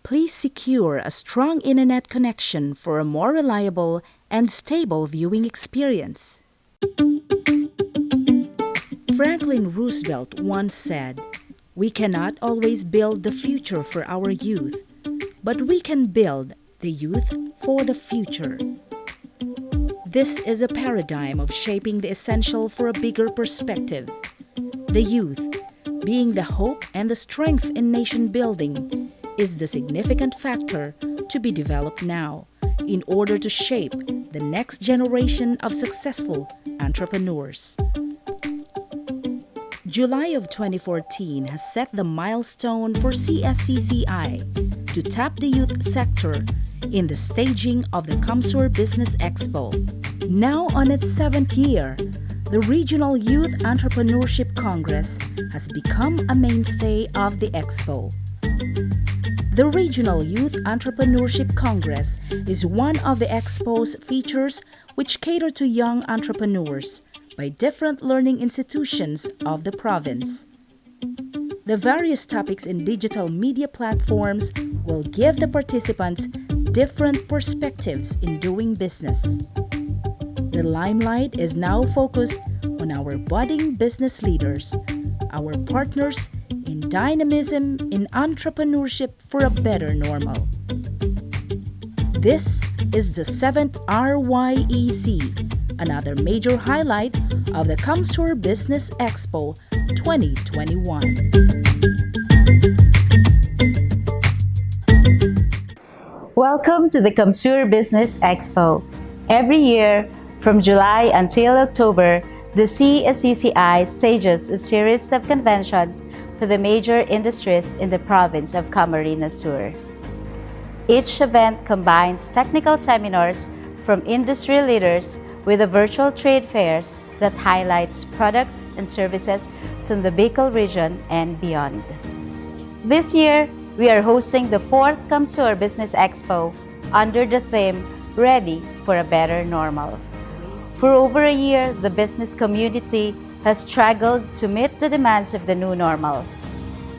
please secure a strong internet connection for a more reliable and stable viewing experience. Franklin Roosevelt once said, "We cannot always build the future for our youth, but we can build the youth for the future." This is a paradigm of shaping the essential for a bigger perspective. The youth, being the hope and the strength in nation building, is the significant factor to be developed now in order to shape the next generation of successful entrepreneurs. July of 2014 has set the milestone for CSCCI to tap the youth sector in the staging of the ComSur Business Expo. Now on its 7th year, the Regional Youth Entrepreneurship Congress has become a mainstay of the Expo. The Regional Youth Entrepreneurship Congress is one of the Expo's features which cater to young entrepreneurs by different learning institutions of the province. The various topics in digital media platforms will give the participants different perspectives in doing business. The limelight is now focused on our budding business leaders, our partners in dynamism in entrepreneurship for a better normal. This is the 7th RYEC, another major highlight of the ComSur Business Expo 2021. Welcome to the ComSur Business Expo. Every year, from July until October, the CSCCI stages a series of conventions for the major industries in the province of Camarines Sur. Each event combines technical seminars from industry leaders with the virtual trade fairs that highlights products and services from the Bicol region and beyond. This year, we are hosting the 4th ComSur Business Expo under the theme, Ready for a Better Normal. For over a year, the business community has struggled to meet the demands of the new normal.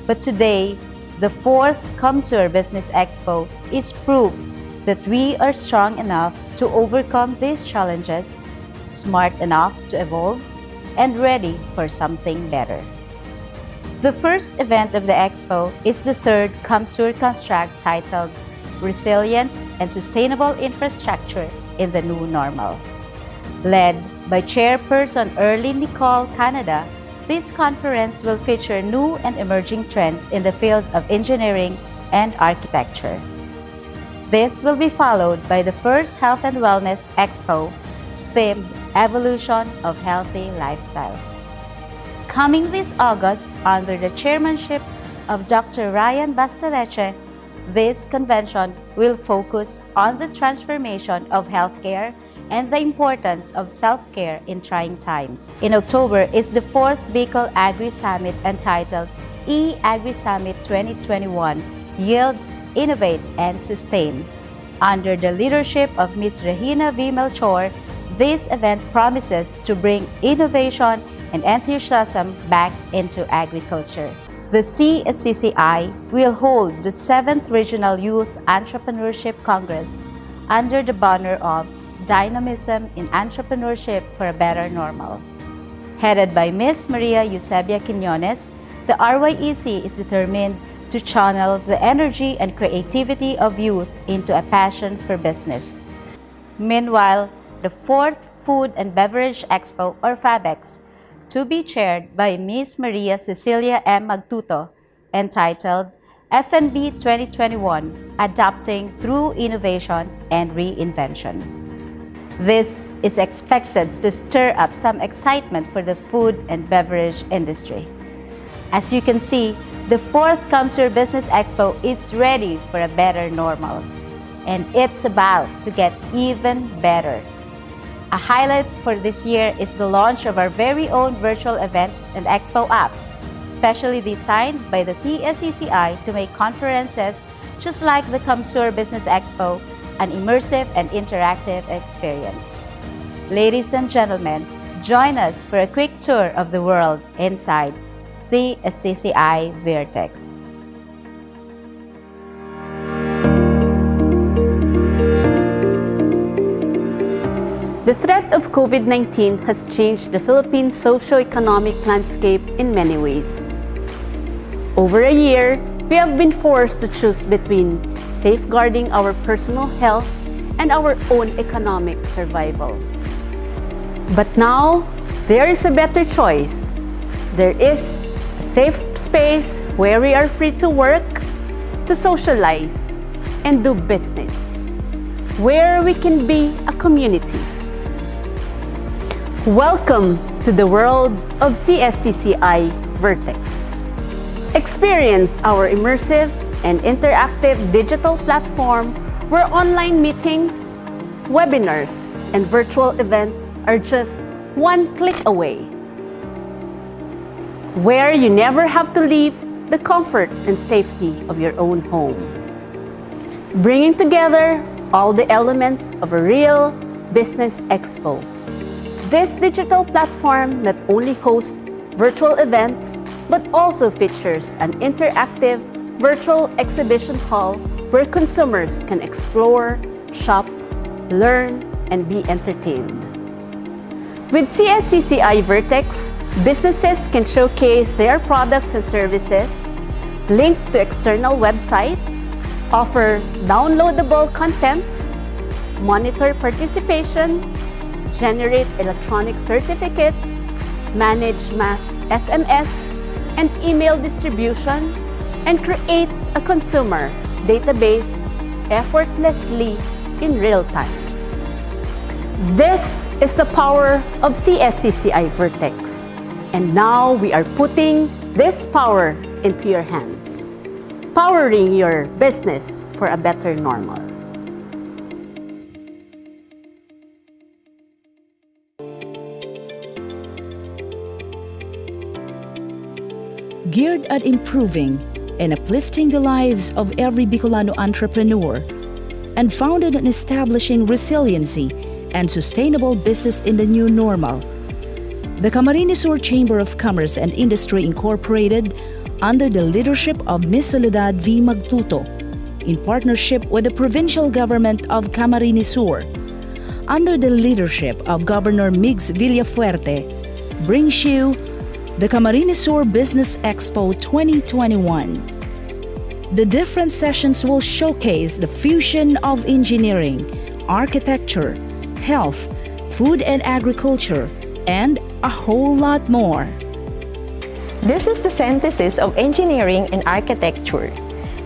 But today, the 4th ComSur Business Expo is proof that we are strong enough to overcome these challenges, smart enough to evolve, and ready for something better. The first event of the Expo is the 3rd ComSur Construct titled Resilient and Sustainable Infrastructure in the New Normal. Led by Chairperson Early Nicole Canada, this conference will feature new and emerging trends in the field of engineering and architecture. This will be followed by the first Health and Wellness Expo, themed Evolution of Healthy Lifestyle. Coming this August, under the chairmanship of Dr. Ryan Bastaleche, this convention will focus on the transformation of healthcare and the importance of self-care in trying times. In October is the 4th Bicol Agri Summit entitled E-Agri Summit 2021, Yield, Innovate, and Sustain. Under the leadership of Ms. Regina V. Melchor, this event promises to bring innovation and enthusiasm back into agriculture. The CSCCI will hold the 7th Regional Youth Entrepreneurship Congress under the banner of Dynamism in Entrepreneurship for a Better Normal. Headed by Ms. Maria Eusebia Quiñones, the RYEC is determined to channel the energy and creativity of youth into a passion for business. Meanwhile, the 4th Food and Beverage Expo, or FABEX, to be chaired by Ms. Maria Cecilia M. Magtuto, entitled F&B 2021, Adapting Through Innovation and Reinvention. This is expected to stir up some excitement for the food and beverage industry. As you can see, the 4th ComSur Business Expo is ready for a better normal, and it's about to get even better. A highlight for this year is the launch of our very own virtual events and Expo app, specially designed by the CSCCI to make conferences just like the ComSur Business Expo an immersive and interactive experience. Ladies and gentlemen, join us for a quick tour of the world inside CSCCI Vertex. The threat of COVID-19 has changed the Philippine socio-economic landscape in many ways. Over a year, we have been forced to choose between safeguarding our personal health and our own economic survival. But now, there is a better choice. There is a safe space where we are free to work, to socialize, and do business, where we can be a community. Welcome to the world of CSCCI Vertex. Experience our immersive and interactive digital platform where online meetings, webinars, and virtual events are just one click away. Where you never have to leave the comfort and safety of your own home. Bringing together all the elements of a real business expo. This digital platform not only hosts virtual events, but also features an interactive virtual exhibition hall where consumers can explore, shop, learn, and be entertained. With CSCCI Vertex, businesses can showcase their products and services, link to external websites, offer downloadable content, monitor participation, generate electronic certificates, manage mass SMS and email distribution, and create a consumer database effortlessly in real time. This is the power of CSCCI Vertex, and now we are putting this power into your hands, powering your business for a better normal. Geared at improving and uplifting the lives of every Bicolano entrepreneur, and founded on establishing resiliency and sustainable business in the new normal. The Camarines Sur Chamber of Commerce and Industry Incorporated, under the leadership of Ms. Soledad V. Magtuto, in partnership with the provincial government of Camarines Sur, under the leadership of Governor Migs Villafuerte, brings you the Camarines Sur Business Expo 2021. The different sessions will showcase the fusion of engineering, architecture, health, food and agriculture, and a whole lot more. This is the synthesis of engineering and architecture.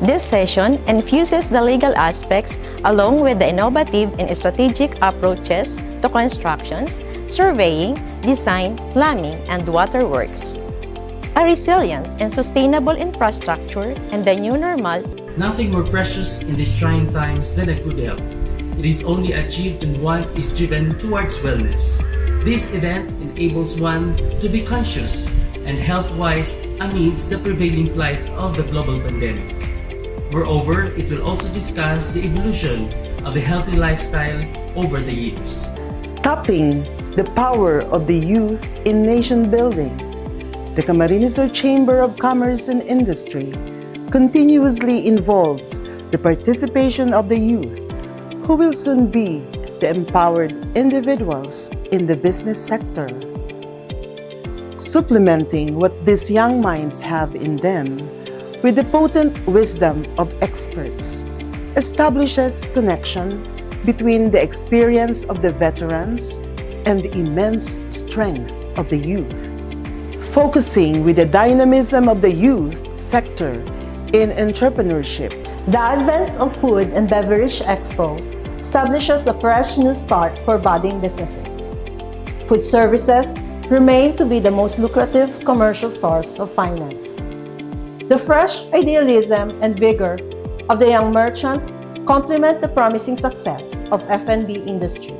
This session infuses the legal aspects along with the innovative and strategic approaches to constructions, surveying, design, plumbing, and waterworks. A resilient and sustainable infrastructure and the new normal. Nothing more precious in these trying times than a good health. It is only achieved when one is driven towards wellness. This event enables one to be conscious and health-wise amidst the prevailing plight of the global pandemic. Moreover, it will also discuss the evolution of the healthy lifestyle over the years. Tapping the power of the youth in nation building. The Camarines Sur Chamber of Commerce and Industry continuously involves the participation of the youth, who will soon be the empowered individuals in the business sector. Supplementing what these young minds have in them with the potent wisdom of experts, establishes connection between the experience of the veterans and the immense strength of the youth. Focusing with the dynamism of the youth sector in entrepreneurship. The advent of Food and Beverage Expo establishes a fresh new start for budding businesses. Food services remain to be the most lucrative commercial source of finance. The fresh idealism and vigor of the young merchants complement the promising success of F&B industry.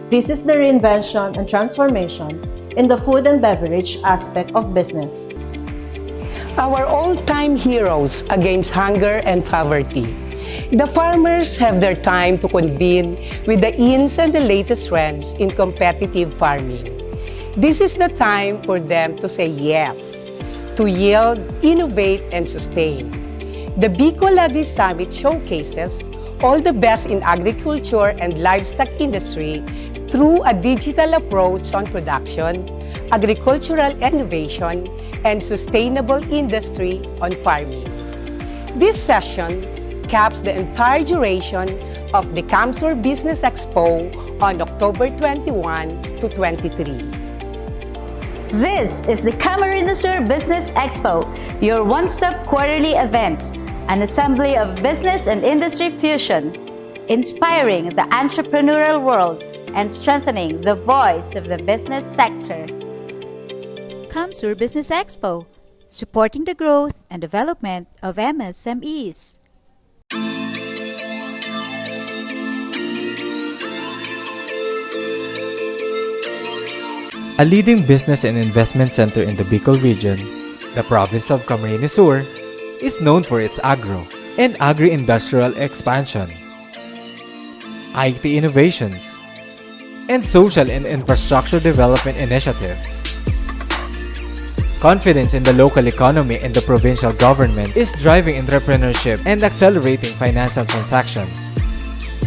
This is the reinvention and transformation in the food and beverage aspect of business. Our all-time heroes against hunger and poverty. The farmers have their time to convene with the ins and the latest trends in competitive farming. This is the time for them to say yes, to yield, innovate, and sustain. The Bicol Labi Summit showcases all the best in agriculture and livestock industry through a digital approach on production, agricultural innovation, and sustainable industry on farming. This session caps the entire duration of the CAMSUR Business Expo on October 21 to 23. This is the Camarines Business Expo, your one-stop quarterly event, an assembly of business and industry fusion, inspiring the entrepreneurial world and strengthening the voice of the business sector. CAMSUR Business Expo, supporting the growth and development of MSMEs. A leading business and investment center in the Bicol region, the province of Camarines Sur is known for its agro and agri-industrial expansion, IT innovations, and social and infrastructure development initiatives. Confidence in the local economy and the provincial government is driving entrepreneurship and accelerating financial transactions.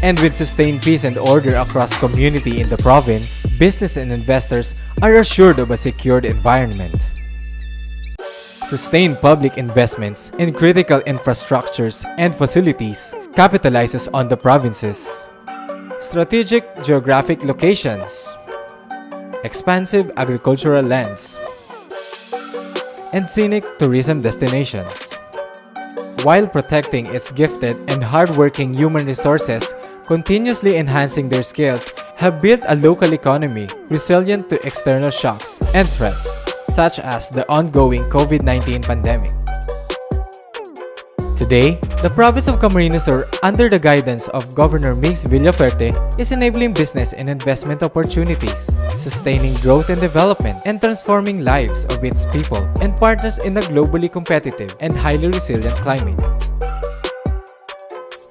And with sustained peace and order across community in the province, business and investors are assured of a secured environment. Sustained public investments in critical infrastructures and facilities capitalizes on the province's strategic geographic locations, expansive agricultural lands, and scenic tourism destinations, while protecting its gifted and hardworking human resources, continuously enhancing their skills, have built a local economy resilient to external shocks and threats, such as the ongoing COVID-19 pandemic. Today, the province of Camarines Sur, under the guidance of Governor Mix Villaferte, is enabling business and investment opportunities, sustaining growth and development, and transforming lives of its people and partners in a globally competitive and highly resilient climate.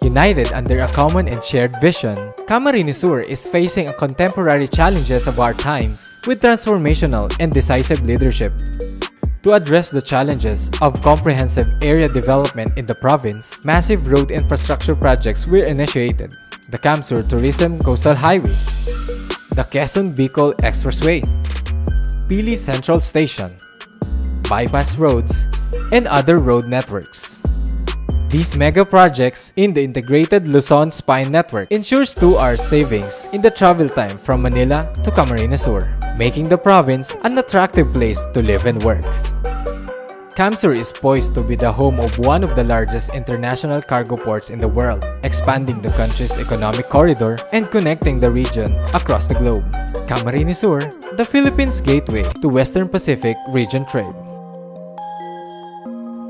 United under a common and shared vision, Camarines Sur is facing contemporary challenges of our times with transformational and decisive leadership. To address the challenges of comprehensive area development in the province, massive road infrastructure projects were initiated. The CAMSUR Tourism Coastal Highway, the Quezon-Bicol Expressway, Pili Central Station, bypass roads, and other road networks. These mega projects in the integrated Luzon Spine Network ensures 2 hours savings in the travel time from Manila to Camarines Sur, making the province an attractive place to live and work. CAMSUR is poised to be the home of one of the largest international cargo ports in the world, expanding the country's economic corridor and connecting the region across the globe. Camarines Sur, the Philippines' gateway to Western Pacific region trade.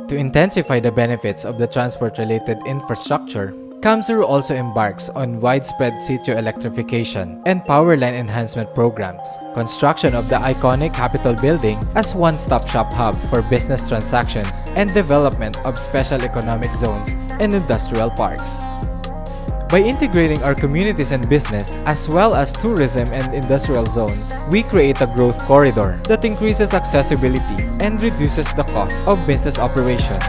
To intensify the benefits of the transport-related infrastructure, CAMSUR also embarks on widespread sitio electrification and power line enhancement programs, construction of the iconic Capitol building as one-stop shop hub for business transactions, and development of special economic zones and industrial parks. By integrating our communities and business, as well as tourism and industrial zones, we create a growth corridor that increases accessibility and reduces the cost of business operations.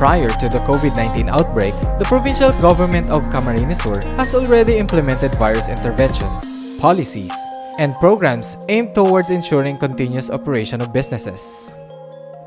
Prior to the COVID-19 outbreak, the provincial government of Camarines Sur has already implemented various interventions, policies, and programs aimed towards ensuring continuous operation of businesses.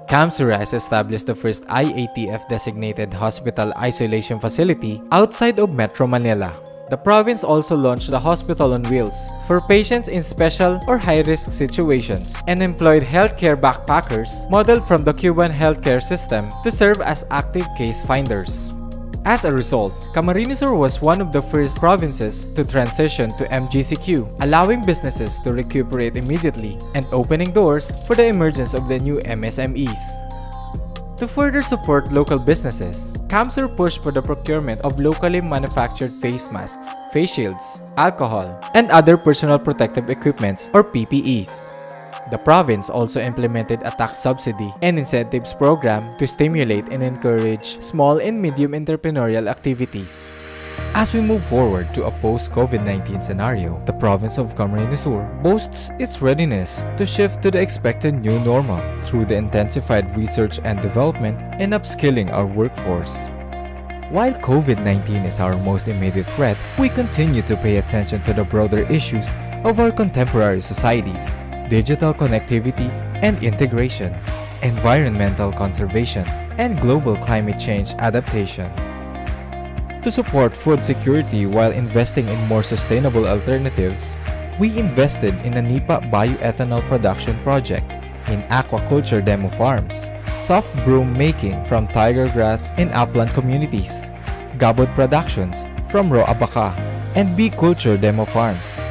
CAMSUR has established the first IATF-designated hospital isolation facility outside of Metro Manila. The province also launched the Hospital on Wheels for patients in special or high-risk situations and employed healthcare backpackers modeled from the Cuban healthcare system to serve as active case finders. As a result, Camarines Sur was one of the first provinces to transition to MGCQ, allowing businesses to recuperate immediately and opening doors for the emergence of the new MSMEs. To further support local businesses, CAMSUR pushed for the procurement of locally manufactured face masks, face shields, alcohol, and other personal protective equipments or PPEs. The province also implemented a tax subsidy and incentives program to stimulate and encourage small and medium entrepreneurial activities. As we move forward to a post-COVID-19 scenario, the province of Camarines Sur boasts its readiness to shift to the expected new normal through the intensified research and development and upskilling our workforce. While COVID-19 is our most immediate threat, we continue to pay attention to the broader issues of our contemporary societies: digital connectivity and integration, environmental conservation, and global climate change adaptation. To support food security while investing in more sustainable alternatives, we invested in a NIPA bioethanol production project, in aquaculture demo farms, soft broom making from tiger grass in upland communities, gabod productions from raw abaca, and bee culture demo farms.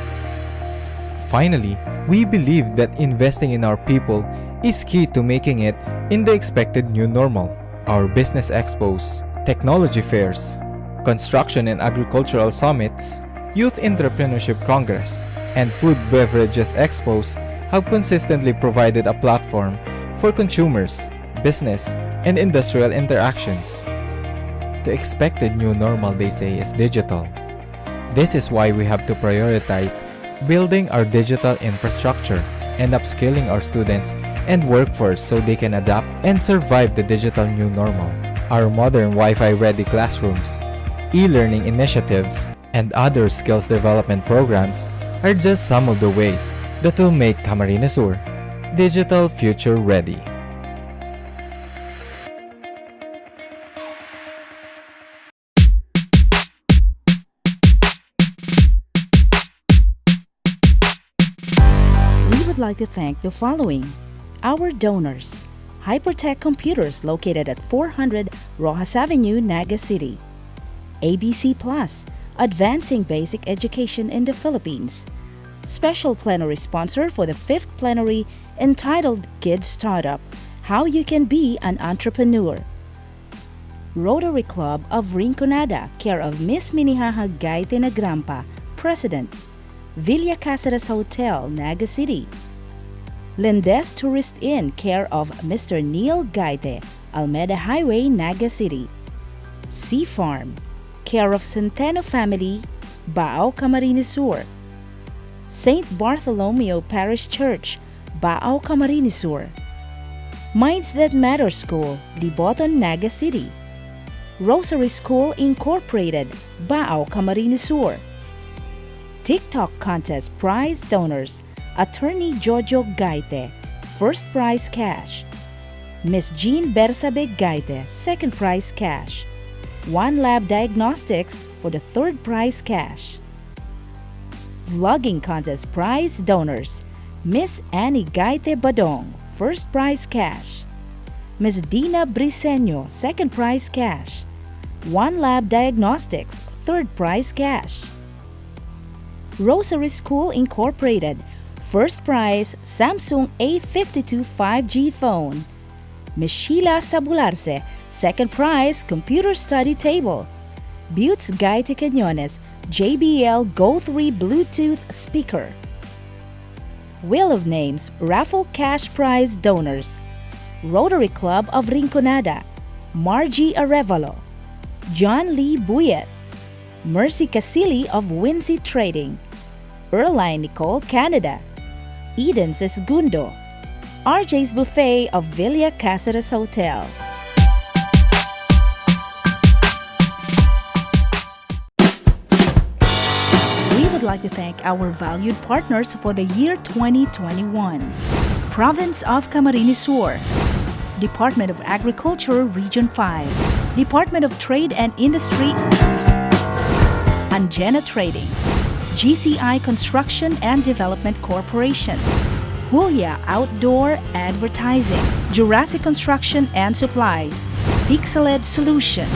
Finally, we believe that investing in our people is key to making it in the expected new normal. Our business expos, technology fairs, construction and agricultural summits, youth entrepreneurship congress, and food beverages expos have consistently provided a platform for consumers, business, and industrial interactions. The expected new normal, they say, is digital. This is why we have to prioritize building our digital infrastructure and upskilling our students and workforce so they can adapt and survive the digital new normal. Our modern Wi-Fi ready classrooms, e-learning initiatives, and other skills development programs are just some of the ways that will make Camarines Sur digital future ready. We would like to thank the following: our donors: Hypertech Computers located at 400 Rojas Avenue, Naga City; ABC Plus, advancing basic education in the Philippines; special plenary sponsor for the 5th plenary entitled Kid Startup: How You Can Be an Entrepreneur; Rotary Club of Rinconada, care of Miss Minihaha Gaite Nagrampa, President; Villa Caceres Hotel, Naga City; Lindes Tourist Inn, care of Mr. Neil Gaite, Almeda Highway, Naga City; Sea Farm, care of Centeno Family, Baao, Camarines Sur; St. Bartholomew Parish Church, Baao, Camarines Sur; Minds That Matter School, Liboton, Naga City; Rosary School Incorporated, Baao, Camarines Sur; TikTok Contest Prize Donors, Attorney Jojo Gaite, First Prize Cash; Miss Jean Bersabe Gaite, Second Prize Cash; One Lab Diagnostics for the 3rd prize cash. Vlogging Contest Prize Donors, Miss Annie Gaite Badong, First Prize Cash; Miss Dina Briseño, Second Prize Cash; One Lab Diagnostics, 3rd prize cash. Rosary School Incorporated, First Prize Samsung A52 5G phone; Miss Sheila Sabularse, Second Prize Computer Study Table; Buttes Gaite Cañones, JBL Go 3 Bluetooth Speaker. Wheel of Names Raffle Cash Prize Donors, Rotary Club of Rinconada, Margie Arevalo, John Lee Buyet, Mercy Casili of Wincy Trading, Erline Nicole Canada, Eden Segundo, RJ's Buffet of Villa Caceres Hotel. We would like to thank our valued partners for the year 2021. Province of Camarines Sur, Department of Agriculture Region 5, Department of Trade and Industry, Angena Trading, GCI Construction and Development Corporation, Julia Outdoor Advertising, Jurassic Construction and Supplies, Pixeled Solution,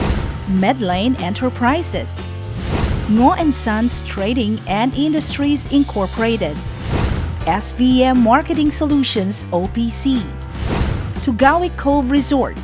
Medlane Enterprises, Ngo & Sons Trading and Industries Incorporated, SVM Marketing Solutions OPC, Tugawi Cove Resort,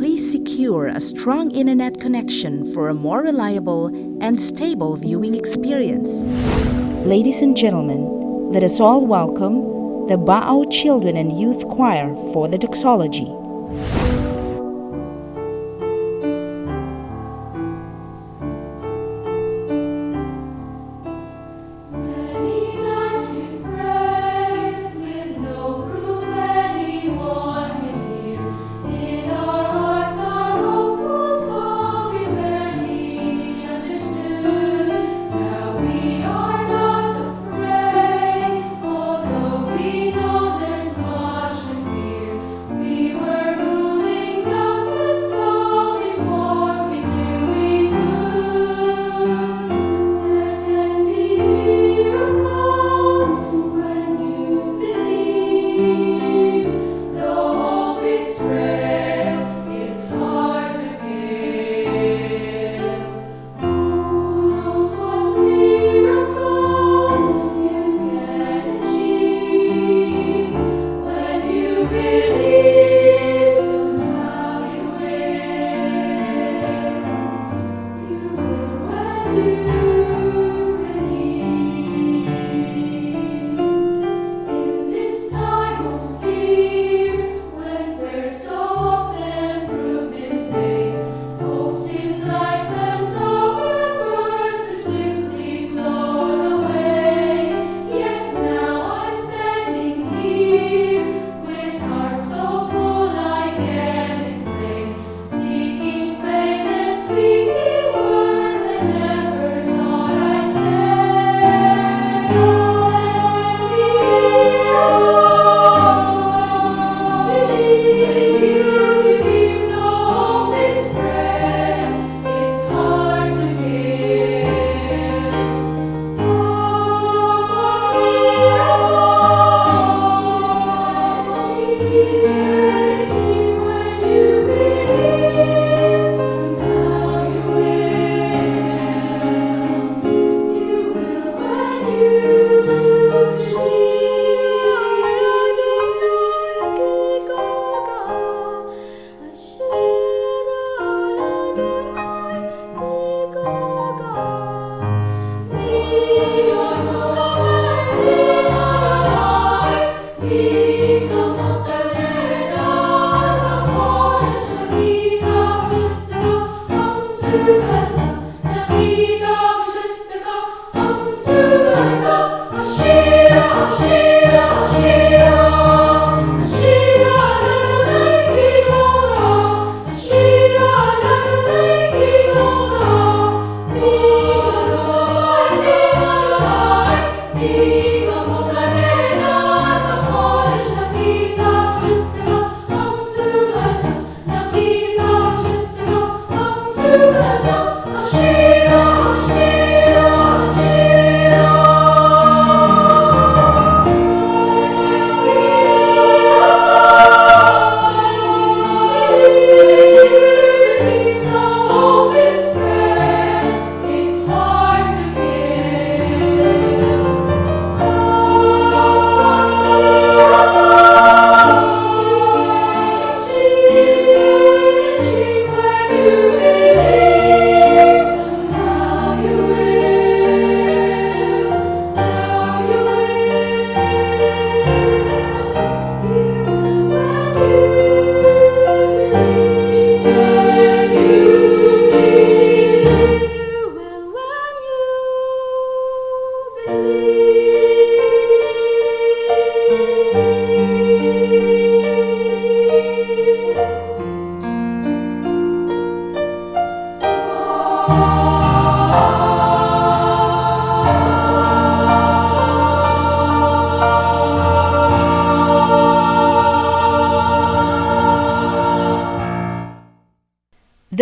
please secure a strong internet connection for a more reliable and stable viewing experience. Ladies and gentlemen, let us all welcome the Baao Children and Youth Choir for the doxology.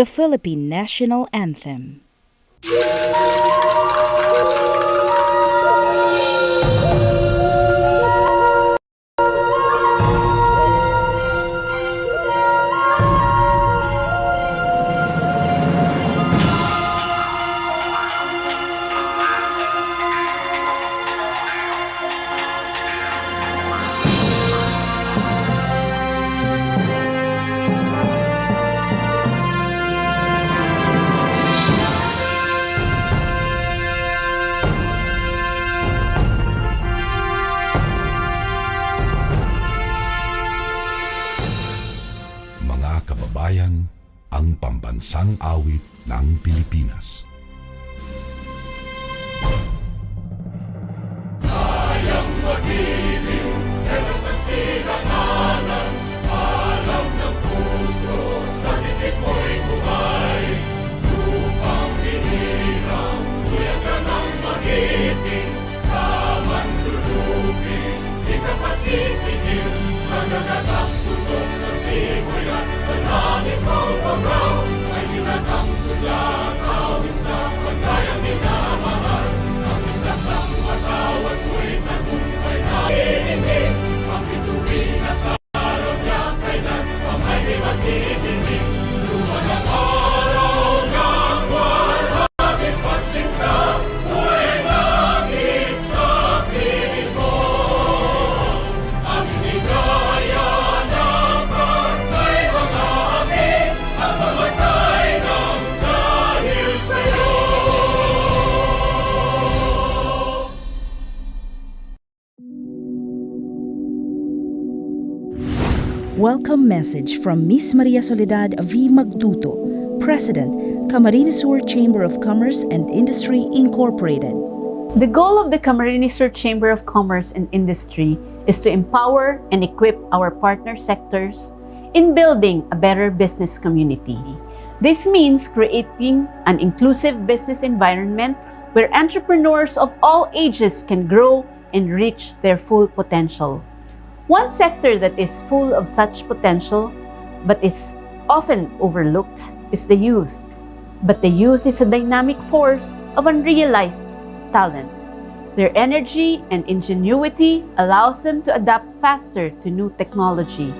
The Philippine National Anthem. kababayan, ang pambansang awit ng Pilipinas. Kayang mag-ibig, pero sa sinakanan, alam ng puso, sa titik mo'y buhay. Lupang hinirang, kuya ka ng mag-ibig, sa manlulupin, di ka pasisigil, sa nagagapulok sa simoy at sa langit ng pagaw, ay hinatang tula, awit sa pagkayang minamahal. Ang isang ng matawad mo'y tagumpay na iindig, ang bituin at araw niya kailan ang may mag-iindig. Lumanang araw ng walang pagsinta, buhay langit sa piling mo. Ang hinigaya ng pagkay mga amin, ang mamatay ng dahil sa'yo. Welcome message from Miss Maria Soledad V. Magtuto, President, Camarines Sur Chamber of Commerce and Industry Incorporated. The goal of the Camarines Sur Chamber of Commerce and Industry is to empower and equip our partner sectors in building a better business community. This means creating an inclusive business environment where entrepreneurs of all ages can grow and reach their full potential. One sector that is full of such potential but is often overlooked is the youth. But the youth is a dynamic force of unrealized talent. Their energy and ingenuity allows them to adapt faster to new technology,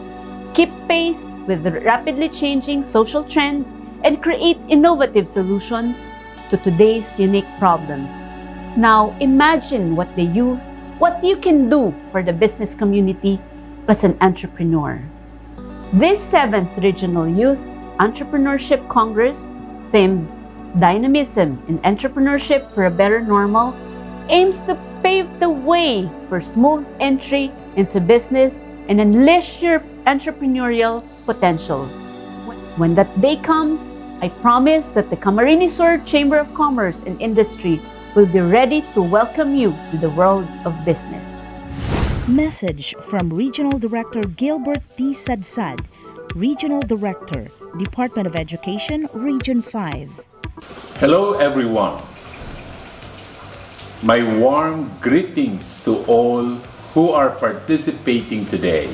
keep pace with the rapidly changing social trends, and create innovative solutions to today's unique problems. Now, imagine what you can do for the business community as an entrepreneur. This 7th Regional Youth Entrepreneurship Congress, themed Dynamism and Entrepreneurship for a Better Normal, aims to pave the way for smooth entry into business and unleash your entrepreneurial potential. When that day comes, I promise that the Camarines Sur Chamber of Commerce and Industry will be ready to welcome you to the world of business. Message from Regional Director Gilbert D. Sadsad, Regional Director, Department of Education, Region 5. Hello everyone. My warm greetings to all who are participating today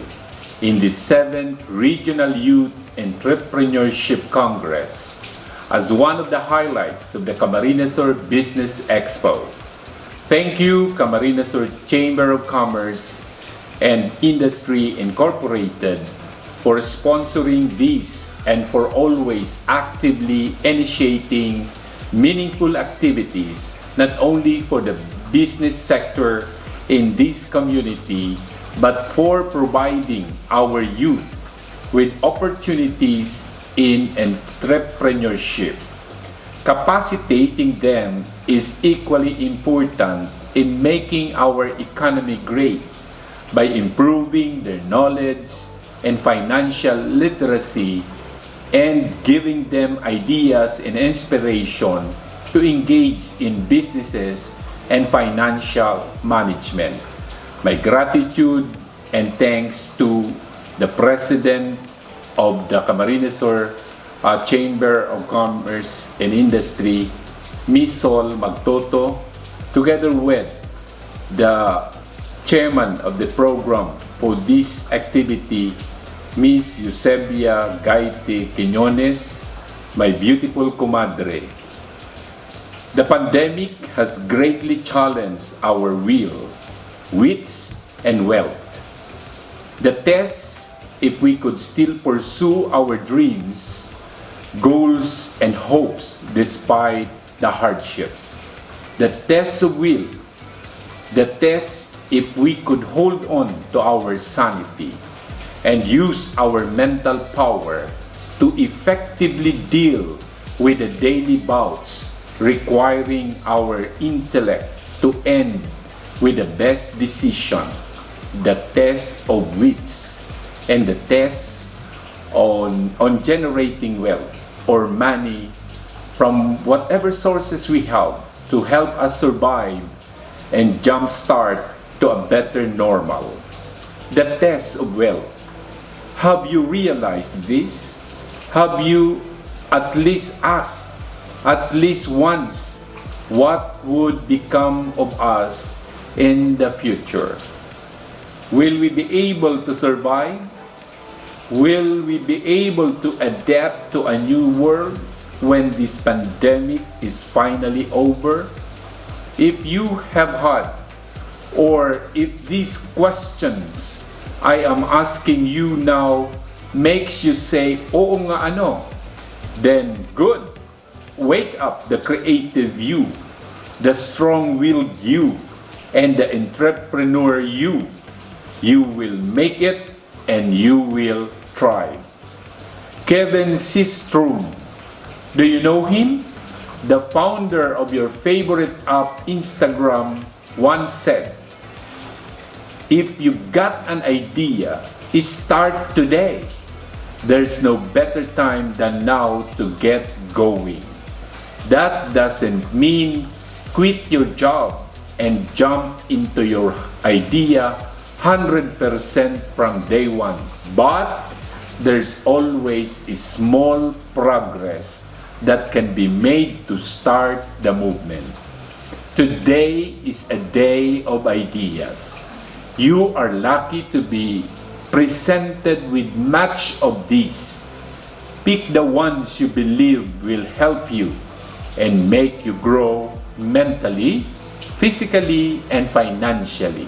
in the 7th Regional Youth Entrepreneurship Congress as one of the highlights of the Camarines Sur Business Expo. Thank you, Camarines Sur Chamber of Commerce and Industry Incorporated, for sponsoring this and for always actively initiating meaningful activities, not only for the business sector in this community, but for providing our youth with opportunities in entrepreneurship. Capacitating them is equally important in making our economy great by improving their knowledge and financial literacy and giving them ideas and inspiration to engage in businesses and financial management. My gratitude and thanks to the President of the Camarines Sur Chamber of Commerce and Industry, Ms. Sol Magtoto, together with the Chairman of the program for this activity, Ms. Eusebia Gaite Quiñones, my beautiful comadre. The pandemic has greatly challenged our will, wits, and wealth. The test if we could still pursue our dreams, goals, and hopes despite the hardships. The test of will, the test if we could hold on to our sanity and use our mental power to effectively deal with the daily bouts requiring our intellect to end with the best decision, the test of wits, and the test on generating wealth or money from whatever sources we have to help us survive and jumpstart to a better normal. The test of wealth. Have you realized this? Have you at least asked, at least once, what would become of us in the future? Will we be able to survive? Will we be able to adapt to a new world when this pandemic is finally over? If you have had, or if these questions I am asking you now makes you say, oo nga ano, then good. Wake up the creative you, the strong-willed you, and the entrepreneur you. You will make it and you will thrive. Kevin Systrom, do you know him? The founder of your favorite app, Instagram, once said, if you got an idea, start today. There's no better time than now to get going. That doesn't mean quit your job and jump into your idea 100% from day one. But there's always a small progress that can be made to start the movement. Today is a day of ideas. You are lucky to be presented with much of these. Pick the ones you believe will help you and make you grow mentally, physically, and financially.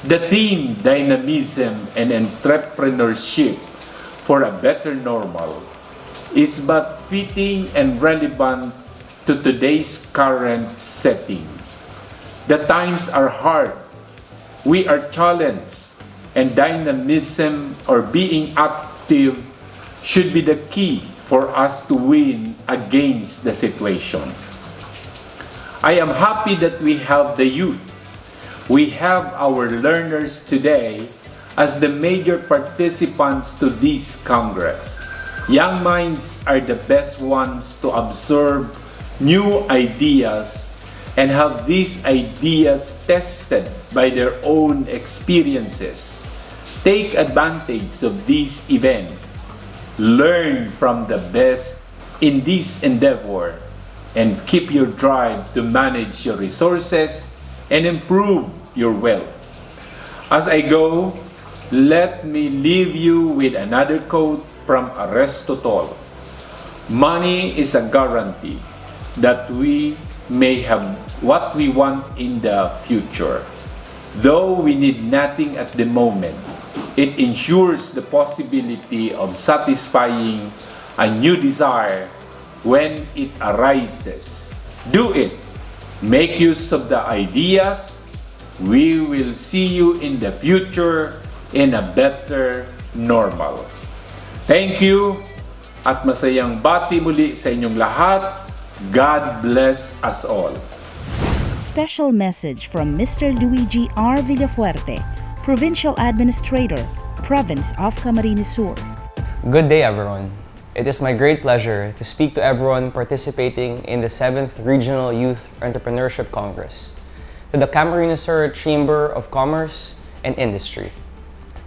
The theme, Dynamism and Entrepreneurship for a better normal, is but fitting and relevant to today's current setting. The times are hard. We are challenged, and dynamism or being active should be the key for us to win against the situation. I am happy that we have the youth. We have our learners today as the major participants to this Congress. Young minds are the best ones to absorb new ideas and have these ideas tested by their own experiences. Take advantage of this event. Learn from the best in this endeavor and keep your drive to manage your resources and improve your wealth. As I go, let me leave you with another quote from Aristotle. Money is a guarantee that we may have what we want in the future. Though we need nothing at the moment, it ensures the possibility of satisfying a new desire when it arises. Do it. Make use of the ideas. We will see you in the future in a better normal. Thank you at masayang bati muli sa inyong lahat. God bless us all. Special message from Mr. Luigi R. Villafuerte, Provincial Administrator, Province of Camarines Sur. Good day, everyone. It is my great pleasure to speak to everyone participating in the 7th Regional Youth Entrepreneurship Congress, to the Camarines Sur Chamber of Commerce and Industry.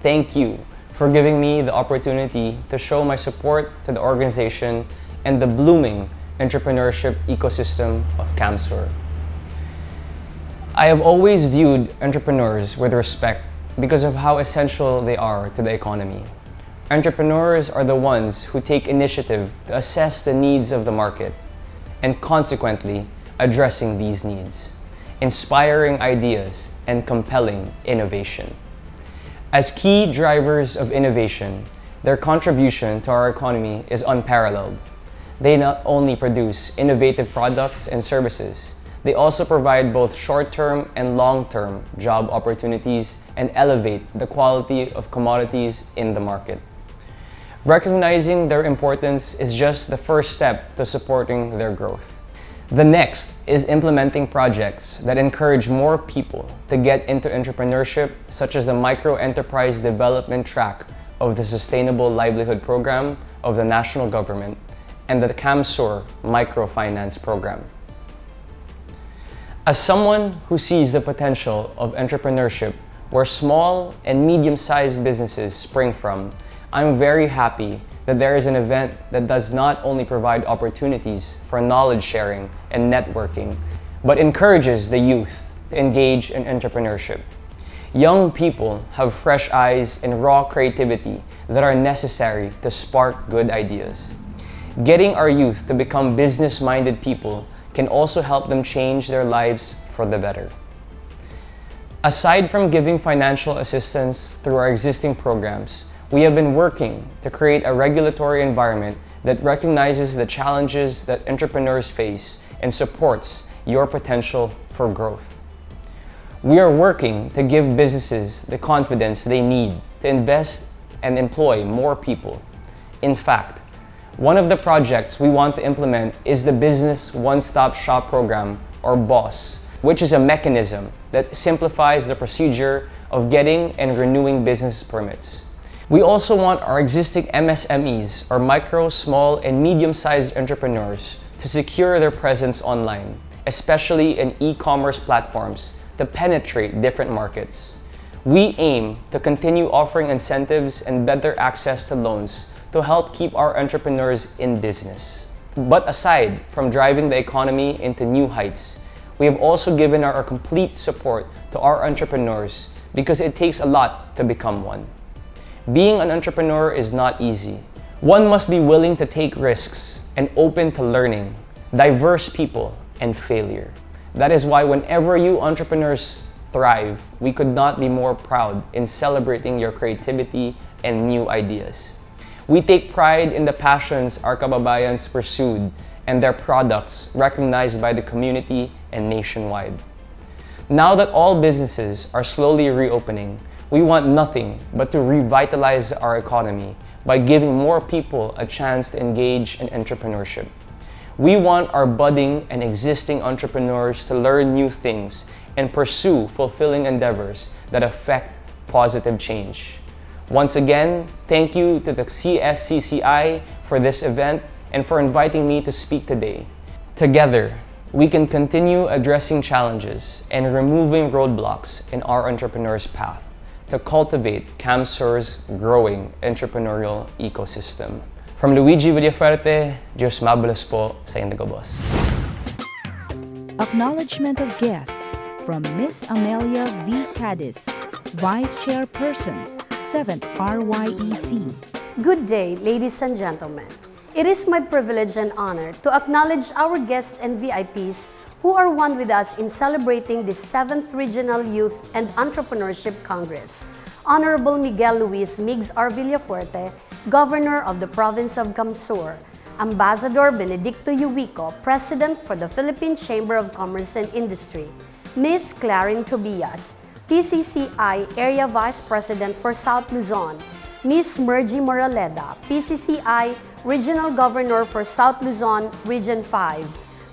Thank you for giving me the opportunity to show my support to the organization and the blooming entrepreneurship ecosystem of CamSur. I have always viewed entrepreneurs with respect because of how essential they are to the economy. Entrepreneurs are the ones who take initiative to assess the needs of the market and consequently addressing these needs, inspiring ideas and compelling innovation. As key drivers of innovation, their contribution to our economy is unparalleled. They not only produce innovative products and services, they also provide both short-term and long-term job opportunities and elevate the quality of commodities in the market. Recognizing their importance is just the first step to supporting their growth. The next is implementing projects that encourage more people to get into entrepreneurship, such as the micro-enterprise development track of the Sustainable Livelihood Program of the national government and the CAMSUR Microfinance Program. As someone who sees the potential of entrepreneurship where small and medium-sized businesses spring from, I'm very happy that there is an event that does not only provide opportunities for knowledge sharing and networking, but encourages the youth to engage in entrepreneurship. Young people have fresh eyes and raw creativity that are necessary to spark good ideas. Getting our youth to become business-minded people can also help them change their lives for the better. Aside from giving financial assistance through our existing programs, we have been working to create a regulatory environment that recognizes the challenges that entrepreneurs face and supports your potential for growth. We are working to give businesses the confidence they need to invest and employ more people. In fact, one of the projects we want to implement is the Business One-Stop Shop Program, or BOSS, which is a mechanism that simplifies the procedure of getting and renewing business permits. We also want our existing MSMEs, or micro, small, and medium-sized entrepreneurs, to secure their presence online, especially in e-commerce platforms, to penetrate different markets. We aim to continue offering incentives and better access to loans to help keep our entrepreneurs in business. But aside from driving the economy into new heights, we have also given our complete support to our entrepreneurs because it takes a lot to become one. Being an entrepreneur is not easy. One must be willing to take risks and open to learning, diverse people, and failure. That is why whenever you entrepreneurs thrive, we could not be more proud in celebrating your creativity and new ideas. We take pride in the passions our kababayans pursued and their products recognized by the community and nationwide. Now that all businesses are slowly reopening, we want nothing but to revitalize our economy by giving more people a chance to engage in entrepreneurship. We want our budding and existing entrepreneurs to learn new things and pursue fulfilling endeavors that affect positive change. Once again, thank you to the CSCCI for this event and for inviting me to speak today. Together, we can continue addressing challenges and removing roadblocks in our entrepreneurs' path to cultivate CAMSUR's growing entrepreneurial ecosystem. From Luigi Villafuerte, Diyos mabalos po sa Indigo Boss. Acknowledgement of guests from Miss Amelia V. Cadiz, Vice Chairperson, 7th RYEC. Good day, ladies and gentlemen. It is my privilege and honor to acknowledge our guests and VIPs who are one with us in celebrating the 7th Regional Youth and Entrepreneurship Congress. Honorable Miguel Luis Migs R. Villafuerte, Governor of the Province of CAMSUR, Ambassador Benedicto Yuwico, President for the Philippine Chamber of Commerce and Industry, Ms. Clarin Tobias, PCCI Area Vice President for South Luzon, Ms. Mergy Moraleda, PCCI Regional Governor for South Luzon, Region 5,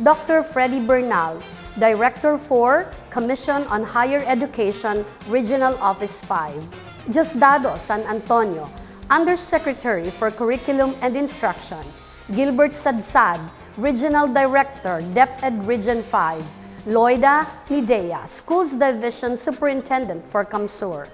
Dr. Freddy Bernal, Director for Commission on Higher Education, Regional Office 5, Diosdado San Antonio, Undersecretary for Curriculum and Instruction, Gilbert Sadsad, Regional Director, DepEd Region 5, Loida Nidea, Schools Division Superintendent for CAMSUR,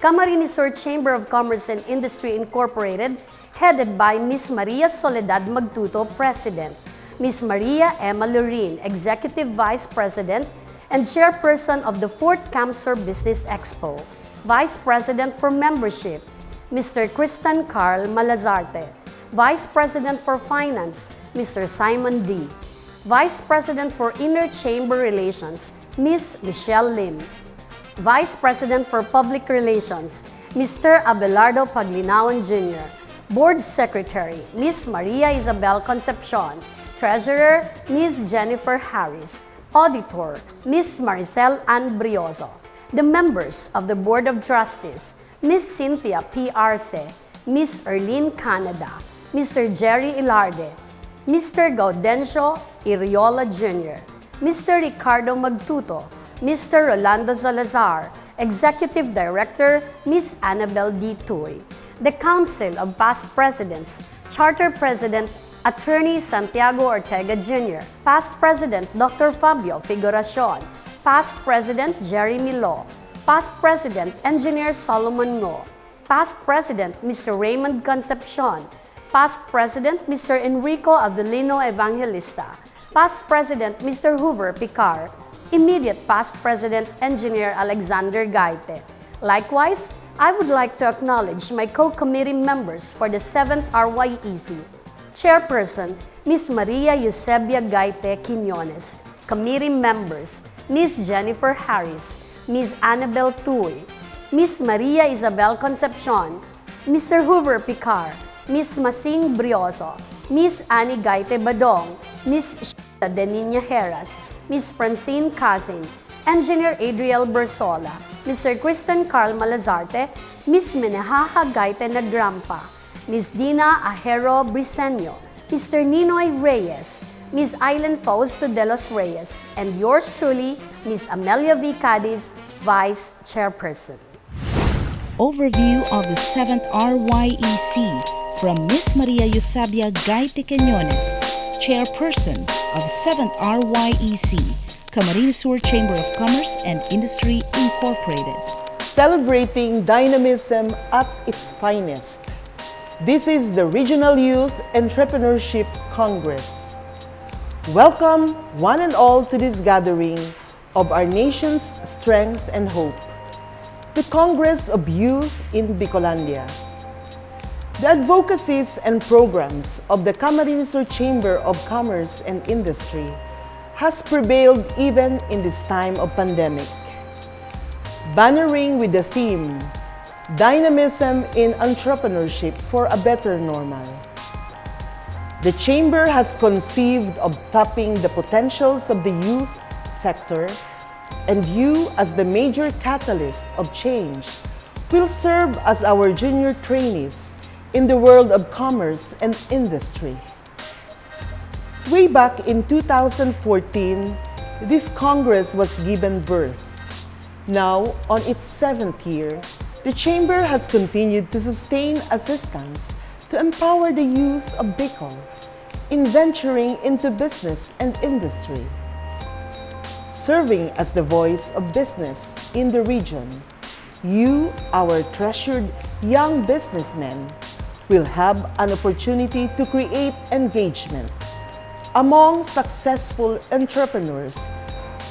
Camarines Sur Chamber of Commerce and Industry Incorporated, headed by Ms. Maria Soledad Magtuto, President, Ms. Maria Emma Lorin, Executive Vice President and Chairperson of the 4th CAMSUR Business Expo, Vice President for Membership, Mr. Kristan Carl Malazarte, Vice President for Finance, Mr. Simon D., Vice President for Inner Chamber Relations, Ms. Michelle Lim, Vice President for Public Relations, Mr. Abelardo Paglinawan Jr., Board Secretary, Ms. Maria Isabel Concepcion, Treasurer, Ms. Jennifer Harris, Auditor, Ms. Maricel Ann Brioso, the members of the Board of Trustees, Ms. Cynthia P. Arce, Ms. Erlene Canada, Mr. Jerry Ilarde, Mr. Gaudencio Iriola Jr., Mr. Ricardo Magtuto, Mr. Rolando Salazar, Executive Director, Ms. Annabel D. Tuy, the Council of Past Presidents, Charter President Attorney Santiago Ortega Jr., Past President Dr. Fabio Figuracion, Past President Jeremy Law, Past President Engineer Solomon Ngo, Past President Mr. Raymond Concepcion, Past President Mr. Enrico Avelino Evangelista, Past President Mr. Hoover Picar, Immediate Past President Engineer Alexander Gaite. Likewise, I would like to acknowledge my co-committee members for the 7th RYEC. Chairperson, Ms. Maria Eusebia Gaite Quiñones. Committee members, Ms. Jennifer Harris, Ms. Annabel Tuy, Ms. Maria Isabel Concepcion, Mr. Hoover Picar, Ms. Masing Brioso, Ms. Annie Gaite Badong, Ms. Sheila Deniña Heras, Ms. Francine Casin, Engineer Adriel Bersola, Mr. Kristen Carl Malazarte, Ms. Menehaha Gaite Nagrampa, Ms. Dina Ajero Briseño, Mr. Ninoy Reyes, Ms. Aileen Fausto de los Reyes, and yours truly, Ms. Amelia V. Cadiz, Vice Chairperson. Overview of the 7th RYEC from Ms. Maria Eusebia Gaite Quiñones, Chairperson of 7th RYEC, Camarines Sur Chamber of Commerce and Industry Incorporated. Celebrating dynamism at its finest. This is the Regional Youth Entrepreneurship Congress. Welcome, one and all, to this gathering of our nation's strength and hope, the Congress of Youth in Bicolandia. The advocacies and programs of the Camarines Sur Chamber of Commerce and Industry has prevailed even in this time of pandemic. Bannering with the theme, Dynamism in Entrepreneurship for a Better Normal. The Chamber has conceived of tapping the potentials of the youth sector, and you, as the major catalyst of change, will serve as our junior trainees in the world of commerce and industry. Way back in 2014, this Congress was given birth. Now, on its 7th year, the Chamber has continued to sustain assistance to empower the youth of Bicol in venturing into business and industry. Serving as the voice of business in the region, you, our treasured young businessmen, will have an opportunity to create engagement among successful entrepreneurs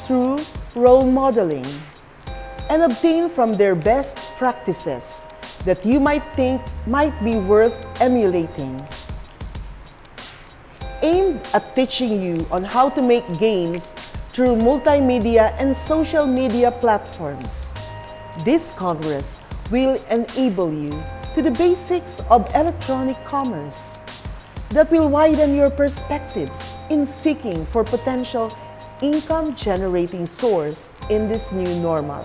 through role modeling and obtain from their best practices that you might think might be worth emulating. Aimed at teaching you on how to make gains through multimedia and social media platforms, this Congress will enable you to the basics of electronic commerce that will widen your perspectives in seeking for potential income-generating source in this new normal.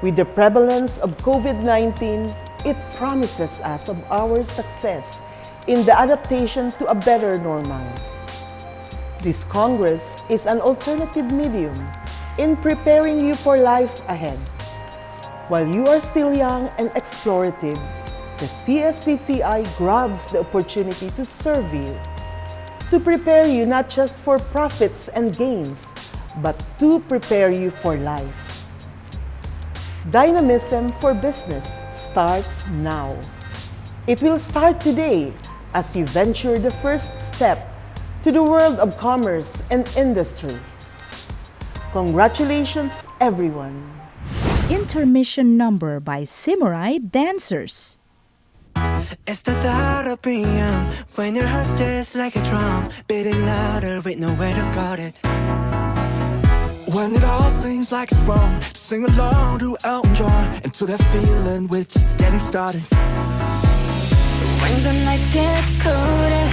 With the prevalence of COVID-19, it promises us of our success in the adaptation to a better normal. This Congress is an alternative medium in preparing you for life ahead. While you are still young and explorative, the CSCCI grabs the opportunity to serve you, to prepare you not just for profits and gains, but to prepare you for life. Dynamism for business starts now. It will start today as you venture the first step to the world of commerce and industry. Congratulations, everyone. Intermission number by Samurai Dancers. It's the thought of being young, when your heart's just like a drum, beating louder with nowhere to guard it. When it all seems like it's wrong, sing along to Elton John, and to that feeling we're just getting started. When the nights get colder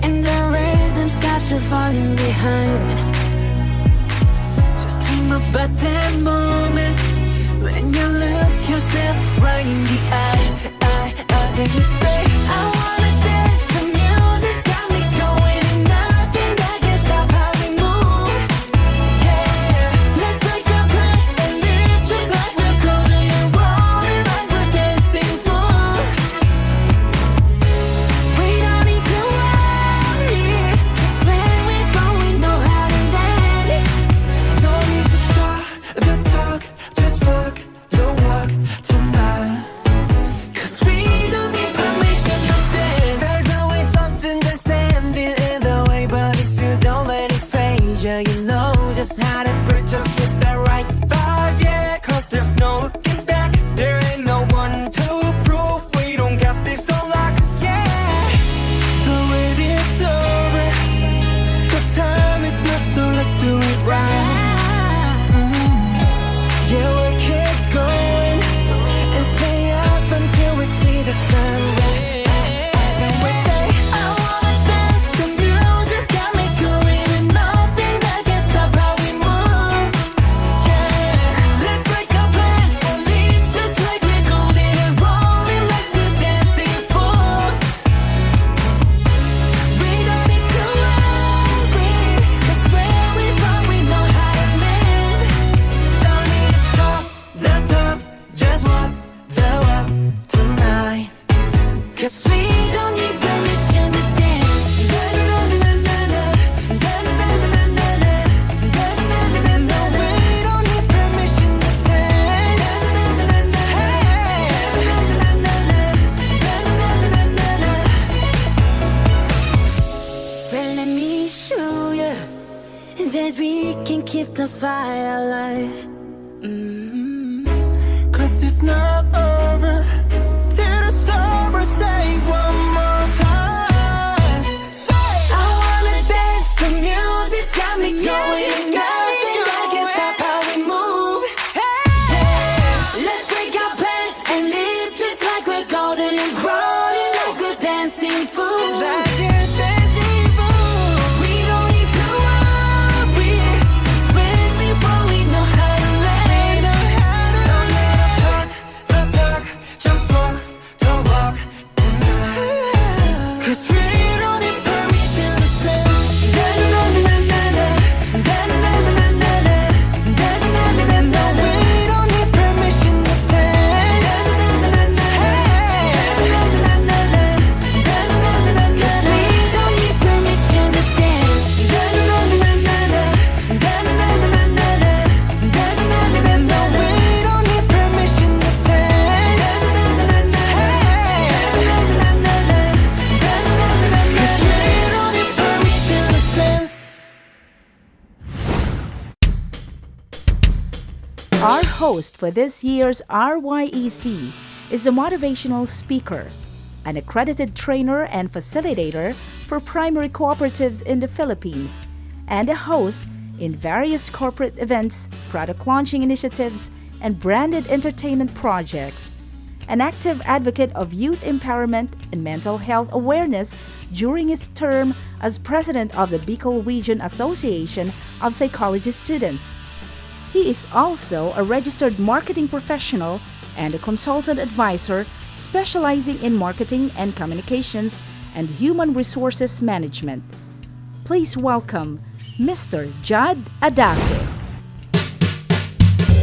and the rhythm's got you falling behind, just dream about that moment when you look yourself right in the eye. Then you say, I wanna dance, the music's got me going, and nothing that can stop how we move. Yeah, let's make a place and live just like we're golden and rolling like we're dancing fools. keep the fire alive. Cause it's not over till the summer. Say one more time. Say, I wanna dance to music's got me going. Nothing I can stop how we move. Yeah. Let's break our plans and live just like we're golden and growing like we're dancing fools. like you're dancing fool. We don't need to worry. When we fall, we know how to land. Don't let the talk, just walk the walk tonight. Cause we don't need permission to dance. No, we don't need permission to dance. We don't need permission to dance. No, we don't need permission to dance. Cause we don't need permission to dance. Our host for this year's RYEC is a motivational speaker, an accredited trainer and facilitator for primary cooperatives in the Philippines, and a host in various corporate events, product launching initiatives, and branded entertainment projects. An active advocate of youth empowerment and mental health awareness during his term as president of the Bicol Region Association of Psychology Students. He is also a registered marketing professional and a consultant advisor specializing in marketing and communications and human resources management. Please welcome Mr. Judd Adake.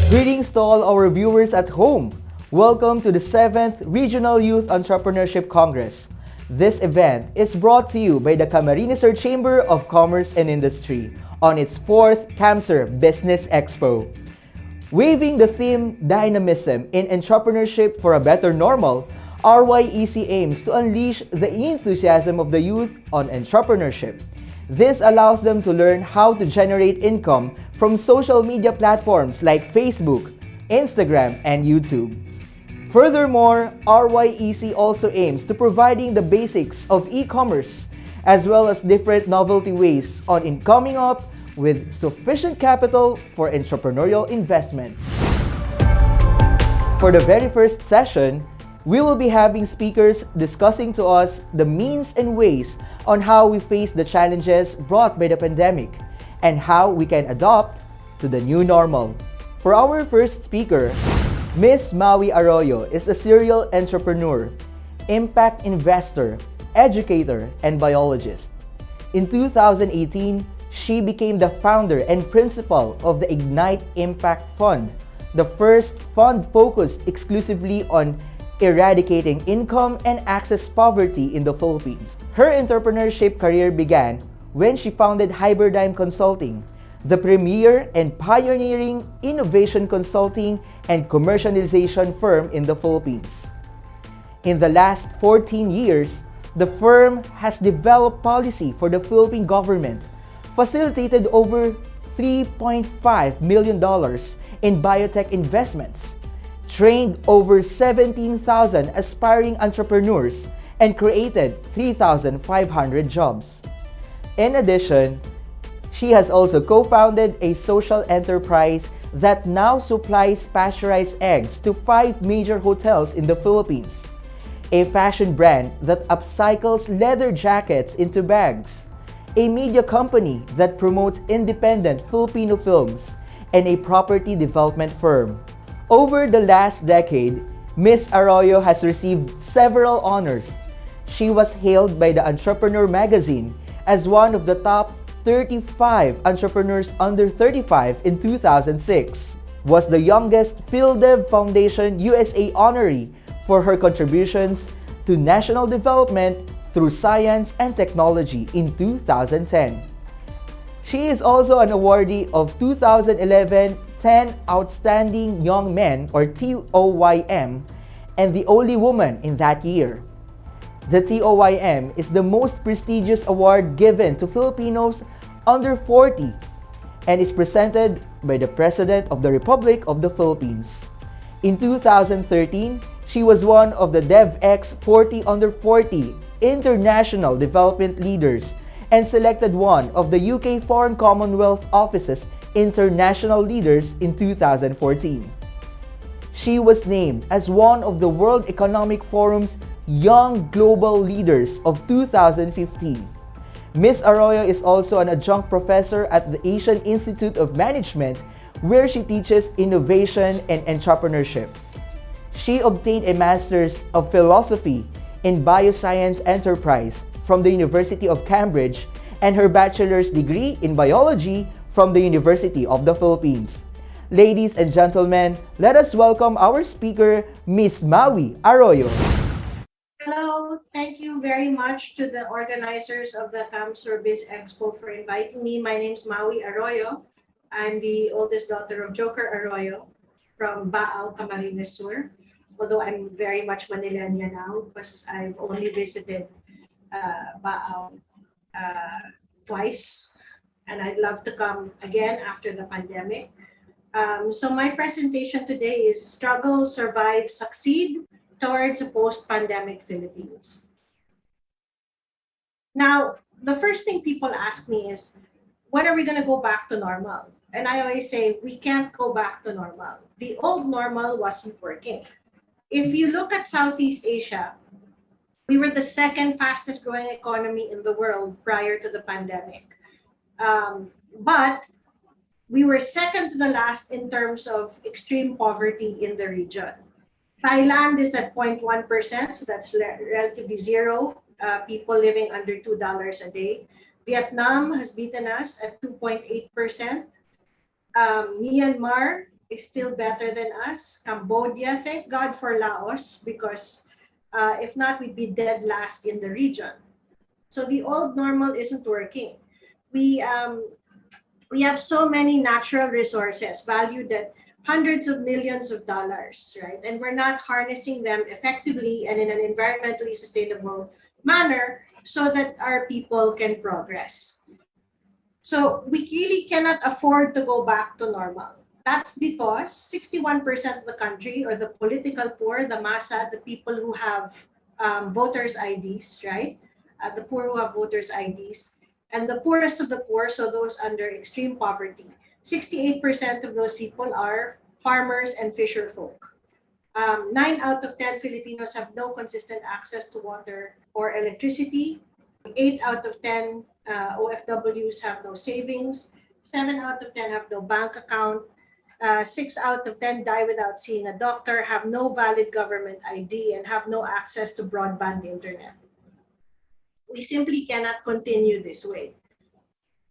Greetings to all our viewers at home. Welcome to the 7th Regional Youth Entrepreneurship Congress. This event is brought to you by the Camarines Sur Chamber of Commerce and Industry on its 4th CAMSUR Business Expo. Waving the theme Dynamism in Entrepreneurship for a Better Normal, RYEC aims to unleash the enthusiasm of the youth on entrepreneurship. This allows them to learn how to generate income from social media platforms like Facebook, Instagram, and YouTube. Furthermore, RYEC also aims to providing the basics of e-commerce as well as different novelty ways in coming up with sufficient capital for entrepreneurial investments. For the very first session, we will be having speakers discussing to us the means and ways on how we face the challenges brought by the pandemic and how we can adopt to the new normal. For our first speaker, Ms. Maui Arroyo is a serial entrepreneur, impact investor, educator, and biologist. In 2018, she became the founder and principal of the Ignite Impact Fund, the first fund focused exclusively on eradicating income and access poverty in the Philippines. Her entrepreneurship career began when she founded Hyberdyne Consulting, the premier and pioneering innovation consulting and commercialization firm in the Philippines. In the last 14 years, the firm has developed policy for the Philippine government, facilitated over $3.5 million in biotech investments, trained over 17,000 aspiring entrepreneurs, and created 3,500 jobs. In addition, she has also co-founded a social enterprise that now supplies pasteurized eggs to 5 major hotels in the Philippines, a fashion brand that upcycles leather jackets into bags, a media company that promotes independent Filipino films, and a property development firm. Over the last decade, Ms. Arroyo has received several honors. She was hailed by the Entrepreneur magazine as one of the top 35 entrepreneurs under 35 in 2006, was the youngest PhilDev Foundation USA honoree for her contributions to national development through science and technology in 2010. She is also an awardee of 2011 10 Outstanding Young Men or TOYM and the only woman in that year. The TOYM is the most prestigious award given to Filipinos under 40 and is presented by the President of the Republic of the Philippines. In 2013, she was one of the DevX 40 Under 40 International Development Leaders and selected one of the UK Foreign Commonwealth Office's International Leaders in 2014. She was named as one of the World Economic Forum's Young Global Leaders of 2015. Ms. Arroyo is also an adjunct professor at the Asian Institute of Management, where she teaches innovation and entrepreneurship. She obtained a Master's of Philosophy in Bioscience Enterprise from the University of Cambridge and her bachelor's degree in biology from the University of the Philippines. Ladies and gentlemen, let us welcome our speaker, Ms. Maui Arroyo. Hello, thank you very much to the organizers of the CamSur Biz Expo for inviting me. My name is Maui Arroyo. I'm the oldest daughter of Joker Arroyo from Baao, Camarines Sur. Although I'm very much Manileña now because I've only visited Baao twice, and I'd love to come again after the pandemic. So my presentation today is Struggle, Survive, Succeed towards a post-pandemic Philippines. Now, the first thing people ask me is, when are we going to go back to normal? And I always say, we can't go back to normal. The old normal wasn't working. If you look at Southeast Asia, we were the second fastest growing economy in the world prior to the pandemic. But we were second to the last in terms of extreme poverty in the region. Thailand is at 0.1%, so that's relatively zero people living under $2 a day. Vietnam has beaten us at 2.8%. Myanmar is still better than us. Cambodia, thank God for Laos, because if not, we'd be dead last in the region. So the old normal isn't working. We have so many natural resources valued at hundreds of millions of dollars, right? And we're not harnessing them effectively and in an environmentally sustainable manner so that our people can progress. So we really cannot afford to go back to normal. That's because 61% of the country, or the political poor, the masa, the people who have voters' IDs, right? The poor who have voters' IDs, and the poorest of the poor, so those under extreme poverty, 68% of those people are farmers and fisher folk. 9 out of 10 Filipinos have no consistent access to water or electricity. 8 out of 10 OFWs have no savings. 7 out of 10 have no bank account. 6 out of 10 die without seeing a doctor, have no valid government ID, and have no access to broadband internet. We simply cannot continue this way.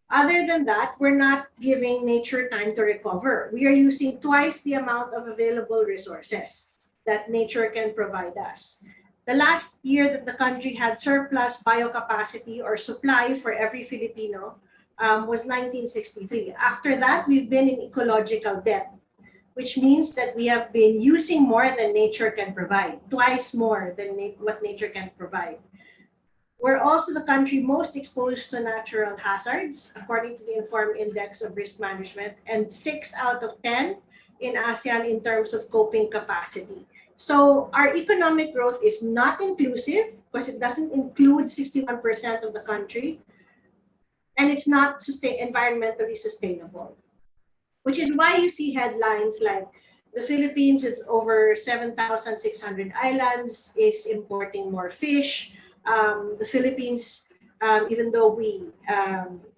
Other than that, we're not giving nature time to recover. We are using twice the amount of available resources that nature can provide us. The last year that the country had surplus biocapacity or supply for every Filipino was 1963. After that, we've been in ecological debt, which means that we have been using more than nature can provide, twice more than what nature can provide. We're also the country most exposed to natural hazards, according to the Informed Index of Risk Management, and 6 out of 10 in ASEAN in terms of coping capacity. So our economic growth is not inclusive because it doesn't include 61% of the country, and it's not environmentally sustainable, which is why you see headlines like the Philippines, with over 7,600 islands, is importing more fish. The Philippines, even though we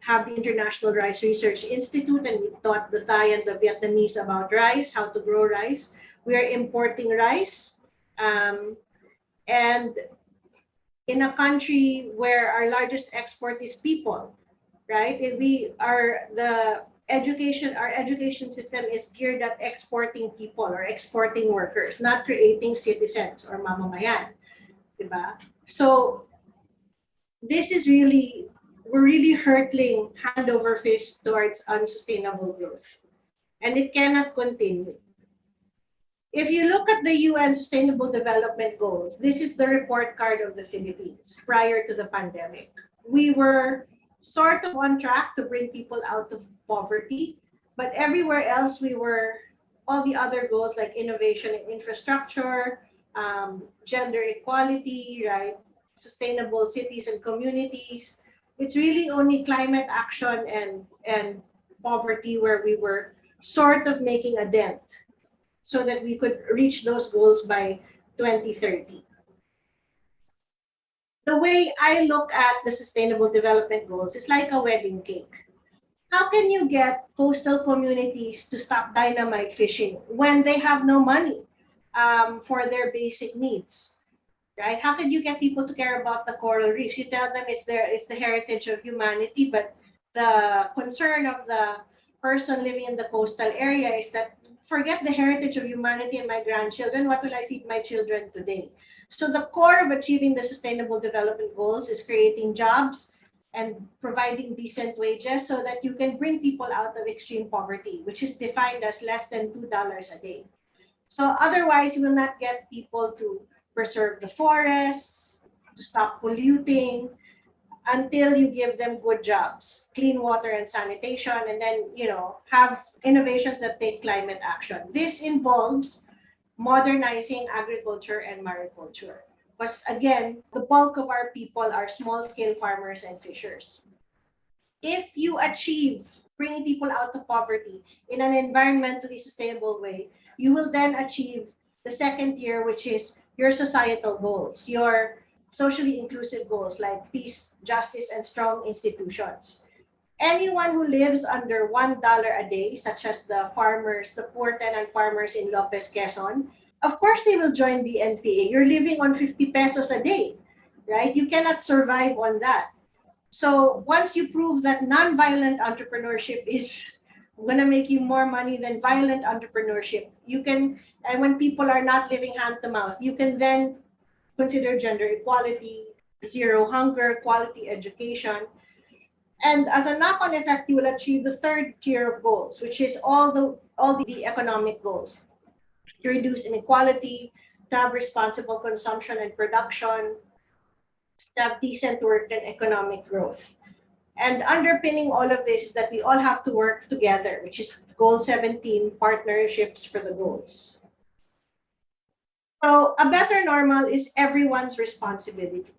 have the International Rice Research Institute and we taught the Thai and the Vietnamese about rice, how to grow rice, we are importing rice. And in a country where our largest export is people, right? Our education system is geared at exporting people or exporting workers, not creating citizens or mamamayan. Diba? So this is we're really hurtling hand over fist towards unsustainable growth. And it cannot continue. If you look at the UN Sustainable Development Goals, this is the report card of the Philippines prior to the pandemic. We were sort of on track to bring people out of poverty, but everywhere else we were, all the other goals like innovation and infrastructure, gender equality, right, sustainable cities and communities. It's really only climate action and poverty where we were sort of making a dent so that we could reach those goals by 2030. The way I look at the Sustainable Development Goals is like a wedding cake. How can you get coastal communities to stop dynamite fishing when they have no money for their basic needs? Right? How can you get people to care about the coral reefs? You tell them it's the heritage of humanity, but the concern of the person living in the coastal area is that forget the heritage of humanity and my grandchildren. What will I feed my children today? So the core of achieving the Sustainable Development Goals is creating jobs and providing decent wages so that you can bring people out of extreme poverty, which is defined as less than $2 a day. So otherwise, you will not get people to preserve the forests, to stop polluting, until you give them good jobs, clean water and sanitation, and then, have innovations that take climate action. This involves modernizing agriculture and mariculture. Because again, the bulk of our people are small-scale farmers and fishers. If you achieve bringing people out of poverty in an environmentally sustainable way, you will then achieve the second tier, which is your societal goals, your socially inclusive goals like peace, justice, and strong institutions. Anyone who lives under $1 a day, such as the farmers, the poor tenant farmers in Lopez, Quezon, of course they will join the NPA. You're living on 50 pesos a day, right? You cannot survive on that. So once you prove that non-violent entrepreneurship is going to make you more money than violent entrepreneurship, you can, and when people are not living hand to mouth, you can then consider gender equality, zero hunger, quality education. And as a knock-on effect, you will achieve the third tier of goals, which is all the economic goals. To reduce inequality, to have responsible consumption and production, to have decent work and economic growth. And underpinning all of this is that we all have to work together, which is Goal 17, partnerships for the goals. So a better normal is everyone's responsibility.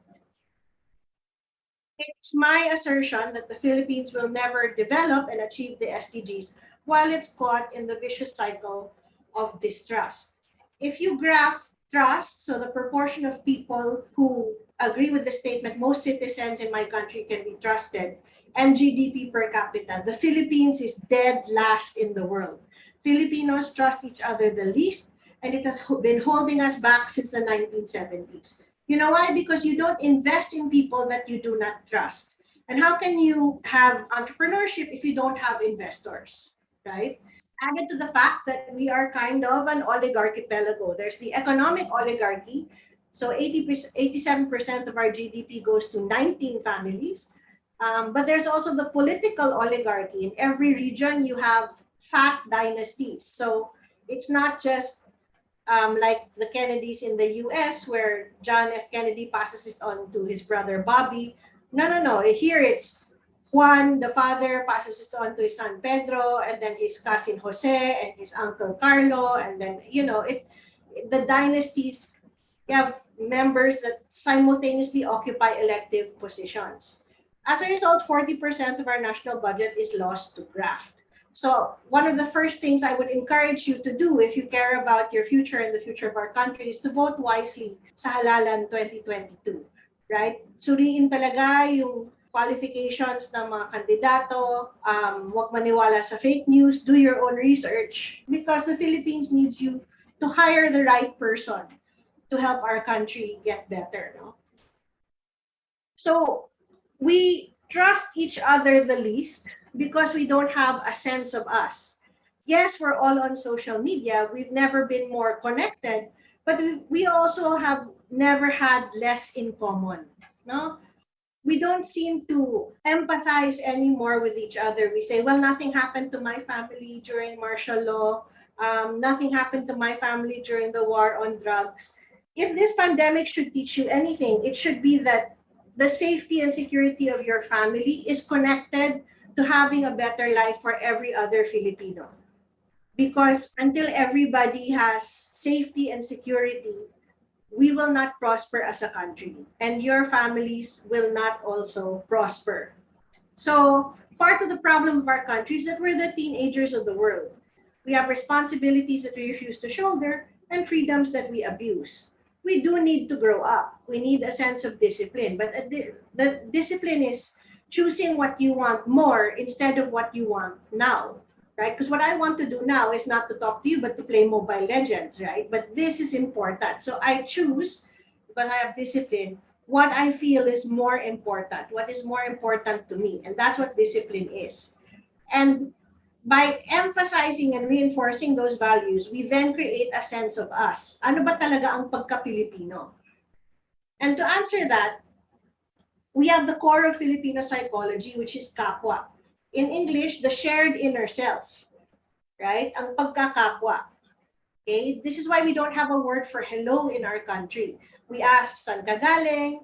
It's my assertion that the Philippines will never develop and achieve the SDGs while it's caught in the vicious cycle of distrust. If you graph trust, so the proportion of people who agree with the statement, most citizens in my country can be trusted, and GDP per capita, the Philippines is dead last in the world. Filipinos trust each other the least, and it has been holding us back since the 1970s. You know why? Because you don't invest in people that you do not trust. And how can you have entrepreneurship if you don't have investors, right? Added to the fact that we are kind of an oligarchipelago. There's the economic oligarchy. So 87% of our GDP goes to 19 families. But there's also the political oligarchy. In every region, you have fat dynasties. So it's not just like the Kennedys in the US, where John F. Kennedy passes it on to his brother Bobby. No. Here it's Juan, the father, passes it on to his son Pedro, and then his cousin Jose, and his uncle Carlo, and then, the dynasties, you have members that simultaneously occupy elective positions. As a result, 40% of our national budget is lost to graft. So one of the first things I would encourage you to do if you care about your future and the future of our country is to vote wisely sa halalan 2022, right? Suriin talaga yung qualifications ng mga kandidato, huwag maniwala sa fake news, do your own research, because the Philippines needs you to hire the right person to help our country get better. No? So we trust each other the least because we don't have a sense of us. Yes, we're all on social media. We've never been more connected, but we also have never had less in common. No? We don't seem to empathize anymore with each other. We say, well, nothing happened to my family during martial law. Nothing happened to my family during the war on drugs. If this pandemic should teach you anything, it should be that the safety and security of your family is connected to having a better life for every other Filipino. Because until everybody has safety and security, we will not prosper as a country, and your families will not also prosper. So part of the problem of our country is that we're the teenagers of the world. We have responsibilities that we refuse to shoulder and freedoms that we abuse. We do need to grow up. We need a sense of discipline, but the discipline is choosing what you want more instead of what you want now, right? Because what I want to do now is not to talk to you, but to play Mobile Legends, right? But this is important. So I choose, because I have discipline, what I feel is more important, what is more important to me. And that's what discipline is. And by emphasizing and reinforcing those values, we then create a sense of us. Ano ba talaga ang pagka-Pilipino? And to answer that, we have the core of Filipino psychology, which is kapwa. In English, the shared inner self, right? Ang pagkakapwa. Okay? This is why we don't have a word for hello in our country. We ask, saan ka galing?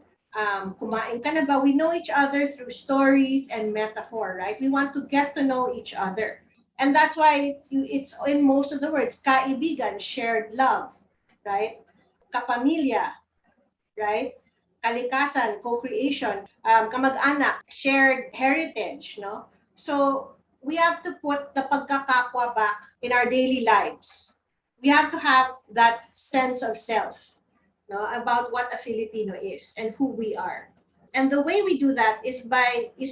Kumain ka na ba? We know each other through stories and metaphor, right? We want to get to know each other. And that's why it's in most of the words, kaibigan, shared love, right? Kapamilya, right? Kalikasan, co-creation, kamag-anak, shared heritage, no? So we have to put the pagkakapwa back in our daily lives. We have to have that sense of self, no, about what a Filipino is and who we are. And the way we do that is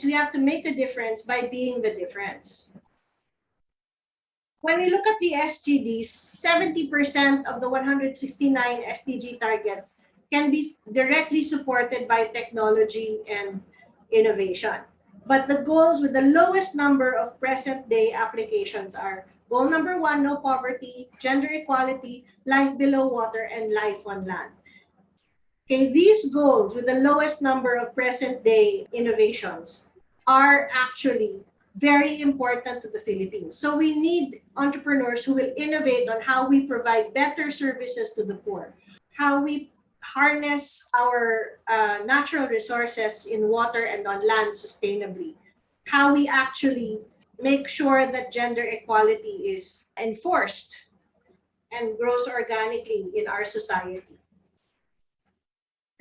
we have to make a difference by being the difference. When we look at the SDGs, 70% of the 169 SDG targets can be directly supported by technology and innovation. But the goals with the lowest number of present-day applications are goal number 1, no poverty, gender equality, life below water, and life on land. Okay, these goals with the lowest number of present-day innovations are actually very important to the Philippines. So we need entrepreneurs who will innovate on how we provide better services to the poor, how we harness our natural resources in water and on land sustainably, how we actually make sure that gender equality is enforced and grows organically in our society.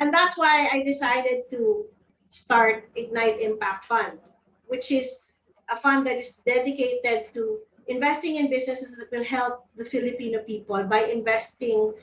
And that's why I decided to start Ignite Impact Fund, which is a fund that is dedicated to investing in businesses that will help the Filipino people by investing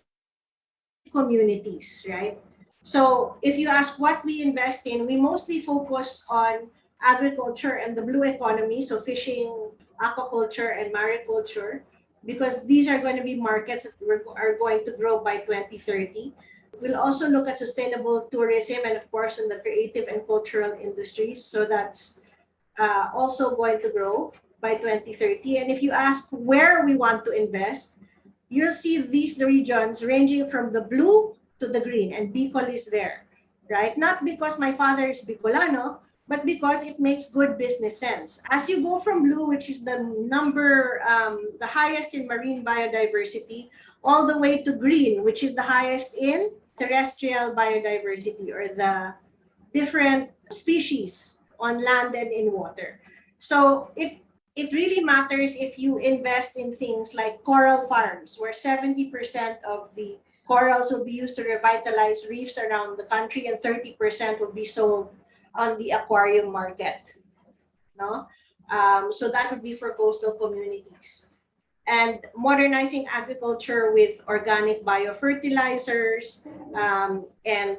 in communities, right? So if you ask what we invest in, we mostly focus on agriculture and the blue economy, so fishing, aquaculture, and mariculture, because these are going to be markets that are going to grow by 2030. We'll also look at sustainable tourism and, of course, in the creative and cultural industries. So that's also going to grow by 2030. And if you ask where we want to invest, you'll see these regions ranging from the blue to the green, and Bicol is there, right? Not because my father is Bicolano, but because it makes good business sense. As you go from blue, which is the highest in marine biodiversity, all the way to green, which is the highest in terrestrial biodiversity, or the different species on land and in water. So it really matters if you invest in things like coral farms, where 70% of the corals will be used to revitalize reefs around the country, and 30% will be sold on the aquarium market. No? So that would be for coastal communities. And modernizing agriculture with organic biofertilizers and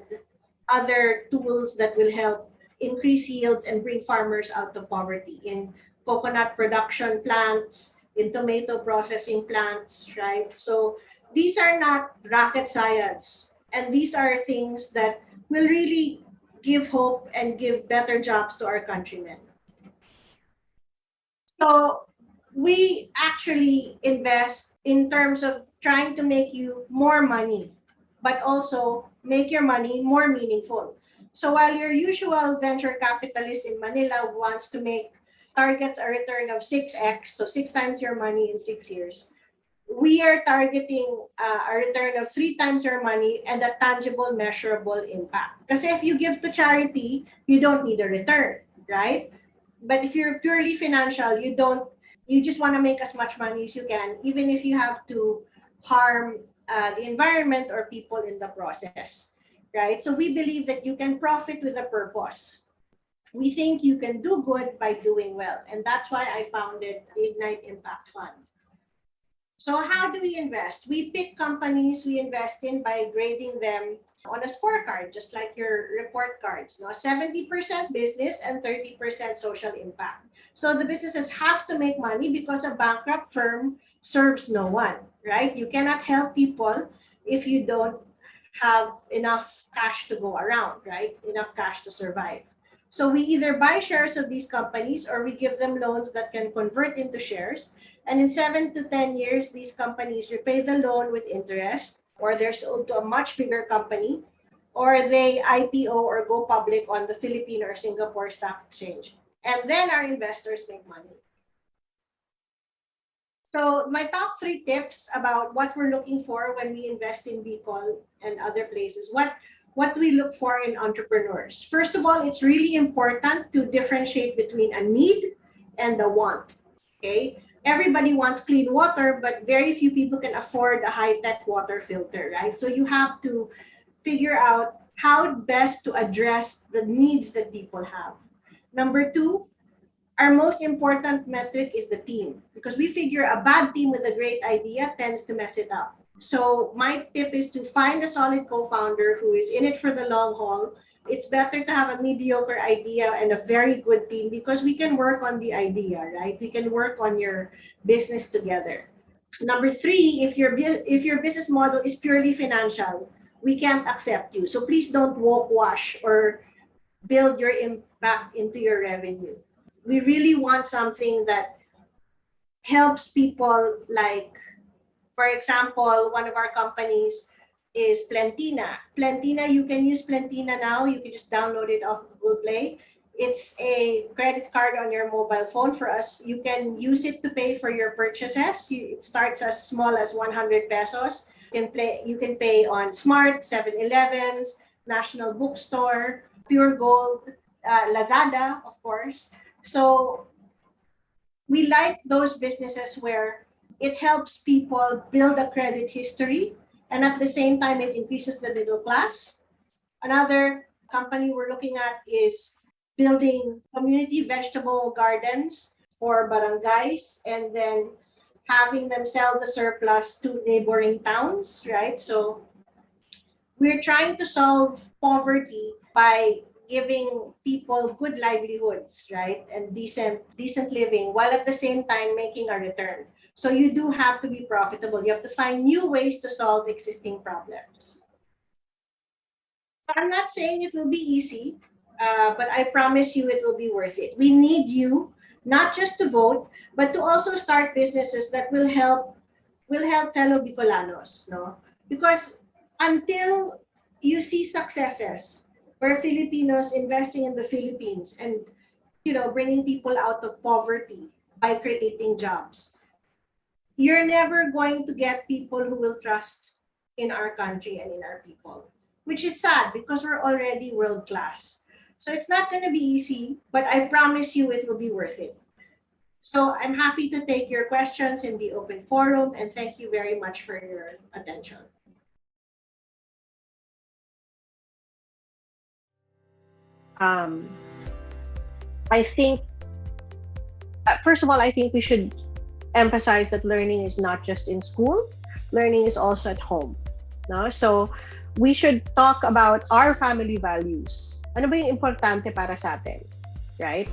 other tools that will help increase yields and bring farmers out of poverty in coconut production plants, in tomato processing plants, right? So these are not rocket science, and these are things that will really give hope and give better jobs to our countrymen. So we actually invest in terms of trying to make you more money, but also make your money more meaningful. So while your usual venture capitalist in Manila wants to make targets a return of 6x, so 6 times your money in 6 years, we are targeting a return of 3 times your money and a tangible, measurable impact. Because if you give to charity, you don't need a return, right? But if you're purely financial, you just want to make as much money as you can, even if you have to harm the environment or people in the process, right? So we believe that you can profit with a purpose. We think you can do good by doing well. And that's why I founded the Ignite Impact Fund. So how do we invest? We pick companies we invest in by grading them on a scorecard, just like your report cards. 70% business and 30% social impact. So the businesses have to make money because a bankrupt firm serves no one, right? You cannot help people if you don't have enough cash to go around, right? Enough cash to survive. So we either buy shares of these companies or we give them loans that can convert into shares. And in 7 to 10 years, these companies repay the loan with interest, or they're sold to a much bigger company, or they IPO or go public on the Philippine or Singapore Stock Exchange. And then our investors make money. So my top 3 tips about what we're looking for when we invest in Bicol and other places. What do we look for in entrepreneurs? First of all, it's really important to differentiate between a need and a want, okay? Everybody wants clean water, but very few people can afford a high-tech water filter, right? So you have to figure out how best to address the needs that people have. Number 2, our most important metric is the team, because we figure a bad team with a great idea tends to mess it up. So my tip is to find a solid co-founder who is in it for the long haul. It's better to have a mediocre idea and a very good team because we can work on the idea, right? We can work on your business together. Number 3, if your business model is purely financial, we can't accept you. So please don't woke wash or build your impact into your revenue. We really want something that helps people, like, for example, one of our companies is Plentina. Plentina, you can use Plentina now. You can just download it off Google Play. It's a credit card on your mobile phone. For us, you can use it to pay for your purchases. It starts as small as 100 pesos. You can pay on Smart, 7-Elevens, National Bookstore, Pure Gold, Lazada, of course. So we like those businesses where it helps people build a credit history, and at the same time, it increases the middle class. Another company we're looking at is building community vegetable gardens for barangays and then having them sell the surplus to neighboring towns, right? So we're trying to solve poverty by giving people good livelihoods, right? And decent living, while at the same time making a return. So you do have to be profitable. You have to find new ways to solve existing problems. I'm not saying it will be easy, but I promise you it will be worth it. We need you, not just to vote, but to also start businesses that will help fellow Bicolanos, no? Because until you see successes where Filipinos investing in the Philippines and, bringing people out of poverty by creating jobs, you're never going to get people who will trust in our country and in our people, which is sad because we're already world class. So it's not going to be easy, but I promise you it will be worth it. So I'm happy to take your questions in the open forum, and thank you very much for your attention. I think, first of all, I think we should emphasize that learning is not just in school, learning is also at home. No? So we should talk about our family values. Ano ba yung importante para sa atin? Right?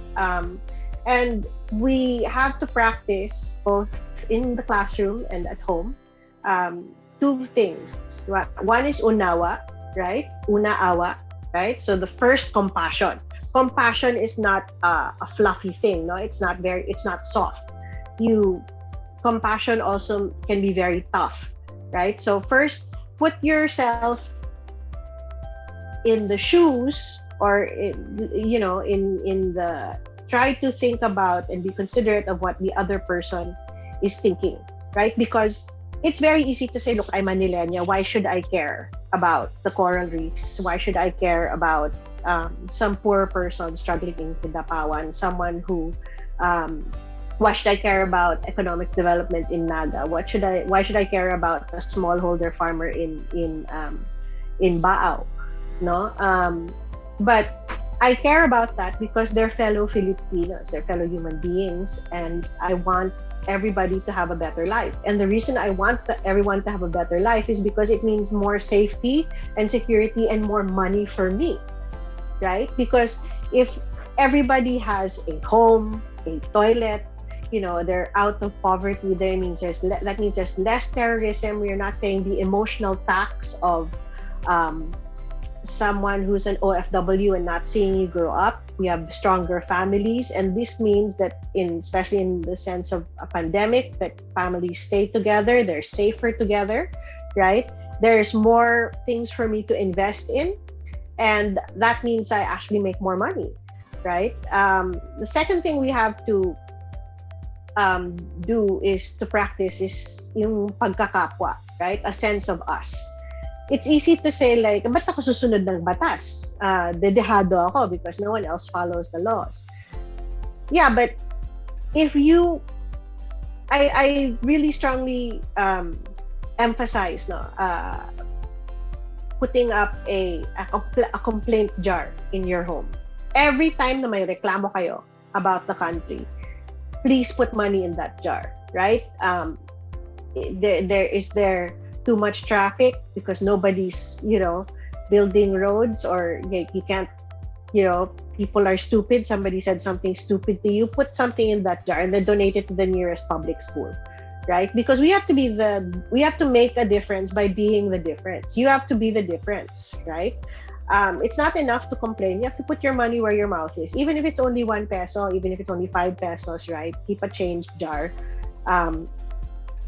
And we have to practice both in the classroom and at home. 2 things. One is unawa, right? Una-awa, right? So the first, compassion. Compassion is not a fluffy thing, no? It's not soft. Compassion also can be very tough, right? So first, put yourself in the shoes, or try to think about and be considerate of what the other person is thinking, right? Because it's very easy to say, look, I'm a millennial. Why should I care about the coral reefs? Why should I care about some poor person struggling in Kidapawan? Someone who, why should I care about economic development in Naga? Why should I care about a smallholder farmer in Baao? No, but I care about that because they're fellow Filipinos, they're fellow human beings, and I want everybody to have a better life. And the reason I want everyone to have a better life is because it means more safety and security and more money for me, right? Because if everybody has a home, a toilet, they're out of poverty, that means there's less terrorism. We're not paying the emotional tax of someone who's an OFW and not seeing you grow up. We have stronger families, and this means that especially in the sense of a pandemic, that families stay together, they're safer together, right? There's more things for me to invest in, and that means I actually make more money, right? The second thing we have to do is to practice is yung pagkakapwa, right? A sense of us. It's easy to say like, ba't ako susunod ng batas? Dedehado ako because no one else follows the laws. Yeah, but if I really strongly emphasize putting up a complaint jar in your home. Every time na may reklamo kayo about the country, please put money in that jar, right? Is there too much traffic because nobody's building roads, or you can't, people are stupid, somebody said something stupid to you, put something in that jar and then donate it to the nearest public school, right? Because we have to make a difference by being the difference. You have to be the difference, right? It's not enough to complain. You have to put your money where your mouth is, even if it's only 1 peso, even if it's only 5 pesos, right? Keep a change jar.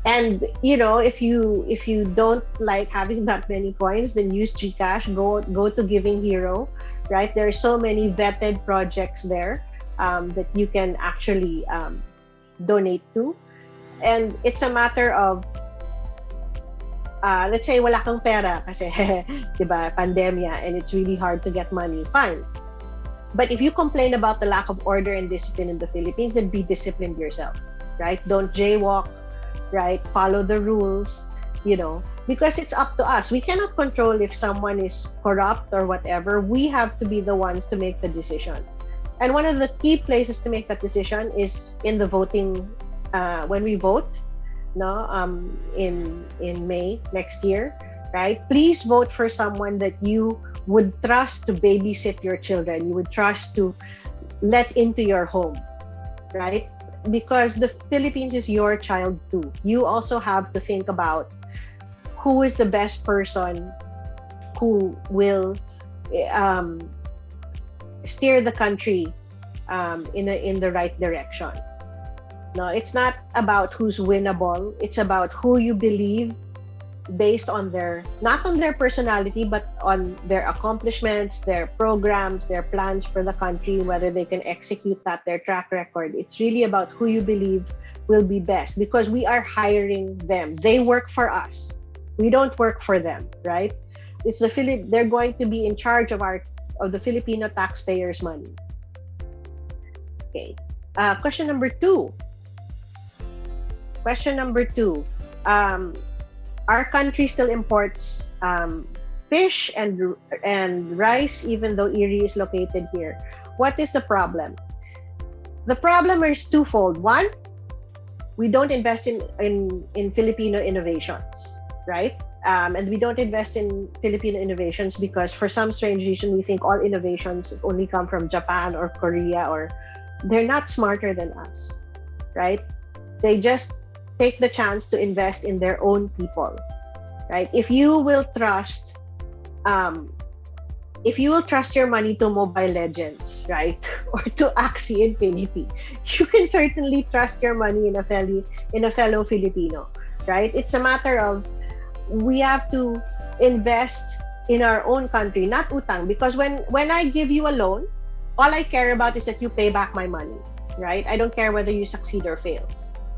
And if you don't like having that many coins, then use GCash. Go to Giving Hero, right? There are so many vetted projects there that you can actually donate to, and it's a matter of let's say wala kang pera kasi diba, pandemya, and it's really hard to get money. Fine, but if you complain about the lack of order and discipline in the Philippines, then be disciplined yourself, right? Don't jaywalk. Right? Follow the rules, because it's up to us. We cannot control if someone is corrupt or whatever. We have to be the ones to make the decision. And one of the key places to make that decision is in the voting, when we vote, in May next year, right? Please vote for someone that you would trust to babysit your children, you would trust to let into your home, right? Because the Philippines is your child too. You also have to think about who is the best person who will steer the country in the right direction. No, it's not about who's winnable. It's about who you believe based on not on their personality, but on their accomplishments, their programs, their plans for the country, whether they can execute that, their track record. It's really about who you believe will be best, because we are hiring them. They work for us. We don't work for them, right? They're going to be in charge of the Filipino taxpayers' money. Okay. Question number two. Our country still imports fish and rice, even though Erie is located here. What is the problem? The problem is twofold. One, we don't invest in Filipino innovations, right? And we don't invest in Filipino innovations because for some strange reason we think all innovations only come from Japan or Korea, or they're not smarter than us, right? They just take the chance to invest in their own people, right? If you will trust your money to Mobile Legends, right, or to Axie Infinity, you can certainly trust your money in a fellow Filipino, right? It's a matter of we have to invest in our own country, not utang, because when I give you a loan, all I care about is that you pay back my money, right? I don't care whether you succeed or fail.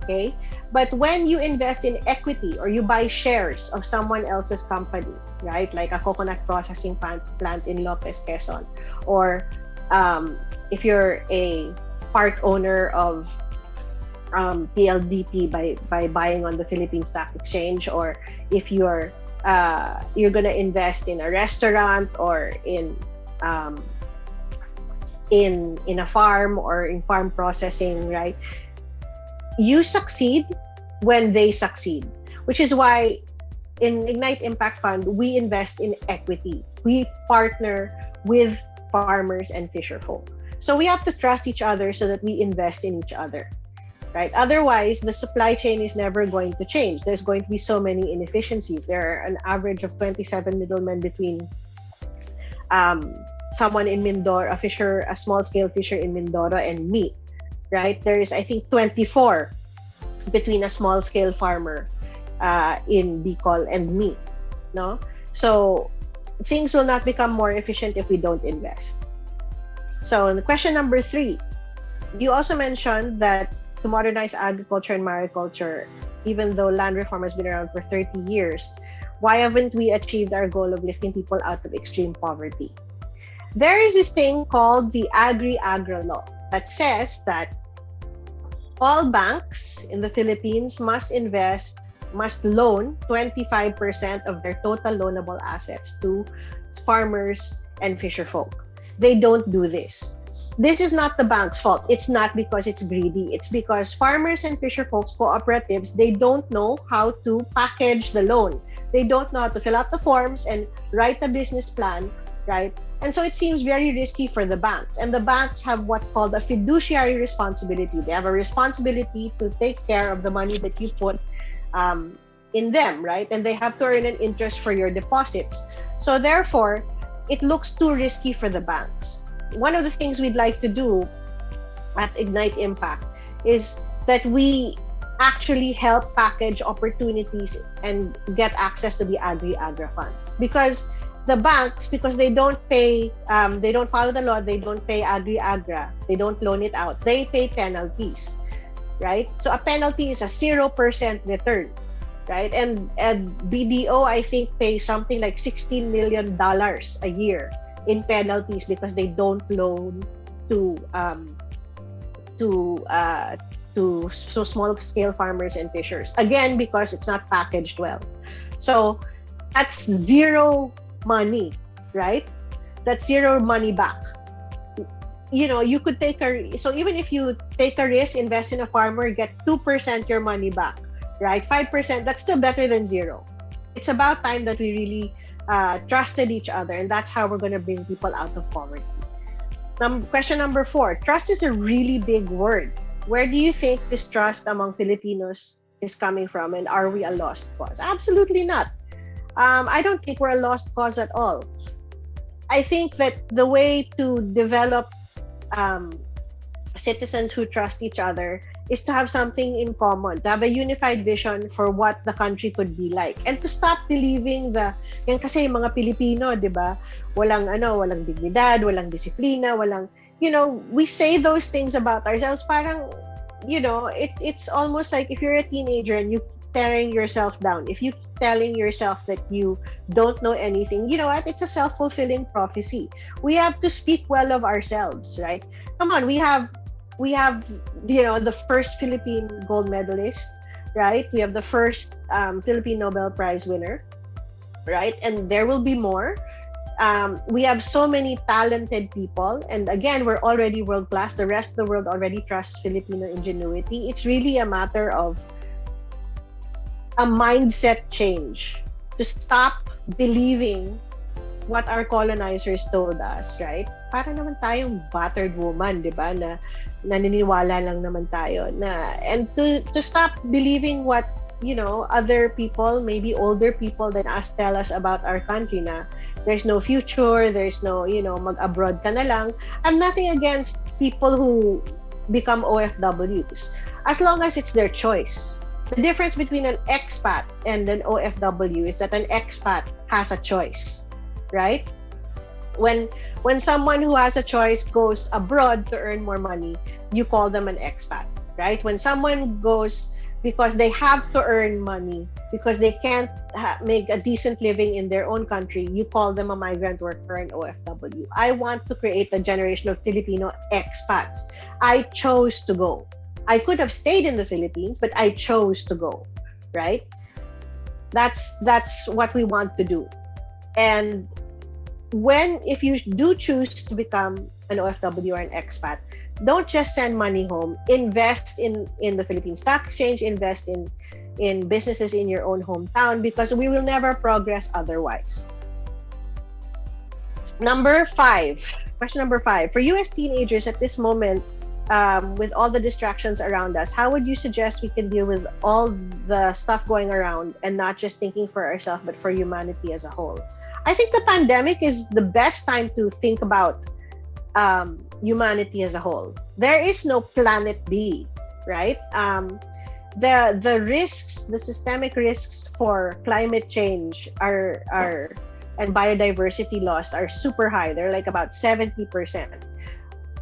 Okay? But when you invest in equity or you buy shares of someone else's company, right? Like a coconut processing plant in Lopez, Quezon, or if you're a part owner of PLDT by buying on the Philippine Stock Exchange, or if you're gonna invest in a restaurant or in a farm or in farm processing, right? You succeed when they succeed, which is why in Ignite Impact Fund, we invest in equity. We partner with farmers and fisher folk. So we have to trust each other so that we invest in each other, right? Otherwise, the supply chain is never going to change. There's going to be so many inefficiencies. There are an average of 27 middlemen between someone in Mindoro, a small-scale fisher in Mindoro, and me, right? There is, I think, 24 between a small-scale farmer in Bicol and me, no? So things will not become more efficient if we don't invest. So in question number 3, you also mentioned that to modernize agriculture and mariculture, even though land reform has been around for 30 years, why haven't we achieved our goal of lifting people out of extreme poverty? There is this thing called the Agri-Agra law that says that all banks in the Philippines must loan 25% of their total loanable assets to farmers and fisher folk. They don't do this. This is not the bank's fault. It's not because it's greedy. It's because farmers and fisher folks cooperatives, they don't know how to package the loan. They don't know how to fill out the forms and write a business plan, right? And so it seems very risky for the banks. And the banks have what's called a fiduciary responsibility. They have a responsibility to take care of the money that you put in them, right? And they have to earn an interest for your deposits. So therefore, it looks too risky for the banks. One of the things we'd like to do at Ignite Impact is that we actually help package opportunities and get access to the Agri-Agra funds. Because the banks, because they don't pay, they don't follow the law, they don't pay Agri-Agra, they don't loan it out, they pay penalties, right? So a penalty is a 0% return, right? And BDO, I think, pays something like $16 million a year in penalties because they don't loan to small scale farmers and fishers. Again, because it's not packaged well. So that's zero money, right? That's zero money back. You know, you could so even if you take a risk, invest in a farmer, get 2% your money back, right? 5%, that's still better than zero. It's about time that we really trusted each other, and that's how we're going to bring people out of poverty. Question number 4, trust is a really big word. Where do you think this trust among Filipinos is coming from, and are we a lost cause? Absolutely not. I don't think we're a lost cause at all. I think that the way to develop citizens who trust each other is to have something in common, to have a unified vision for what the country could be like, and to stop believing yan kasi mga Pilipino, di ba? Walang dignidad, walang disiplina, we say those things about ourselves, parang, it's almost like if you're a teenager and you tearing yourself down, if you telling yourself that you don't know anything, you know what? It's a self-fulfilling prophecy. We have to speak well of ourselves, right? Come on, we have the first Philippine gold medalist, right? We have the first Philippine Nobel Prize winner, right? And there will be more. We have so many talented people, and again, we're already world-class. The rest of the world already trusts Filipino ingenuity. It's really a matter of a mindset change to stop believing what our colonizers told us, right? Para naman tayong battered woman, di ba? Na naniniwala lang naman tayo. And to stop believing what, other people, maybe older people than us, tell us about our country, na there's no future, there's no, mag-abroad ka na lang. I'm nothing against people who become OFWs, as long as it's their choice. The difference between an expat and an OFW is that an expat has a choice, right? When someone who has a choice goes abroad to earn more money, you call them an expat. right? When someone goes because they have to earn money, because they can't make a decent living in their own country, you call them a migrant worker, an OFW. I want to create a generation of Filipino expats. I chose to go. I could have stayed in the Philippines, but I chose to go, right? That's what we want to do. And if you do choose to become an OFW or an expat, don't just send money home. Invest in the Philippine Stock Exchange, invest in businesses in your own hometown, because we will never progress otherwise. Question number 5. For US teenagers at this moment, with all the distractions around us, how would you suggest we can deal with all the stuff going around and not just thinking for ourselves, but for humanity as a whole? I think the pandemic is the best time to think about humanity as a whole. There is no planet B, right? The risks, the systemic risks for climate change and biodiversity loss are super high. They're like about 70%.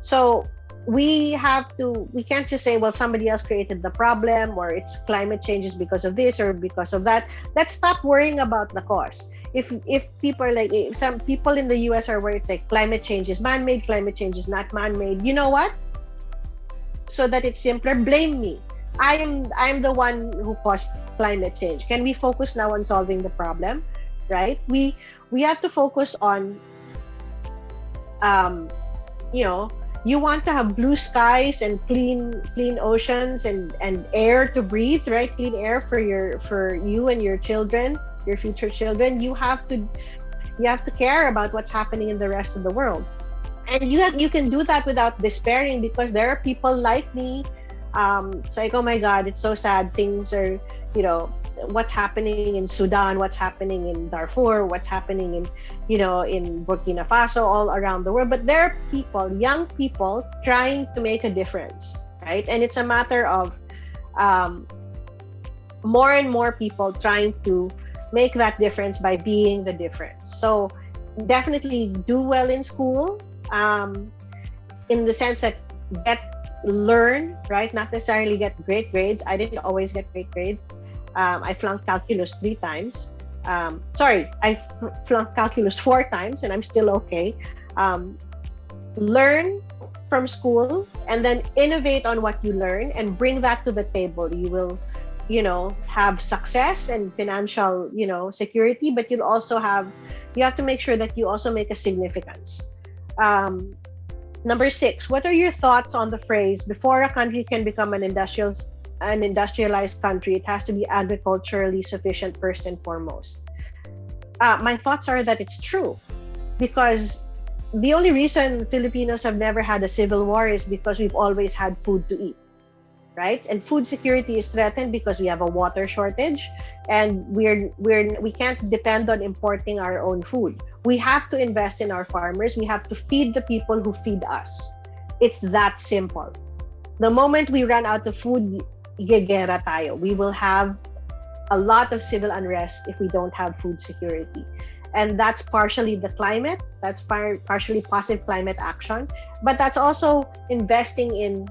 So we can't just say, well, somebody else created the problem, or it's climate change is because of this or because of that. Let's stop worrying about the cause. If people are like, if some people in the US are worried, it's like climate change is man-made, climate change is not man-made. You know what? So that it's simpler, blame me. I'm the one who caused climate change. Can we focus now on solving the problem, right? We have to focus on, you want to have blue skies and clean oceans and air to breathe, right? Clean air for you and your children, your future children. You have to care about what's happening in the rest of the world, and you can do that without despairing, because there are people like me. It's like, oh my God, it's so sad. Things are, what's happening in Sudan, what's happening in Darfur, what's happening in Burkina Faso, all around the world. But there are people, young people, trying to make a difference, right? And it's a matter of more and more people trying to make that difference by being the difference. So definitely do well in school, in the sense that learn, right? Not necessarily get great grades. I didn't always get great grades. I flunked calculus 3 times. I flunked calculus 4 times, and I'm still okay. Learn from school and then innovate on what you learn and bring that to the table. You will, have success and financial, security, but you have to make sure that you also make a significance. Number 6, what are your thoughts on the phrase, before a country can become an industrialized country, it has to be agriculturally sufficient first and foremost? My thoughts are that it's true, because the only reason Filipinos have never had a civil war is because we've always had food to eat, right? And food security is threatened because we have a water shortage, and we can't depend on importing our own food. We have to invest in our farmers. We have to feed the people who feed us. It's that simple. The moment we run out of food, gigera tayo. We will have a lot of civil unrest if we don't have food security. And that's partially the climate, that's partially positive climate action, but that's also investing in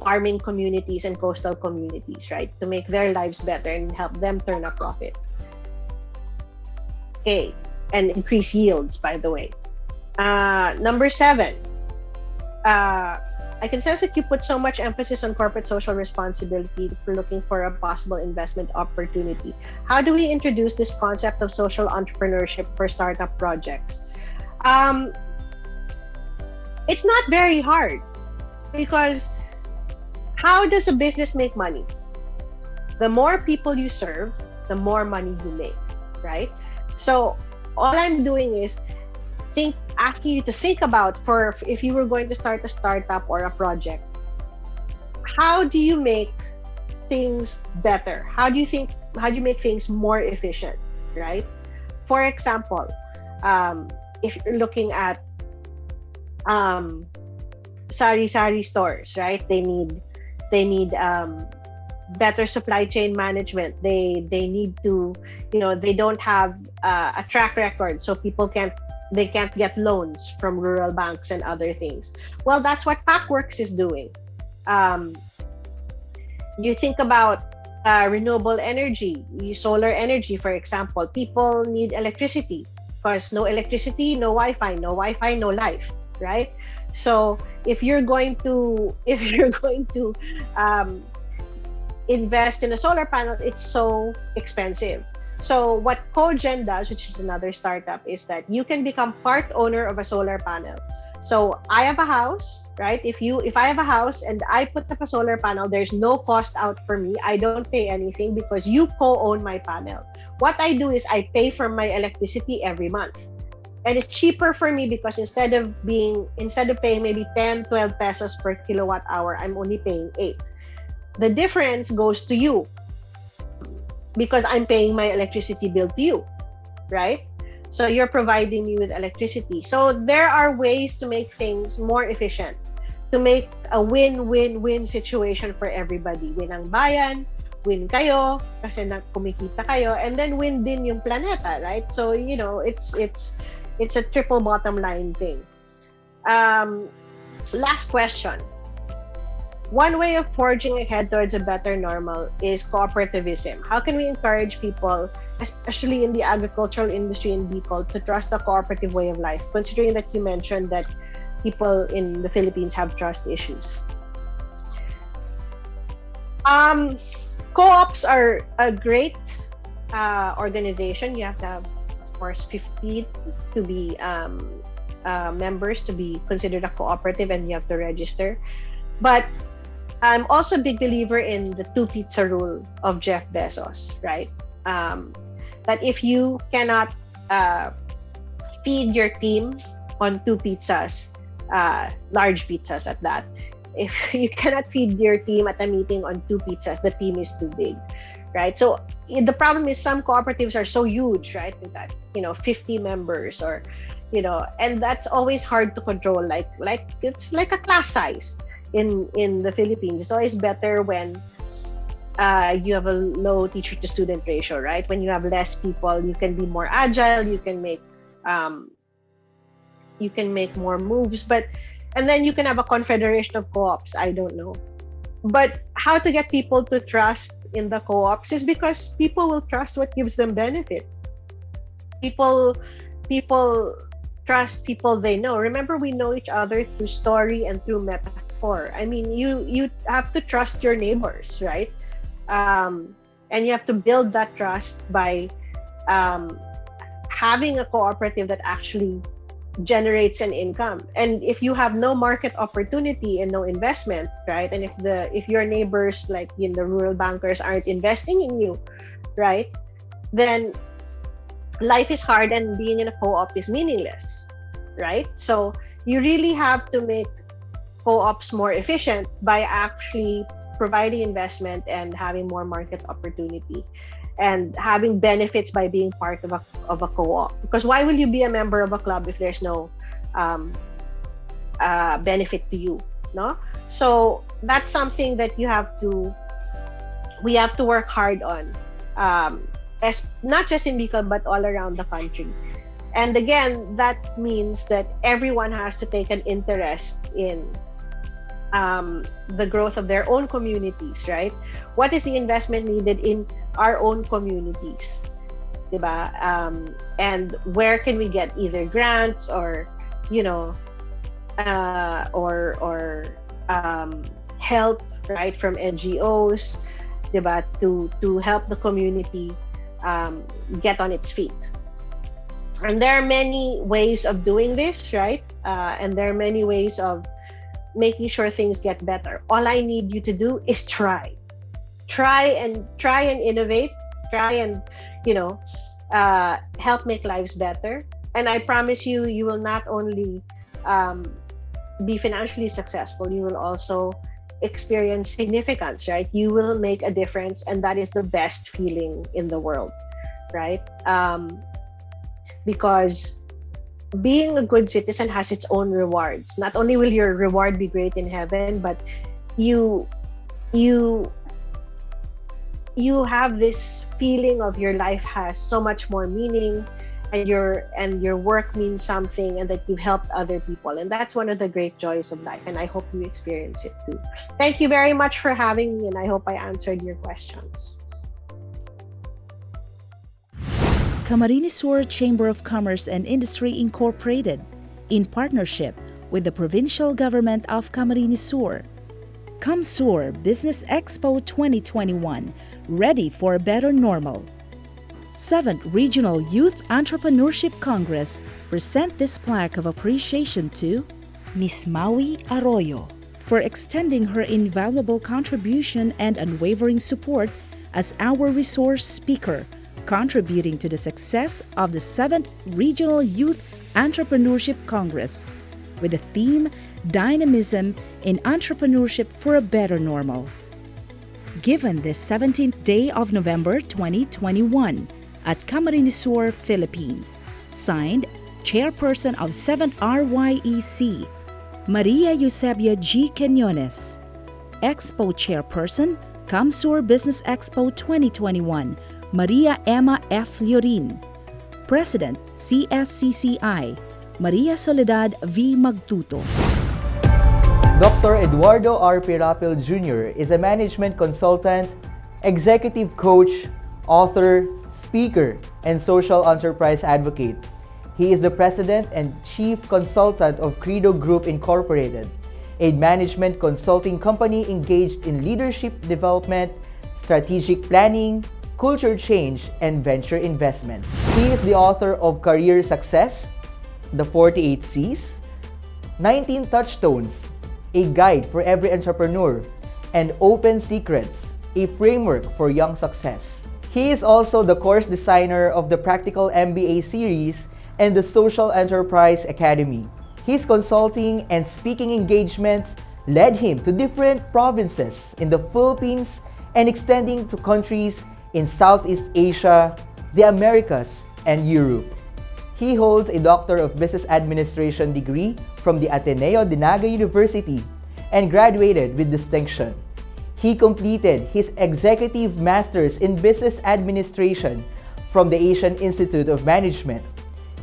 farming communities and coastal communities, right? To make their lives better and help them turn a profit. Okay, and increase yields, by the way. Number 7, I can sense that you put so much emphasis on corporate social responsibility for looking for a possible investment opportunity. How do we introduce this concept of social entrepreneurship for startup projects? It's not very hard, because how does a business make money? The more people you serve, the more money you make, right? So all I'm doing is asking you to think about, if you were going to start a startup or a project, how do you make things better? How do you make things more efficient, right? For example, if you're looking at sari-sari stores, right? They need better supply chain management. They need to, they don't have a track record, so people can't get loans from rural banks and other things. Well, that's what Packworks is doing. You think about renewable energy, solar energy, for example. People need electricity because no electricity, no Wi-Fi, no Wi-Fi, no life, right? So if you're going to invest in a solar panel, it's so expensive. So what Cogen does, which is another startup, is that you can become part owner of a solar panel. So I have a house, right? If I have a house and I put up a solar panel, there's no cost out for me. I don't pay anything because you co-own my panel. What I do is I pay for my electricity every month. And it's cheaper for me because instead of paying maybe 10, 12 pesos per kilowatt hour, I'm only paying 8. The difference goes to you because I'm paying my electricity bill to you, right? So you're providing me with electricity. So there are ways to make things more efficient, to make a win-win-win situation for everybody. Win ang bayan, win kayo kasi kumikita kayo, and then win din yung planeta, right? So, it's a triple bottom line thing. Last question. One way of forging ahead towards a better normal is cooperativism. How can we encourage people, especially in the agricultural industry in Bicol, to trust the cooperative way of life, considering that you mentioned that people in the Philippines have trust issues? Co-ops are a great organization. You have to have, of course, 50 to be members to be considered a cooperative, and you have to register. But I'm also a big believer in the 2 pizza rule of Jeff Bezos, right? That if you cannot feed your team on 2 pizzas, large pizzas at that, if you cannot feed your team at a meeting on 2 pizzas, the team is too big, right? So the problem is some cooperatives are so huge, right? With that, 50 members or, and that's always hard to control. Like it's like a class size. In the Philippines, it's always better when you have a low teacher to student ratio, right? When you have less people, you can be more agile, you can make more moves, and then you can have a confederation of co-ops. I don't know, but how to get people to trust in the co-ops is because people will trust what gives them benefit. People trust people they know. Remember, we know each other through story and through metaphor. I mean, you have to trust your neighbors, right? And you have to build that trust by having a cooperative that actually generates an income. And if you have no market opportunity and no investment, right? And if your neighbors, like the rural bankers, aren't investing in you, right? Then life is hard and being in a co-op is meaningless, right? So you really have to make co-ops more efficient by actually providing investment and having more market opportunity and having benefits by being part of a co-op. Because why will you be a member of a club if there's no benefit to you, no? So that's something that we have to work hard on, not just in Bicol but all around the country. And again, that means that everyone has to take an interest in the growth of their own communities, right? What is the investment needed in our own communities, diba? And where can we get either grants or help, right, from NGOs, diba, to help the community get on its feet. And there are many ways of doing this, right? And there are many ways of making sure things get better. All I need you to do is try and innovate, try and help make lives better. And I promise you, you will not only be financially successful, you will also experience significance, right? You will make a difference, and that is the best feeling in the world, right? Because being a good citizen has its own rewards. Not only will your reward be great in heaven, but you have this feeling of your life has so much more meaning, your work means something, and that you've helped other people. And that's one of the great joys of life, and I hope you experience it too. Thank you very much for having me, and I hope I answered your questions. Camarines Sur Chamber of Commerce and Industry Incorporated, in partnership with the Provincial Government of Camarines Sur. CamSur Business Expo 2021, ready for a better normal. 7th Regional Youth Entrepreneurship Congress present this plaque of appreciation to Miss Maui Arroyo for extending her invaluable contribution and unwavering support as our resource speaker, contributing to the success of the 7th Regional Youth Entrepreneurship Congress with the theme Dynamism in Entrepreneurship for a Better Normal. Given this 17th day of November 2021 at Camarines Sur, Philippines. Signed, Chairperson of 7th RYEC, Maria Eusebia G. Quinones. Expo Chairperson, CamSur Business Expo 2021, Maria Emma F. Llorin. President, CSCCI, Maria Soledad V. Magtuto. Dr. Eduardo R. Pirapil Jr. is a management consultant, executive coach, author, speaker, and social enterprise advocate. He is the president and chief consultant of Credo Group Incorporated, a management consulting company engaged in leadership development, strategic planning, culture change, and venture investments. He is the author of Career Success, The 48 C's, 19 Touchstones, a guide for every entrepreneur, and Open Secrets, a framework for young success. He is also the course designer of the Practical MBA series and the Social Enterprise Academy. His consulting and speaking engagements led him to different provinces in the Philippines and extending to countries in Southeast Asia, the Americas, and Europe. He holds a Doctor of Business Administration degree from the Ateneo de Naga University and graduated with distinction. He completed his Executive Masters in Business Administration from the Asian Institute of Management.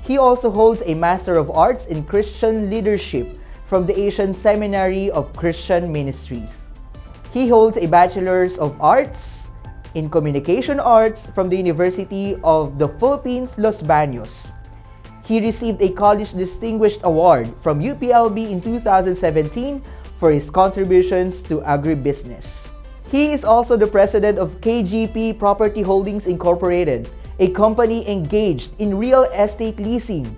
He also holds a Master of Arts in Christian Leadership from the Asian Seminary of Christian Ministries. He holds a Bachelor's of Arts in Communication Arts from the University of the Philippines, Los Baños. He received a College Distinguished Award from UPLB in 2017 for his contributions to agribusiness. He is also the president of KGP Property Holdings Incorporated, a company engaged in real estate leasing.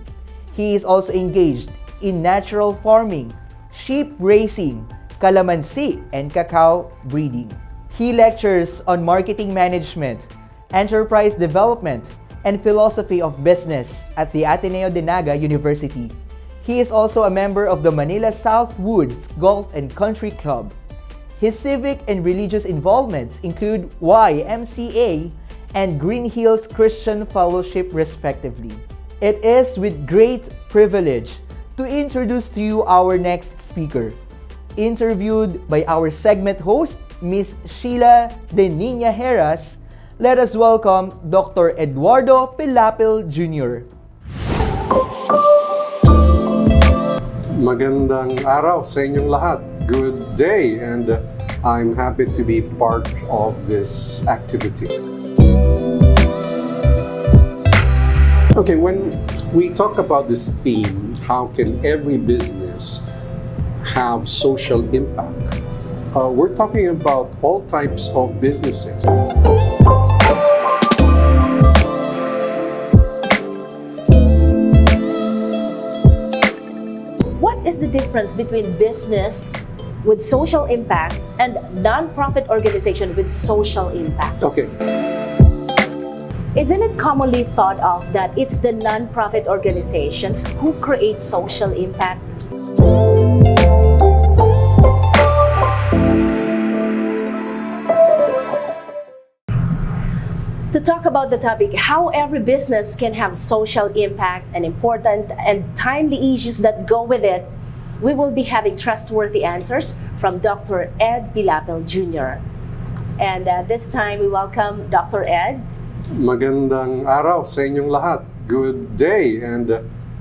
He is also engaged in natural farming, sheep raising, calamansi, and cacao breeding. He lectures on marketing management, enterprise development, and philosophy of business at the Ateneo de Naga University. He is also a member of the Manila Southwoods Golf and Country Club. His civic and religious involvements include YMCA and Green Hills Christian Fellowship respectively. It is with great privilege to introduce to you our next speaker. Interviewed by our segment host, Ms. Sheila De Nina Heras, let us welcome Dr. Eduardo Pilapil Jr. Magandang araw sa inyong lahat. Good day, and I'm happy to be part of this activity. Okay, when we talk about this theme, how can every business have social impact? We're talking about all types of businesses. What is the difference between business with social impact and non-profit organization with social impact? Okay. Isn't it commonly thought of that it's the non-profit organizations who create social impact? To talk about the topic, how every business can have social impact and important and timely issues that go with it, we will be having trustworthy answers from Dr. Ed Pilapil Jr. And this time we welcome Dr. Ed. Magandang araw sa inyong lahat. good day, and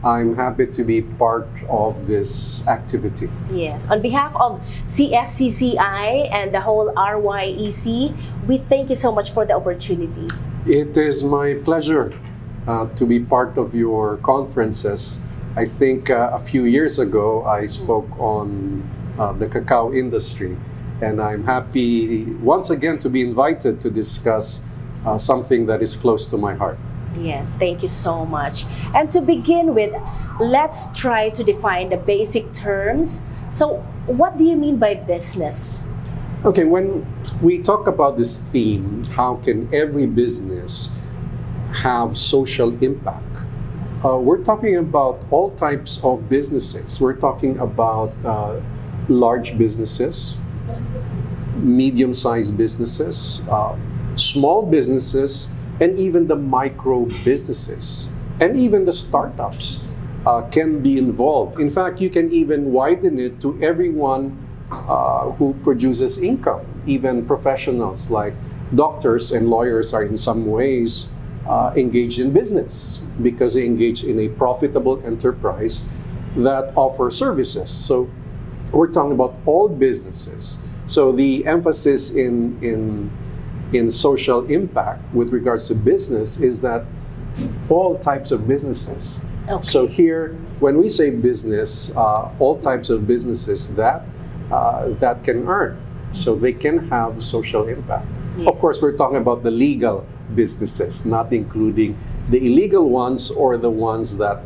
I'm happy to be part of this activity. Yes, on behalf of CSCCI and the whole RYEC, we thank you so much for the opportunity. It is my pleasure to be part of your conferences. I think a few years ago I spoke on the cacao industry, and I'm happy once again to be invited to discuss something that is close to my heart. Yes, thank you so much. And to begin with, let's try to define the basic terms. So, what do you mean by business? Okay, when we talk about this theme, how can every business have social impact? We're talking about all types of businesses. We're talking about large businesses, medium-sized businesses, small businesses, and even the micro businesses, and even the startups can be involved. In fact, you can even widen it to everyone who produces income. Even professionals like doctors and lawyers are in some ways engaged in business because they engage in a profitable enterprise that offers services. So we're talking about all businesses. So the emphasis in social impact with regards to business is that all types of businesses. Okay. So here, when we say business, all types of businesses that can earn, so they can have social impact. Yes. Of course, we're talking about the legal businesses, not including the illegal ones or the ones that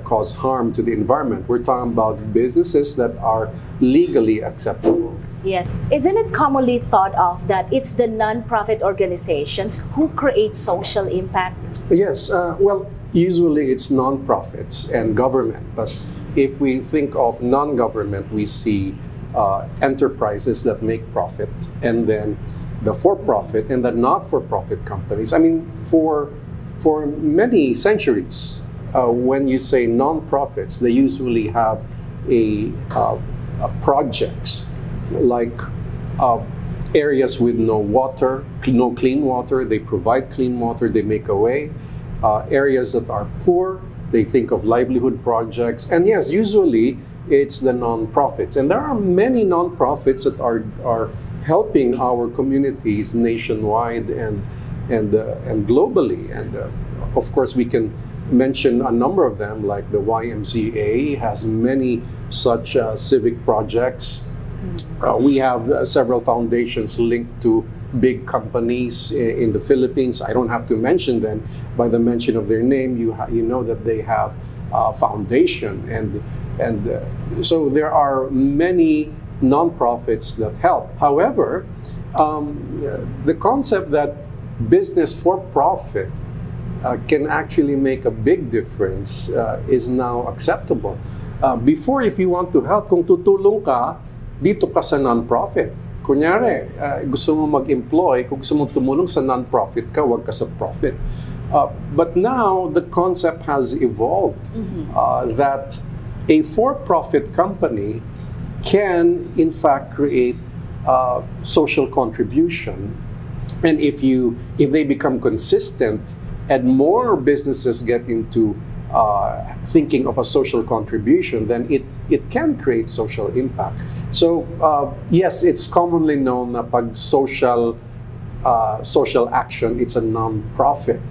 cause harm to the environment. We're talking about businesses that are legally acceptable. Yes. Isn't it commonly thought of that it's the non-profit organizations who create social impact? Yes. Well, usually it's non-profits and government. But if we think of non-government, we see enterprises that make profit, and then the for-profit and the not-for-profit companies. I mean, for many centuries, when you say non-profits, they usually have projects like areas with no water, no clean water. They provide clean water, they make a way. Areas that are poor, they think of livelihood projects. And yes, usually it's the non-profits. And there are many non-profits that are helping our communities nationwide and globally. And of course, we can mention a number of them, like the YMCA has many such civic projects. We have several foundations linked to big companies in the Philippines. I don't have to mention them. By the mention of their name, you know that they have a foundation. And so there are many nonprofits that help. However, the concept that business for profit can actually make a big difference is now acceptable. Before, if you want to help, kung tutulong ka, dito ka sa non-profit. Kunyari, gusto mo mag-employ, kung gusto mo tumulong sa non-profit ka, wag ka sa profit. But now, the concept has evolved that a for-profit company can, in fact, create social contribution. And if they become consistent, and more businesses get into thinking of a social contribution, then it can create social impact. So yes, it's commonly known na pag social action, it's a non-profit.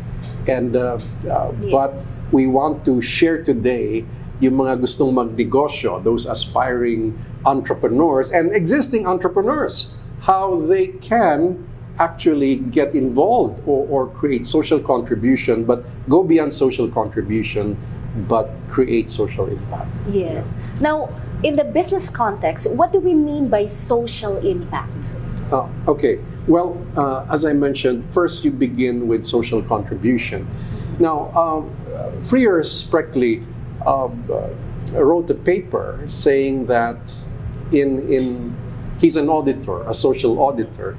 And but we want to share today yung mga gustong magnegosyo, those aspiring entrepreneurs and existing entrepreneurs, how they can actually get involved or create social contribution, but go beyond social contribution, but create social impact. Yes. Now, in the business context, what do we mean by social impact? Okay. Well, as I mentioned, first you begin with social contribution. Now, Freer Spreckley wrote a paper saying that he's an auditor, a social auditor.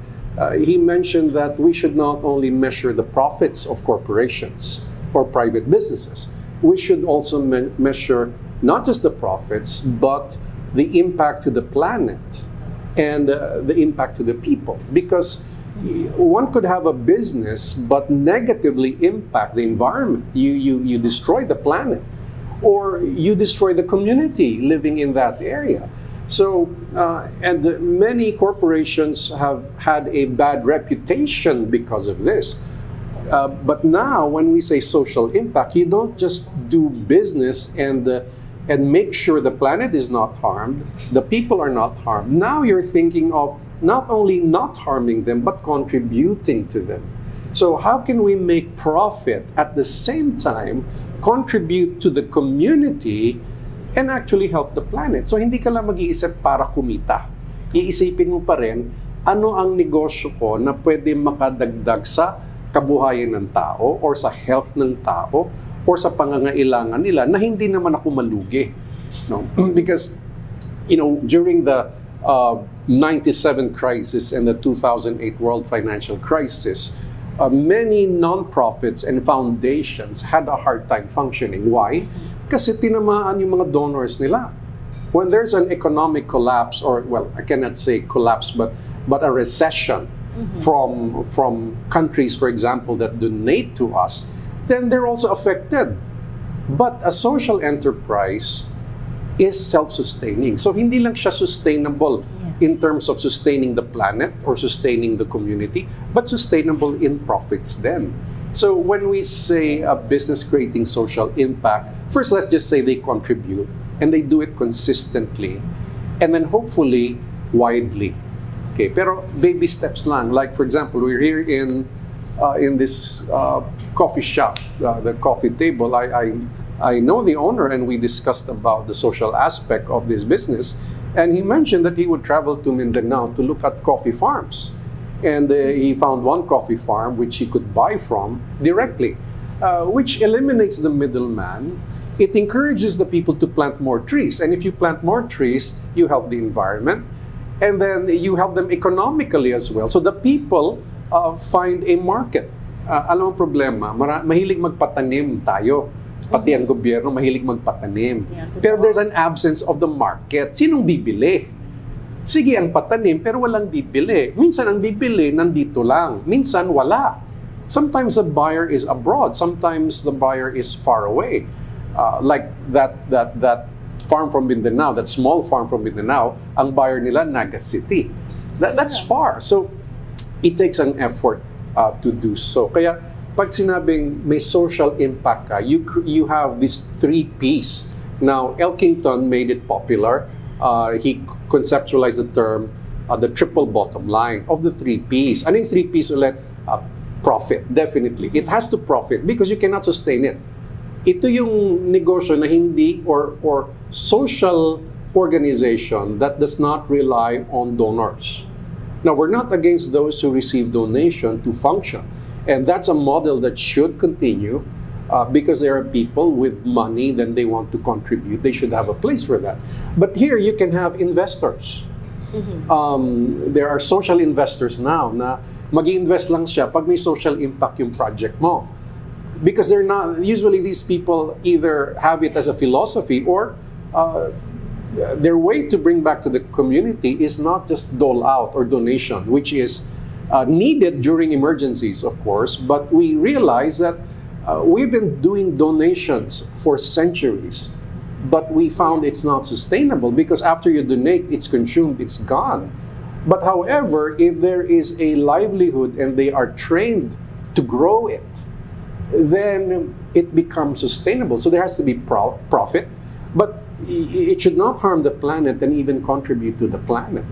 He mentioned that we should not only measure the profits of corporations or private businesses, we should also measure not just the profits, but the impact to the planet and the impact to the people. Because one could have a business but negatively impact the environment. You destroy the planet, or you destroy the community living in that area. So, and many corporations have had a bad reputation because of this. But now, when we say social impact, you don't just do business and make sure the planet is not harmed, the people are not harmed. Now you're thinking of not only not harming them, but contributing to them. So how can we make profit at the same time, contribute to the community, and actually help the planet? So hindi ka lang mag-iisip para kumita. Iisipin mo pa rin, ano ang negosyo ko na pwede makadagdag sa kabuhayan ng tao or sa health ng tao or sa pangangailangan nila na hindi naman ako malugi. No? Because, during the 97 crisis and the 2008 world financial crisis, many non-profits and foundations had a hard time functioning. Why? Kasi tinamaan yung mga donors nila. When there's an economic collapse, or, well, I cannot say collapse, but a recession from countries, for example, that donate to us, then they're also affected. But a social enterprise is self-sustaining. So hindi lang siya sustainable in terms of sustaining the planet or sustaining the community, but sustainable in profits then. So when we say a business creating social impact, first let's just say they contribute and they do it consistently and then hopefully widely. Okay, pero baby steps lang. Like for example, we're here in this coffee shop, the coffee table. I know the owner and we discussed about the social aspect of this business, and he mentioned that he would travel to Mindanao to look at coffee farms. And he found one coffee farm which he could buy from directly, which eliminates the middleman. It encourages the people to plant more trees. And if you plant more trees, you help the environment. And then you help them economically as well. So the people find a market. Alam mo problema, mahilig magpatanim tayo. Pati ang gobyerno mahilig magpatanim. Pero there's an absence of the market. Sinong bibili? Sige ang patanim, pero walang bibili. Minsan ang bibili, nandito lang. Minsan wala. Sometimes the buyer is abroad. Sometimes the buyer is far away. Like that farm from Mindanao, that small farm from Mindanao, ang buyer nila, Naga City. That's far. So it takes an effort to do so. Kaya pag sinabing may social impact ka, you have these 3 Ps. Now, Elkington made it popular. He conceptualized the term, the triple bottom line of the 3 Ps. Ano yung 3 Ps ulit? Profit, definitely. It has to profit because you cannot sustain it. Ito yung negosyo na hindi or social organization that does not rely on donors. Now, we're not against those who receive donation to function. And that's a model that should continue because there are people with money, then they want to contribute. They should have a place for that. But here, you can have investors. There are social investors now na mag-invest lang siya pag may social impact yung project mo. Because they're not, usually these people either have it as a philosophy or their way to bring back to the community is not just dole out or donation, which is needed during emergencies, of course, but we realize that we've been doing donations for centuries, but we found it's not sustainable because after you donate, it's consumed, it's gone. But however, if there is a livelihood and they are trained to grow it, then it becomes sustainable. So there has to be profit, but it should not harm the planet and even contribute to the planet.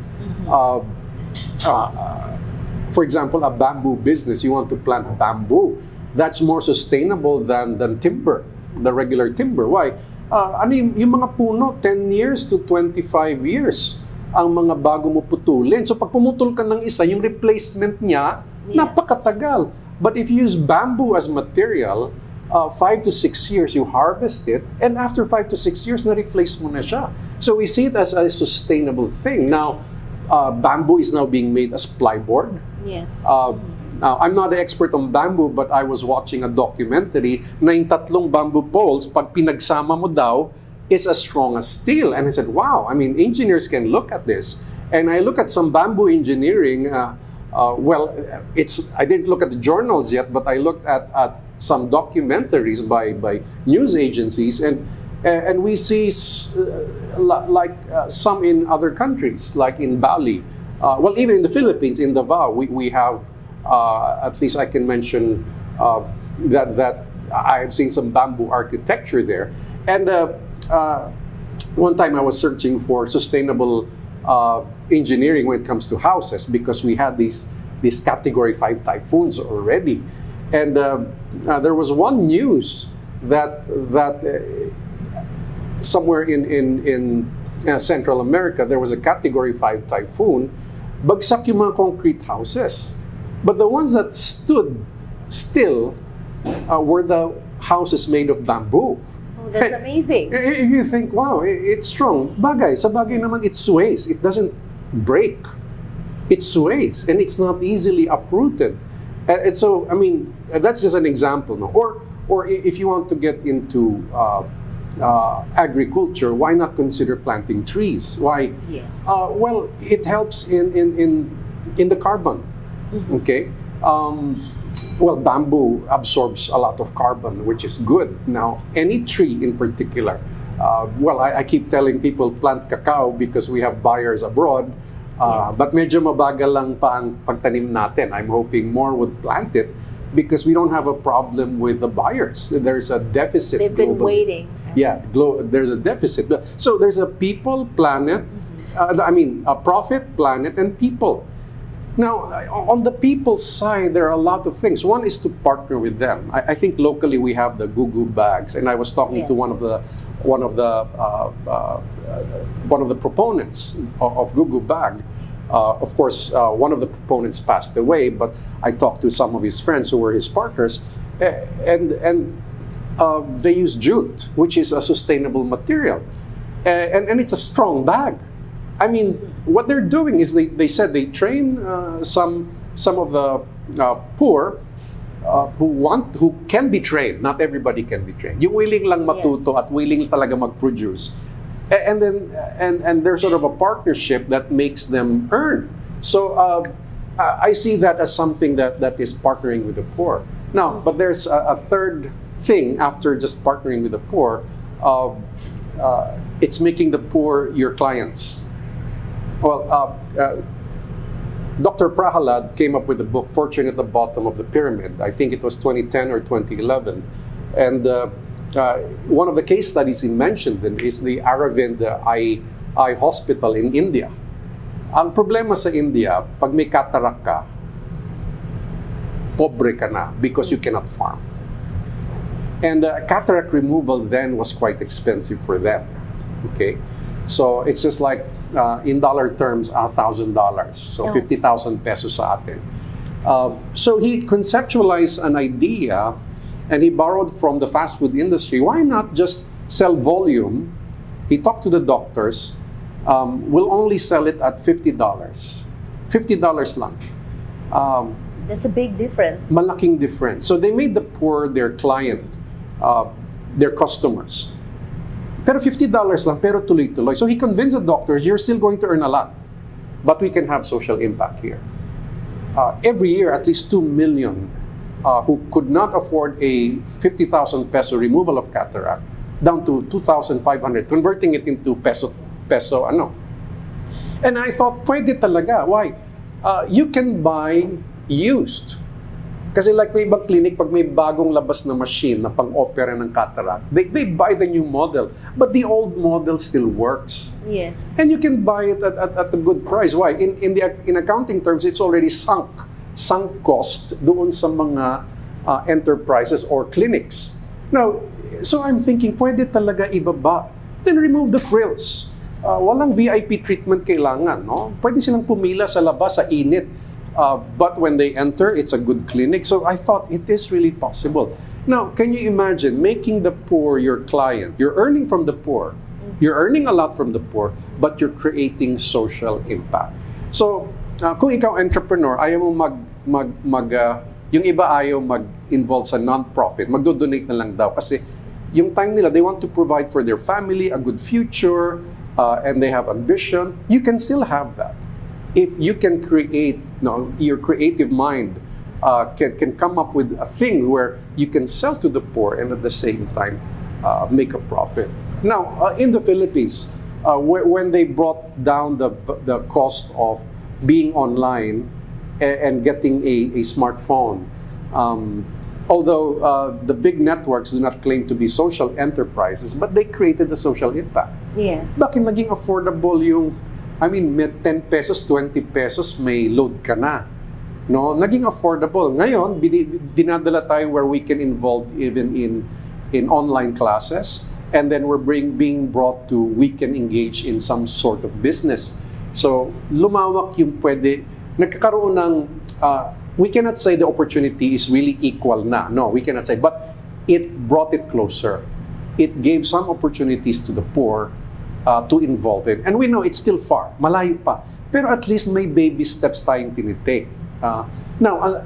For example, a bamboo business, you want to plant bamboo. That's more sustainable than timber, the regular timber. Why? Yung mga puno, 10 years to 25 years ang mga bago mo putulin. So pag pumutol ka ng isa, yung replacement niya, napakatagal. But if you use bamboo as material, 5 to 6 years, you harvest it, and after 5 to 6 years, na-replace mo na siya. So we see it as a sustainable thing. Now, bamboo is now being made as plyboard. Yes. Now, I'm not an expert on bamboo, but I was watching a documentary na yung 3 bamboo poles, pag pinagsama mo daw, is as strong as steel. And I said, wow, I mean, engineers can look at this. And I look at some bamboo engineering well, I didn't look at the journals yet, but I looked at some documentaries by news agencies, and we see some in other countries, like in Bali. Well, even in the Philippines, in Davao, we have, at least I can mention that I have seen some bamboo architecture there. And one time I was searching for sustainable engineering when it comes to houses, because we had these Category 5 typhoons already. And there was one news that somewhere in Central America, there was a Category 5 typhoon, bagsak yung mga concrete houses. But the ones that stood still were the houses made of bamboo. Oh, that's amazing. You think, wow, it's strong. Sa bagay naman, it sways. It doesn't break. It sways, and it's not easily uprooted. And so, I mean, that's just an example. No? Or if you want to get into agriculture, why not consider planting trees? Why? Yes. Well, it helps in the carbon. Mm-hmm. Okay. Well, bamboo absorbs a lot of carbon, which is good. Now, any tree in particular, well, I keep telling people plant cacao because we have buyers abroad. Yes. But medyo mabagal lang pa ang pagtanim natin. I'm hoping more would plant it because we don't have a problem with the buyers. There's a deficit. They've been waiting. Yeah, there's a deficit. So there's a people, planet, a profit, planet, and people. Now, on the people side, there are a lot of things. One is to partner with them. I think locally we have the Gugu bags, and I was talking to one of the proponents of Gugu bag. Of course, one of the proponents passed away, but I talked to some of his friends who were his partners, and they use jute, which is a sustainable material, and it's a strong bag. I mean, what they're doing is they said they train some of the poor who can be trained. Not everybody can be trained. Yung willing lang matuto at willing talaga mag-produce. And then there's sort of a partnership that makes them earn. So I see that as something that is partnering with the poor. Now, but there's a third thing after just partnering with the poor. It's making the poor your clients. Well, Dr. Prahalad came up with the book Fortune at the Bottom of the Pyramid. I think it was 2010 or 2011. And one of the case studies he mentioned is the Aravind Eye Hospital in India. Ang problema sa India, pag may cataract ka, pobre ka na because you cannot farm. And cataract removal then was quite expensive for them. Okay? So it's just like, in dollar terms, $1,000. So 50,000 pesos sa atin. So he conceptualized an idea, and he borrowed from the fast food industry. Why not just sell volume? He talked to the doctors. We'll only sell it at $50. $50 lang. That's a big difference. Malaking difference. So they made the poor their client, their customers. Pero $50 lang, pero tuloy-tuloy. So he convinced the doctors, you're still going to earn a lot, but we can have social impact here. Every year, at least 2 million who could not afford a 50,000 peso removal of cataract, down to 2,500, converting it into peso ano. And I thought, pwede talaga. Why? You can buy used. Kasi like may ibang clinic, pag may bagong labas na machine na pang-opera ng cataract, they buy the new model. But the old model still works. Yes. And you can buy it at a good price. Why? In accounting terms, it's already sunk cost doon sa mga enterprises or clinics. Now, so I'm thinking, pwede talaga ibaba. Then remove the frills. Walang VIP treatment kailangan, no? Pwede silang pumila sa labas, sa init. But when they enter, it's a good clinic. So I thought it is really possible. Now, can you imagine making the poor your client? You're earning from the poor. You're earning a lot from the poor, but you're creating social impact. So, kung ikaw entrepreneur, ayaw mo yung iba ayaw mag-involve sa non-profit, magdo-donate na lang daw. Kasi yung time nila, they want to provide for their family a good future, and they have ambition. You can still have that. if you can create, your creative mind can come up with a thing where you can sell to the poor and at the same time make a profit. Now, in the Philippines, when they brought down the cost of being online and getting a smartphone, although the big networks do not claim to be social enterprises, but they created a social impact. Yes. Bakit naging affordable yung, may 10 pesos, 20 pesos, may load ka na. No, naging affordable. Ngayon, dinadala tayo where we can involve even in online classes, and then we're being brought to we can engage in some sort of business. So, lumawak yung pwede, nagkakaroon ng, we cannot say the opportunity is really equal na. No, we cannot say, but it brought it closer. It gave some opportunities to the poor to involve in. And we know it's still far, malayo pa. Pero at least may baby steps tayong tinitake. Now,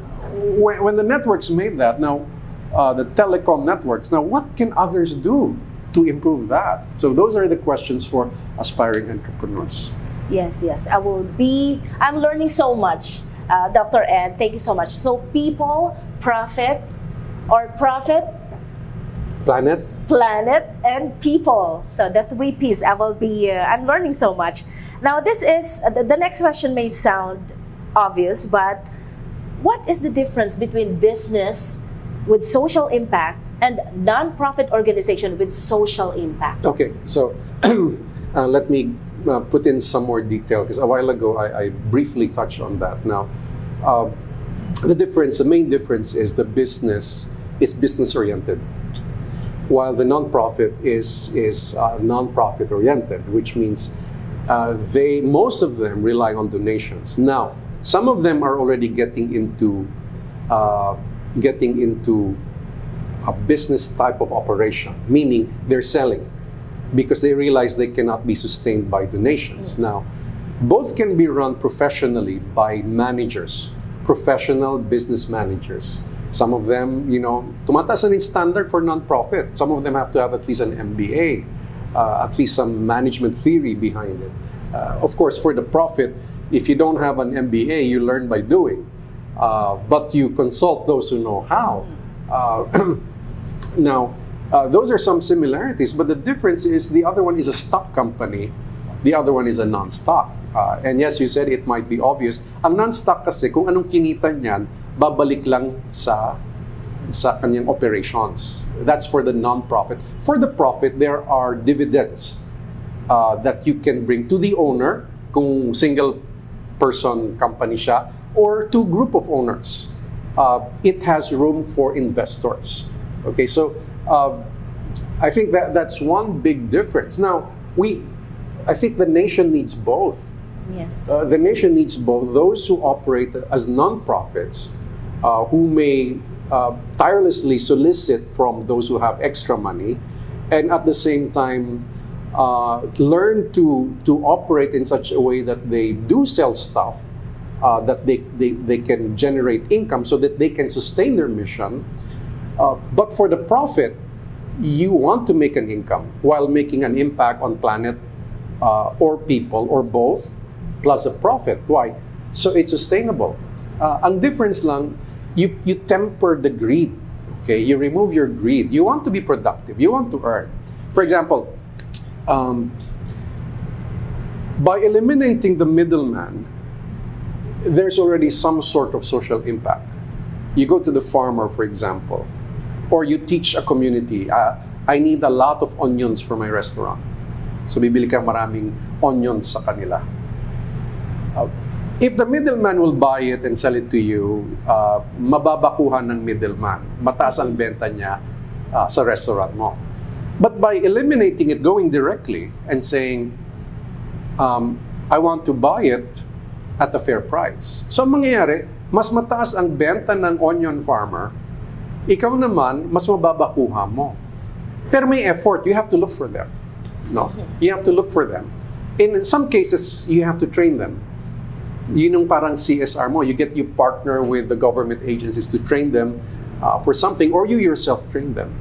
when the networks made that, now the telecom networks, now what can others do to improve that? So those are the questions for aspiring entrepreneurs. Yes, I'm learning so much, Dr. Ed. Thank you so much. So people, profit, planet, and people. So the 3 P's. I'm learning so much. Now this is, the next question may sound obvious, but what is the difference between business with social impact and non-profit organization with social impact? Okay, so let me put in some more detail, because a while ago I briefly touched on that. Now, the main difference is the business is business-oriented, while the non-profit is non-profit oriented, which means most of them rely on donations. Now, some of them are already getting into a business type of operation, meaning they're selling because they realize they cannot be sustained by donations. Now, both can be run professionally by managers, professional business managers. Some of them, tumataas na yung standard for non-profit. Some of them have to have at least an MBA, at least some management theory behind it. Of course, for the profit, if you don't have an MBA, you learn by doing. But you consult those who know how. Now, those are some similarities, but the difference is the other one is a stock company, the other one is a non-stock. And yes, you said it might be obvious. Ang non-stock kasi, kung anong kinita niyan, babalik lang sa kanyang operations. That's for the non-profit. For the profit, there are dividends that you can bring to the owner, kung single-person company siya, or to group of owners. It has room for investors. Okay, so I think that's one big difference. Now, I think the nation needs both. Yes. The nation needs both. Those who operate as non-profits, who may tirelessly solicit from those who have extra money, and at the same time learn to operate in such a way that they do sell stuff, that they can generate income so that they can sustain their mission. But for the profit, you want to make an income while making an impact on planet or people or both, plus a profit. Why? So it's sustainable. Ang difference lang, you temper the greed. Okay, you remove your greed. You want to be productive. You want to earn. For example, by eliminating the middleman, there's already some sort of social impact. You go to the farmer, for example, or you teach a community, I need a lot of onions for my restaurant. So bibili ka maraming onions sa kanila. If the middleman will buy it and sell it to you, mababakuhan ng middleman. Mataas ang benta niya sa restaurant mo. But by eliminating it, going directly and saying, I want to buy it at a fair price. So ang mangyayari, mas mataas ang benta ng onion farmer, ikaw naman, mas mababakuha mo. Pero may effort, you have to look for them. No? You have to look for them. In some cases, you have to train them. Yun yung parang CSR mo. You partner with the government agencies to train them for something, or you yourself train them.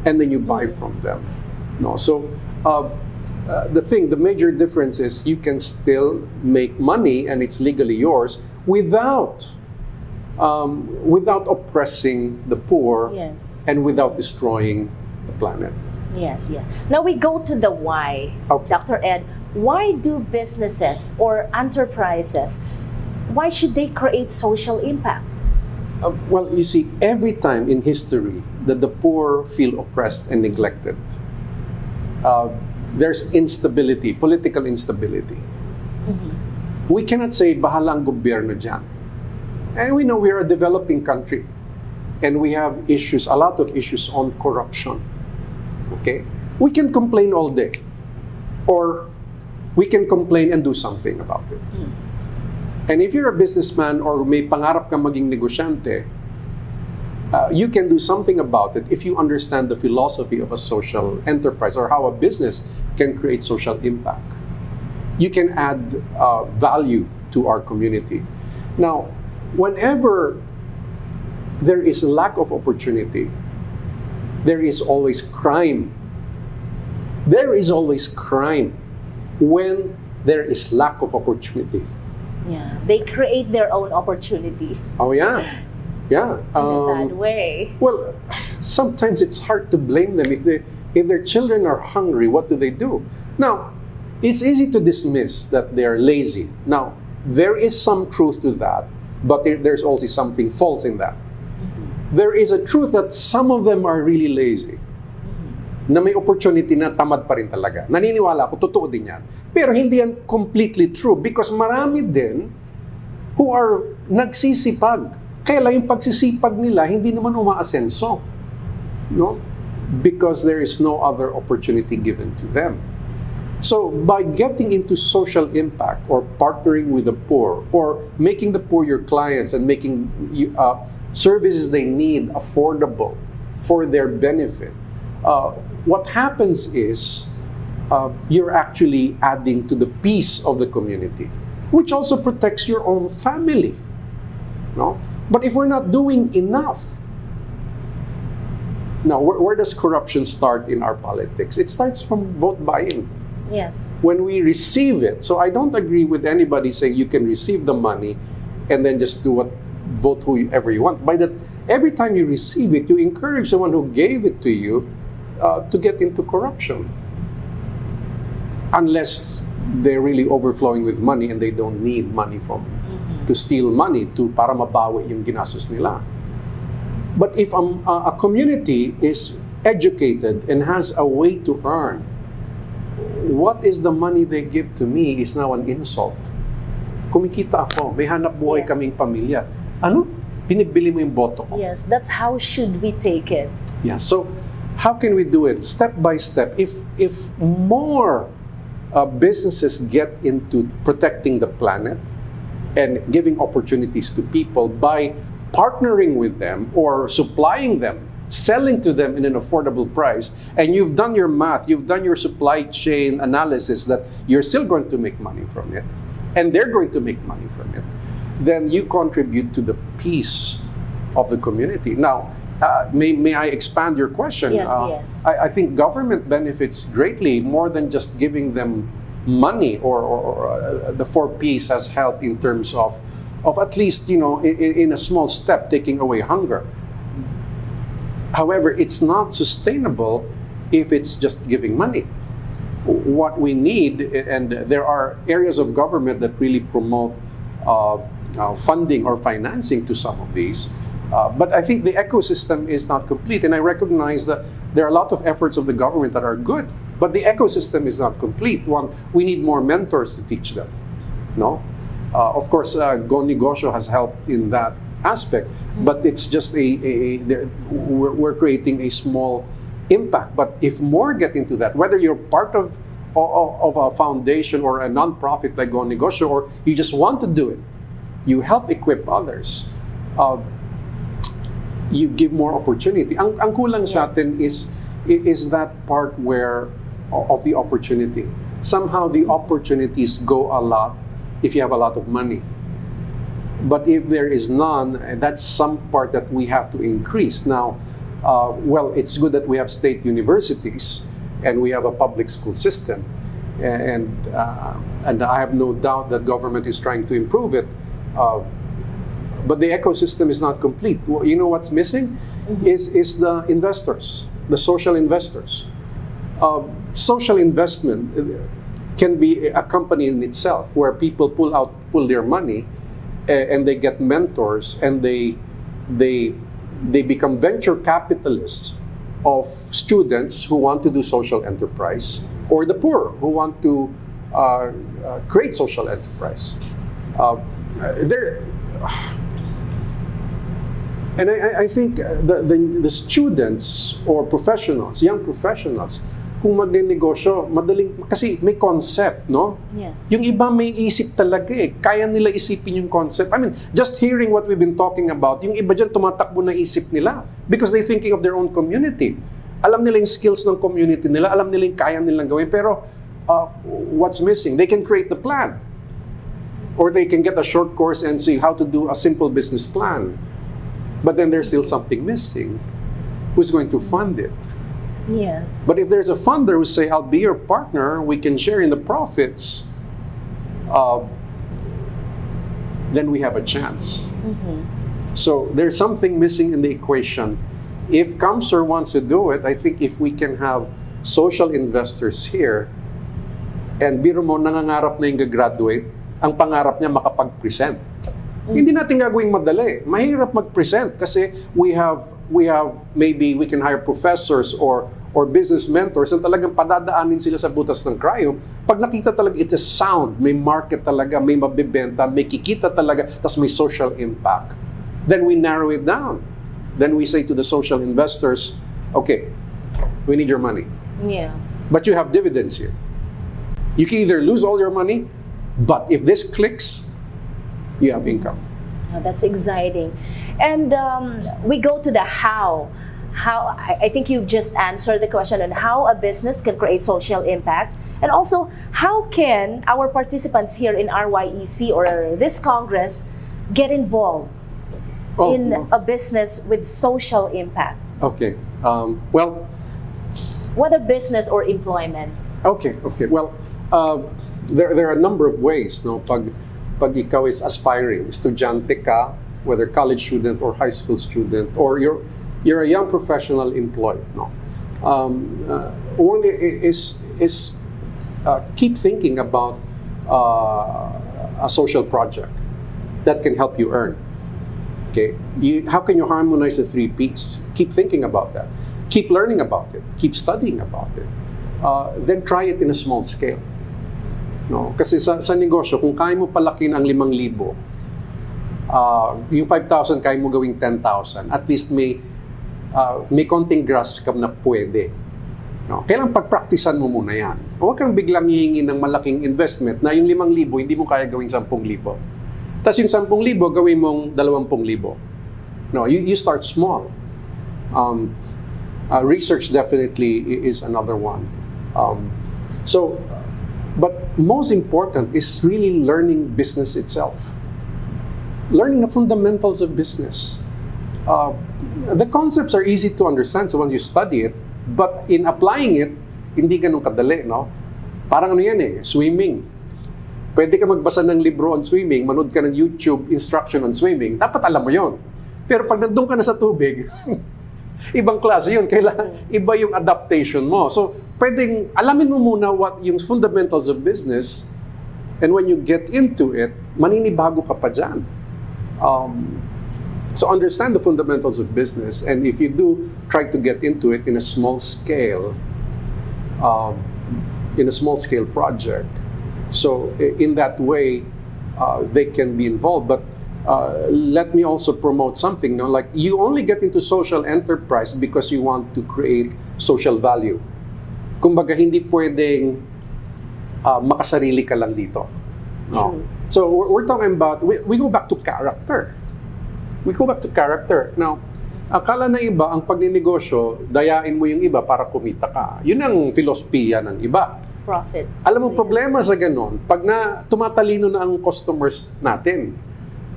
And then you buy from them. No? So, the major difference is you can still make money and it's legally yours without oppressing the poor, Yes. and without destroying the planet. Yes, yes. Now we go to the why. Okay. Dr. Ed, why do businesses or enterprises, why should they create social impact? Well, you see, every time in history that the poor feel oppressed and neglected, there's instability, political instability. We cannot say, bahala ang gobyerno dyan. And we know we are a developing country. And we have issues, a lot of issues on corruption. Okay? We can complain all day. Or we can complain and do something about it. And if you're a businessman or may pangarap ka maging negosyante, you can do something about it if you understand the philosophy of a social enterprise or how a business can create social impact. You can add value to our community. Now, whenever there is a lack of opportunity, there is always crime. There is always crime when there is lack of opportunity. Yeah, they create their own opportunity. Oh yeah, yeah. In a bad way. Well, sometimes it's hard to blame them if their children are hungry. What do? Now, it's easy to dismiss that they are lazy. Now, there is some truth to that, but there's also something false in that. There is a truth that some of them are really lazy. Na may opportunity na tamad pa rin talaga. Naniniwala ako, totoo din yan. Pero hindi yan completely true because marami din who are nagsisipag. Kaya lang yung pagsisipag nila, hindi naman umaasenso. No? Because there is no other opportunity given to them. So, by getting into social impact or partnering with the poor or making the poor your clients and making services they need affordable for their benefit, what happens is you're actually adding to the peace of the community, which also protects your own family. No? But if we're not doing enough, now where does corruption start in our politics? It starts from vote buying. Yes. When we receive it. So I don't agree with anybody saying you can receive the money and then just vote whoever you want. Every time you receive it, you encourage someone who gave it to you to get into corruption. Unless they're really overflowing with money and they don't need money to steal money para mabawi yung ginastos nila. But if a community is educated and has a way to earn, what is the money they give to me is now an insult. Kumikita ako, may hanap buhay kaming pamilya. Ano? Binibili mo yung boto ko. Yes, that's how should we take it. Yeah, so how can we do it? Step by step. If more businesses get into protecting the planet and giving opportunities to people by partnering with them or supplying them, selling to them in an affordable price, and you've done your math, you've done your supply chain analysis that you're still going to make money from it, and they're going to make money from it, then you contribute to the peace of the community. Now, may I expand your question? Yes, yes. I think government benefits greatly more than just giving them money, or the 4 Ps has helped in terms of at least, in a small step, taking away hunger. However, it's not sustainable if it's just giving money. What we need, and there are areas of government that really promote funding or financing to some of these, but I think the ecosystem is not complete, and I recognize that there are a lot of efforts of the government that are good, but the ecosystem is not complete. We need more mentors to teach them. No? Of course, Go Negosyo has helped in that aspect, but it's just we're creating a small impact. But if more get into that, whether you're part of a foundation or a non-profit like Go Negosyo, or you just want to do it, you help equip others, you give more opportunity. Ang kulang sa atin is that part of the opportunity. Somehow the opportunities go a lot if you have a lot of money. But if there is none, that's some part that we have to increase. Now, well, it's good that we have state universities and we have a public school system. and I have no doubt that government is trying to improve it. But the ecosystem is not complete. You know what's missing? Is the investors, the social investors. Social investment can be a company in itself, where people pull their money, and they get mentors, and they become venture capitalists of students who want to do social enterprise, or the poor who want to create social enterprise. And I think the students or professionals, young professionals, kung magnenegosyo, madaling, kasi may concept, no? Yeah. Yung iba may isip talaga eh. Kaya nila isipin yung concept. I mean, just hearing what we've been talking about, yung iba dyan tumatakbo na isip nila because they're thinking of their own community. Alam nila yung skills ng community nila, alam nila yung kaya nilang gawin, pero what's missing? They can create the plan. Or they can get a short course and see how to do a simple business plan. But then there's still something missing. Who's going to fund it? Yeah. But if there's a funder who say, I'll be your partner, we can share in the profits, then we have a chance. So there's something missing in the equation. If ComSur wants to do it, I think if we can have social investors here, and biro mo, nangangarap na yung graduate, ang pangarap niya makapag-present. Hindi natin gagawing madali. Mahirap mag-present kasi we have maybe we can hire professors or business mentors and talagang padadaanin sila sa butas ng cryo. Pag nakita talaga it is sound, may market talaga, may mabibenta, may kikita talaga, tas may social impact. Then we narrow it down. Then we say to the social investors, okay, we need your money. Yeah. But you have dividends here. You can either lose all your money, but if this clicks, you have income. Oh, that's exciting. And we go to the how. I think you've just answered the question on how a business can create social impact. And also, how can our participants here in RYEC or this Congress get involved in a business with social impact? Okay. Well, whether business or employment. Okay. Well, there are a number of ways. No, pag ikaw is aspiring, estudyante ka, whether college student or high school student, or you're a young professional employed. No, one is keep thinking about a social project that can help you earn. Okay, how can you harmonize the 3 Ps? Keep thinking about that. Keep learning about it. Keep studying about it. Then try it in a small scale. No, kasi sa negosyo, kung kaya mo palakin ang 5,000, yung 5,000 kaya mo gawing 10,000, at least may konting grasp ka na pwede. No, kailangan pagpraktisan mo muna yan. Huwag kang biglang hihingi ng malaking investment na yung 5,000 hindi mo kaya gawing 10,000. Tapos yung 10,000 gawin mong 20,000. No, you start small. Research definitely is another one. But most important is really learning business itself. Learning the fundamentals of business. The concepts are easy to understand so when you study it, but in applying it, hindi ganun kadali, no? Parang ano yan eh, swimming. Pwede ka magbasa ng libro on swimming, manood ka ng YouTube instruction on swimming, dapat alam mo yon. Pero pag nandun ka na sa tubig, ibang klase yun. Kailangan iba yung adaptation mo. So, pwedeng alamin mo muna what yung fundamentals of business, and when you get into it, maninibago ka pa dyan. So understand the fundamentals of business, and if you do, try to get into it in a small scale, project. So in that way, they can be involved. But let me also promote something. No? Like, you only get into social enterprise because you want to create social value. Kumbaga, hindi pwedeng makasarili ka lang dito. No? So we're talking about, we go back to character. We go back to character. Now, akala na iba, ang pagninegosyo, dayain mo yung iba para kumita ka. Yun ang filosofiya ng iba. Profit. Alam mo, problema sa ganon, pag tumatalino na ang customers natin,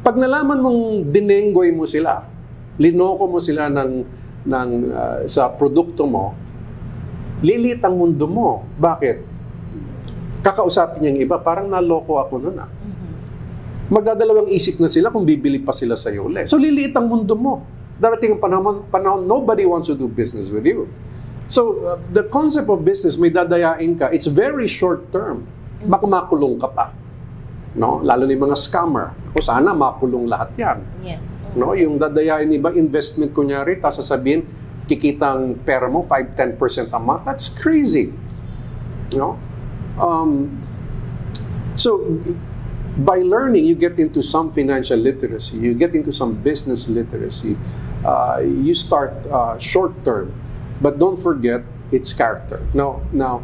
pag nalaman mong dinenggoy mo sila, linoko mo sila sa produkto mo, lilit ang mundo mo. Bakit? kakausapin niya yung iba, parang naloko ako nun ah. Magdadalawang isip na sila kung bibili pa sila sa iyo ulit. So liliit ang mundo mo. Darating ang panahon, nobody wants to do business with you. So the concept of business, may dadayain ka, it's very short term. Baka makulong ka pa. No? Lalo na yung mga scammer. O sana makulong lahat yan. Yes. No? Yung dadayain iba, investment kunyari, tapos sasabihin, kikitang pera mo, 5-10% a month. That's crazy. No? So, by learning, you get into some financial literacy, you get into some business literacy, you start short term, but don't forget its character. Now,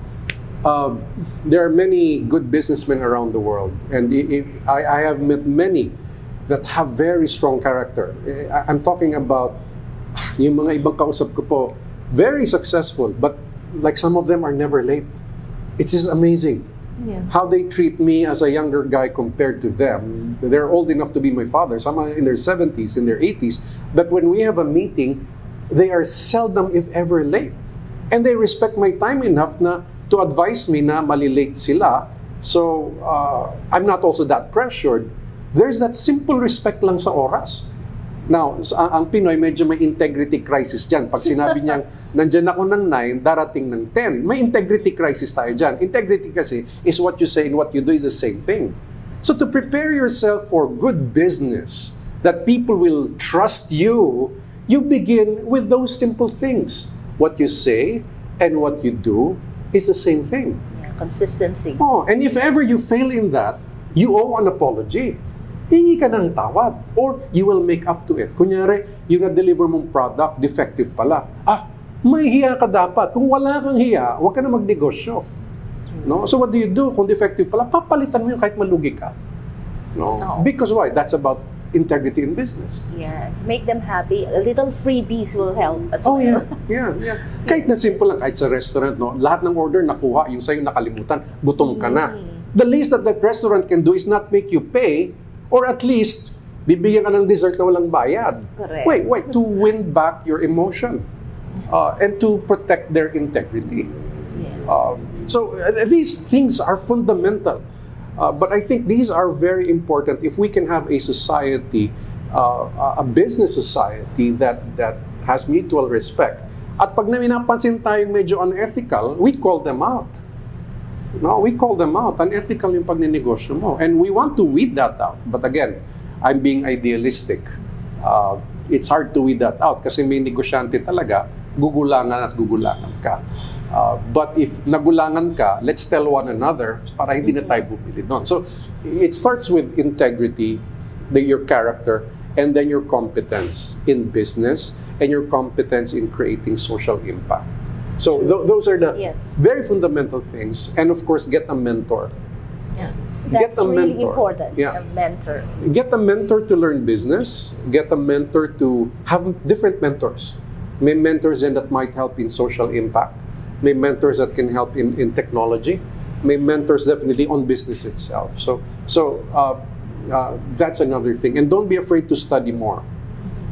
there are many good businessmen around the world, and I have met many that have very strong character. I'm talking about yung mga ibang kausap ko po, very successful, but like some of them are never late. It's just amazing. Yes. How they treat me as a younger guy compared to them. They're old enough to be my father. Some are in their 70s, in their 80s. But when we have a meeting, they are seldom, if ever, late. And they respect my time enough na to advise me na mali-late sila. So, I'm not also that pressured. There's that simple respect lang sa oras. Now, ang Pinoy, medyo may integrity crisis dyan. Pag sinabi niyang, nandyan ako ng 9, darating ng 10. May integrity crisis tayo dyan. Integrity kasi is what you say and what you do is the same thing. So to prepare yourself for good business, that people will trust you, you begin with those simple things. What you say and what you do is the same thing. Yeah, consistency. Oh, and if ever you fail in that, you owe an apology. Hingi ka ng tawad or you will make up to it. Kunyari, yung na-deliver mong product, defective pala. May hiya ka dapat. Kung wala kang hiya, huwag ka na magnegosyo. No? So what do you do? Kung defective pala, papalitan mo yun kahit malugi ka. No? Because why? That's about integrity in business. Yeah, to make them happy, a little freebies will help as well. Yeah. Kahit na simple lang, kahit sa restaurant, no? Lahat ng order nakuha, yung sa'yo nakalimutan, gutom ka na. The least that restaurant can do is not make you pay, or at least, bibigyan ka ng dessert na walang bayad. Correct. Wait, to win back your emotion and to protect their integrity. Yes. So these things are fundamental. But I think these are very important if we can have a society, a business society that has mutual respect. At pag napansin tayong medyo unethical, we call them out. No, we call them out. Unethical yung pagninegosyo mo. And we want to weed that out. But again, I'm being idealistic. It's hard to weed that out kasi may negosyante talaga, gugulangan at gugulangan ka. But if nagulangan ka, let's tell one another para hindi na tayo bumili doon. So, it starts with integrity, your character, and then your competence in business and your competence in creating social impact. So those are the very fundamental things. And of course, get a mentor. Yeah. That's really important, a mentor. Get a mentor to learn business. Get a mentor to have different mentors. May mentors then that might help in social impact. May mentors that can help in technology. May mentors definitely on business itself. So that's another thing. And don't be afraid to study more.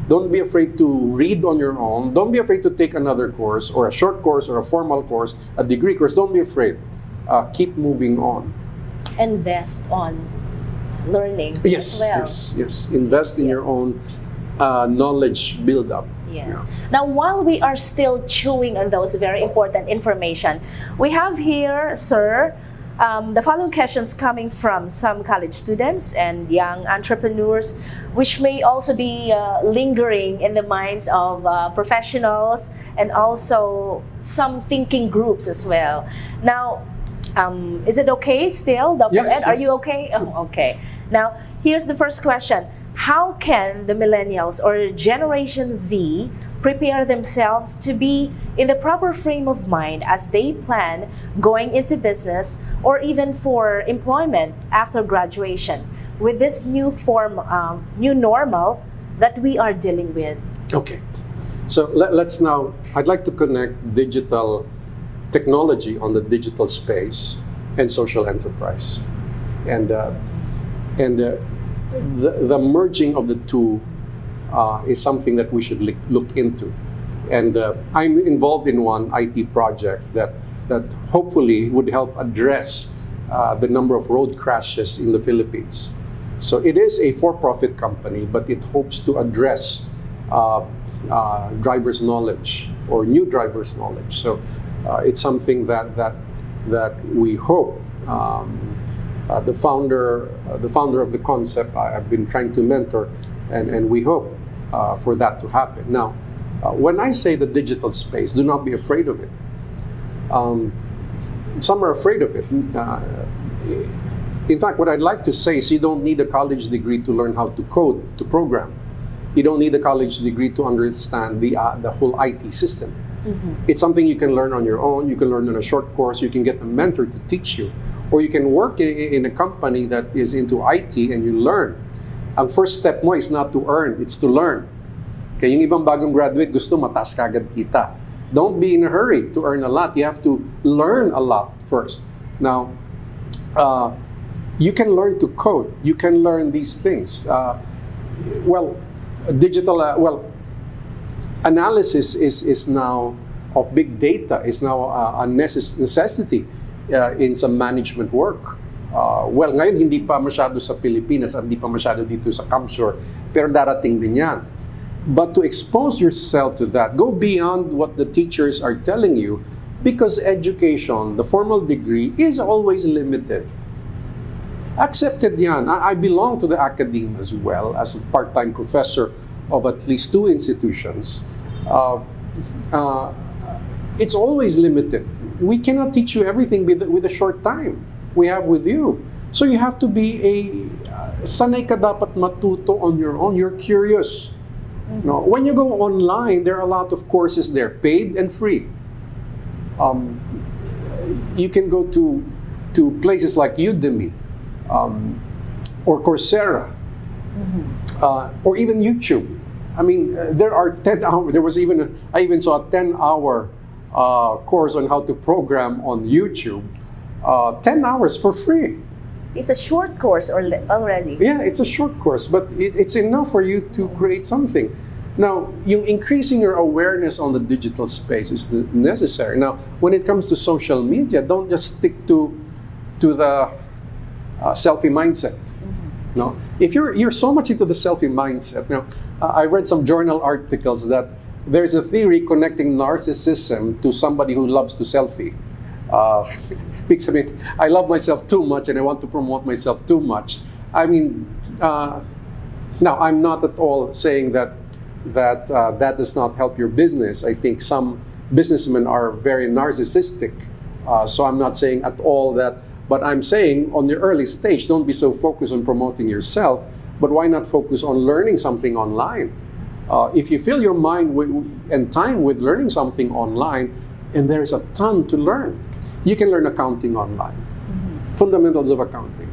Don't be afraid to read on your own. Don't be afraid to take another course or a short course or a formal course, a degree course. Don't be afraid. Keep moving on. Invest on learning yes, as well. Yes. Invest in your own knowledge build-up. Yes. Yeah. Now, while we are still chewing on those very important information, we have here, sir, the following questions coming from some college students and young entrepreneurs, which may also be lingering in the minds of professionals and also some thinking groups as well. Now, is it okay still, Dr. Yes, Ed? Are yes. you okay? Oh, okay. Now, here's the first question. How can the millennials or Generation Z prepare themselves to be in the proper frame of mind as they plan going into business or even for employment after graduation with this new new normal that we are dealing with? Okay. So let's now, I'd like to connect digital technology on the digital space and social enterprise. And the merging of the two is something that we should look into. And I'm involved in one IT project that hopefully would help address the number of road crashes in the Philippines. So it is a for-profit company, but it hopes to address driver's knowledge or new driver's knowledge. So it's something that we hope the founder of the concept I've been trying to mentor, and we hope for that to happen. Now, when I say the digital space, do not be afraid of it. Some are afraid of it. In fact, what I'd like to say is you don't need a college degree to learn how to code, to program. You don't need a college degree to understand the whole IT system. It's something you can learn on your own. You can learn in a short course. You can get a mentor to teach you. Or you can work in a company that is into IT and you learn. Ang first step mo is not to earn, it's to learn. Kaya yung ibang bagong graduate gusto mataas kagad kita. Don't be in a hurry to earn a lot. You have to learn a lot first. Now, you can learn to code. You can learn these things. Analysis is now of big data is now a necessity in some management work. Ngayon hindi pa masyado sa Pilipinas at hindi pa masyado dito sa ComSure, pero darating din yan. But to expose yourself to that, go beyond what the teachers are telling you, because education, the formal degree, is always limited. Accepted yan. I belong to the academe as well as a part-time professor of at least 2 institutions. It's always limited. We cannot teach you everything with a short time we have with you. So you have to be sanay ka dapat matuto on your own. You're curious. No, when you go online, there are a lot of courses there, paid and free. You can go to places like Udemy or Coursera or even YouTube. I mean, there are 10 hours. I even saw a 10-hour course on how to program on YouTube. 10 hours for free. It's a short course already. Yeah, it's a short course, but it's enough for you to create something. Now, increasing your awareness on the digital space is necessary. Now, when it comes to social media, don't just stick to the selfie mindset. No, if you're so much into the selfie mindset. Now, I read some journal articles that there's a theory connecting narcissism to somebody who loves to selfie. Because I love myself too much and I want to promote myself too much. I mean, now I'm not at all saying that does not help your business. I think some businessmen are very narcissistic. So I'm not saying at all that, but I'm saying on the early stage, don't be so focused on promoting yourself, but why not focus on learning something online? If you fill your mind and time with learning something online, and there's a ton to learn. You can learn accounting online, fundamentals of accounting,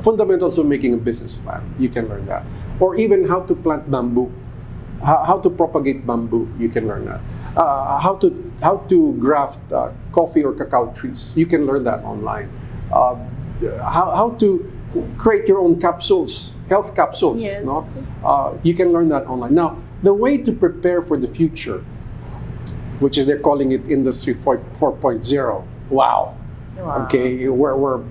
fundamentals of making a business plan. You can learn that. Or even how to plant bamboo, how to propagate bamboo. You can learn that. How to graft coffee or cacao trees. You can learn that online. How to create your own capsules, health capsules. Yes. No? You can learn that online. Now, the way to prepare for the future, which is they're calling it Industry 4.0. Wow. Okay, we're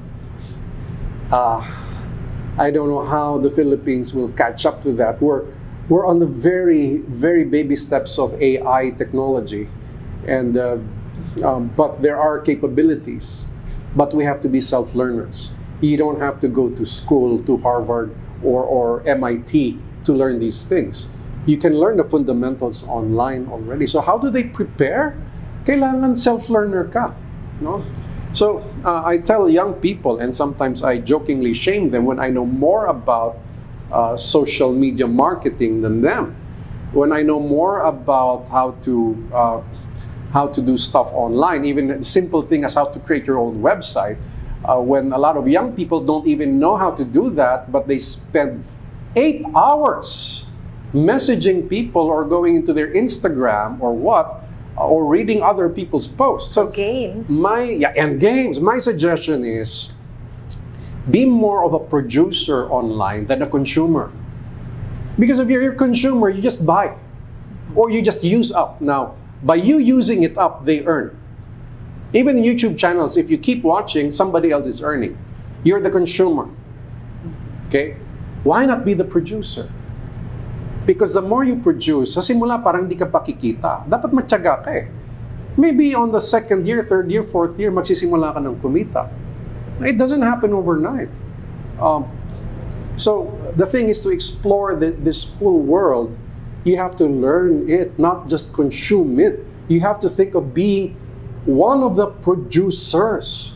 I don't know how the Philippines will catch up to that. We're on the very, very baby steps of AI technology, and but there are capabilities, but we have to be self-learners. You don't have to go to school, to Harvard or MIT to learn these things. You can learn the fundamentals online already. So how do they prepare? Kailangan self-learner ka, no? So I tell young people, and sometimes I jokingly shame them when I know more about social media marketing than them. When I know more about how to do stuff online, even a simple thing as how to create your own website. When a lot of young people don't even know how to do that, but they spend 8 hours messaging people or going into their Instagram or reading other people's posts. So games. Games. My suggestion is be more of a producer online than a consumer. Because if you're a consumer, you just buy or you just use up. Now, by you using it up, they earn. Even in YouTube channels, if you keep watching, somebody else is earning. You're the consumer. Okay? Why not be the producer? Because the more you produce, sa simula parang hindi ka pakikita. Dapat matyaga ka eh. Maybe on the second year, third year, fourth year, magsisimula ka ng kumita. It doesn't happen overnight. So the thing is to explore this whole world. You have to learn it, not just consume it. You have to think of being one of the producers,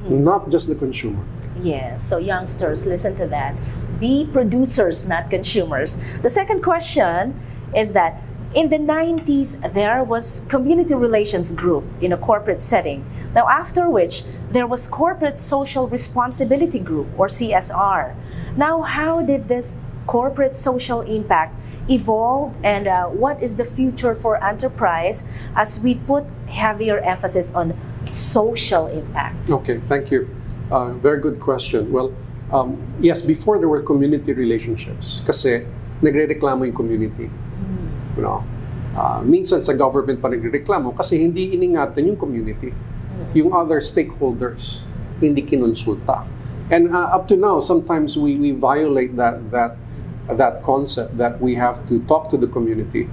not just the consumer. Yes, so youngsters, listen to that. Be producers, not consumers. The second question is that in the 90s, there was community relations group in a corporate setting. Now, after which, there was corporate social responsibility group, or CSR. Now, how did this corporate social impact evolve, and what is the future for enterprise as we put heavier emphasis on social impact? Okay, thank you. Very good question. Well, yes, before there were community relationships kasi nagre-reklamo yung community. You know, minsan sa government pa nagre-reklamo kasi hindi iningatan yung community. Yung other stakeholders, hindi kinonsulta. And up to now, sometimes we violate that concept that we have to talk to the community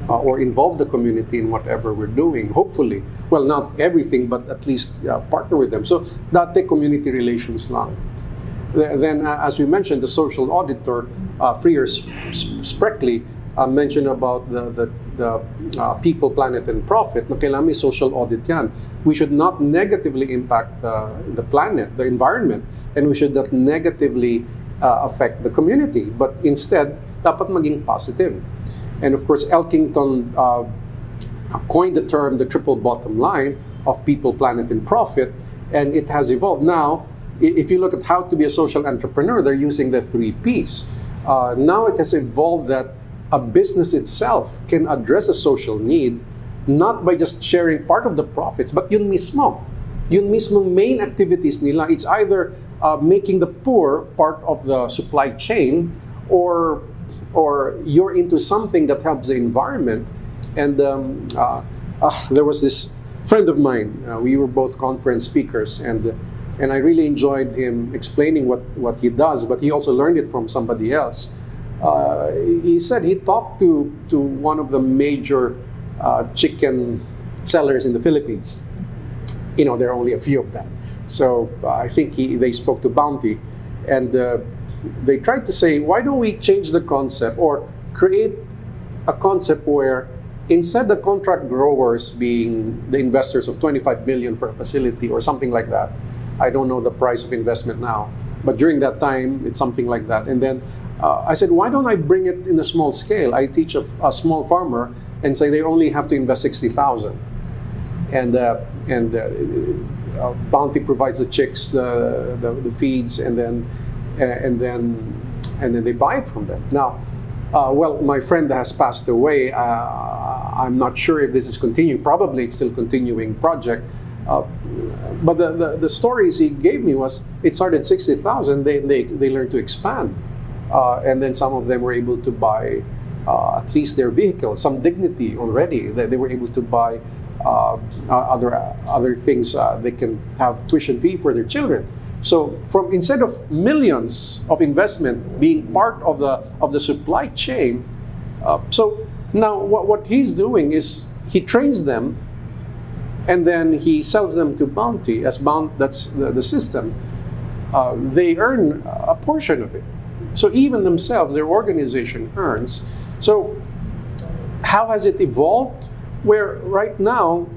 or involve the community in whatever we're doing, hopefully. Well, not everything, but at least partner with them. So, dati community relations lang. Then, as we mentioned, the social auditor, Freer Spreckley, mentioned about the people, planet, and profit. Na kailangan may social audit yan. We should not negatively impact the planet, the environment, and we should not negatively affect the community. But instead, dapat maging positive. And of course, Elkington coined the term the triple bottom line of people, planet, and profit, and it has evolved. Now, if you look at how to be a social entrepreneur, they're using the 3 Ps. Now it has evolved that a business itself can address a social need, not by just sharing part of the profits, but yun mismo main activities nila. It's either making the poor part of the supply chain, or you're into something that helps the environment. And there was this friend of mine. We were both conference speakers, and I really enjoyed him explaining what he does, but he also learned it from somebody else. He said he talked to one of the major chicken sellers in the Philippines. You know, there are only a few of them. So I think they spoke to Bounty, and they tried to say, why don't we change the concept or create a concept where instead the contract growers being the investors of 25 million for a facility or something like that. I don't know the price of investment now, but during that time, it's something like that. And then I said, why don't I bring it in a small scale? I teach a small farmer and say they only have to invest 60,000. And Bounty provides the chicks, the feeds, and then they buy it from them. Now, well, my friend has passed away. I'm not sure if this is continuing. Probably it's still continuing project. But the stories he gave me was it started 60,000. They learned to expand, and then some of them were able to buy at least their vehicle, some dignity already. They were able to buy other things. They can have tuition fee for their children. So instead of millions of investment being part of the supply chain, so now what he's doing is he trains them, and then he sells them to Bounty as that's the system. They earn a portion of it. So even themselves, their organization earns. So how has it evolved? Where right now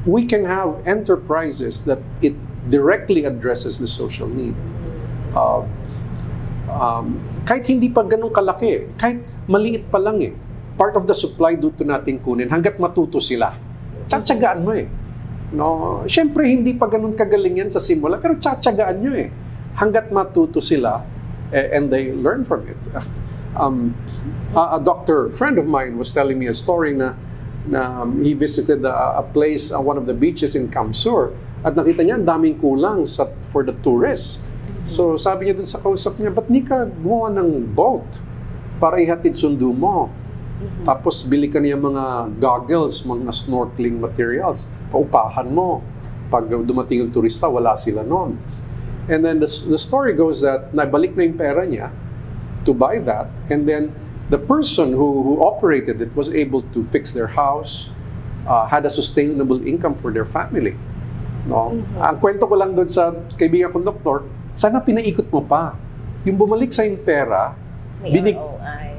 we can have enterprises that it directly addresses the social need. Kahit hindi pa ganun kalaki, kahit maliit pa lang part of the supply dito natin kunin hanggat matuto sila. Tsatsagaan mo No, syempre hindi pa ganun kagaling yan sa simula, pero tsatsagaan nyo hanggat matuto sila and they learn from it. A doctor friend of mine was telling me a story na he visited a place, one of the beaches in Kamsur, at nakita niya ang daming kulang for the tourists. So sabi niya dun sa kausap niya, ba't di ka gumawa ng boat para ihatid sundo mo? Tapos bili ka niya mga goggles, mga snorkeling materials, paupahan mo. Pag dumating yung turista, wala sila noon. And then the story goes that nabalik na yung pera niya to buy that, and then the person who operated it was able to fix their house, had a sustainable income for their family. No? Ang kwento ko lang doon sa kaibigan kong doktor, sana pinaikot mo pa. Yung bumalik sa yung pera,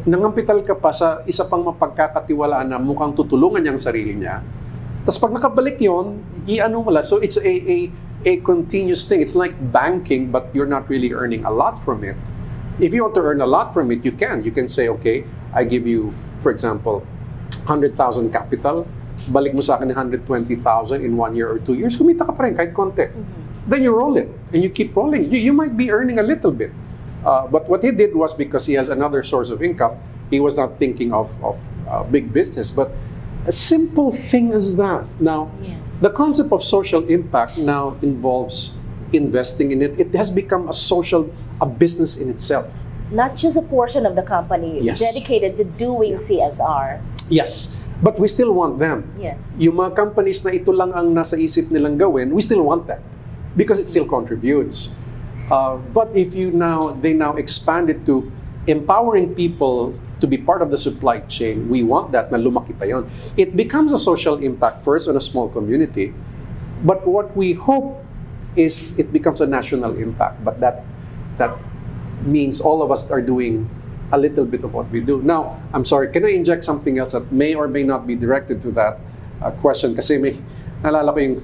nangampital ka pa sa isa pang mapagkakatiwalaan na mukhang tutulungan niya ang sarili niya. Tapos pag nakabalik yon, i-ano mo lang. So it's a continuous thing. It's like banking, but you're not really earning a lot from it. If you want to earn a lot from it, you can. You can say, okay, I give you, for example, 100,000 capital, balik mo sa akin ng 120,000 in 1 year or 2 years, kumita ka pa rin kahit konti. Then you roll it, and you keep rolling. You might be earning a little bit. But what he did was, because he has another source of income, he was not thinking of big business. But a simple thing as that. Now, the concept of social impact now involves investing in it. It has become a business in itself. Not just a portion of the company dedicated to doing CSR. Yes. But we still want them. Yes. Yung mga companies na ito lang ang nasa isip nilang gawin, we still want that. Because it still contributes. But if they now expand it to empowering people to be part of the supply chain, we want that na lumaki pa yun. It becomes a social impact first on a small community. But what we hope is it becomes a national impact. But that means all of us are doing a little bit of what we do. Now, I'm sorry, can I inject something else that may or may not be directed to that question? Kasi may, naalala ko yung,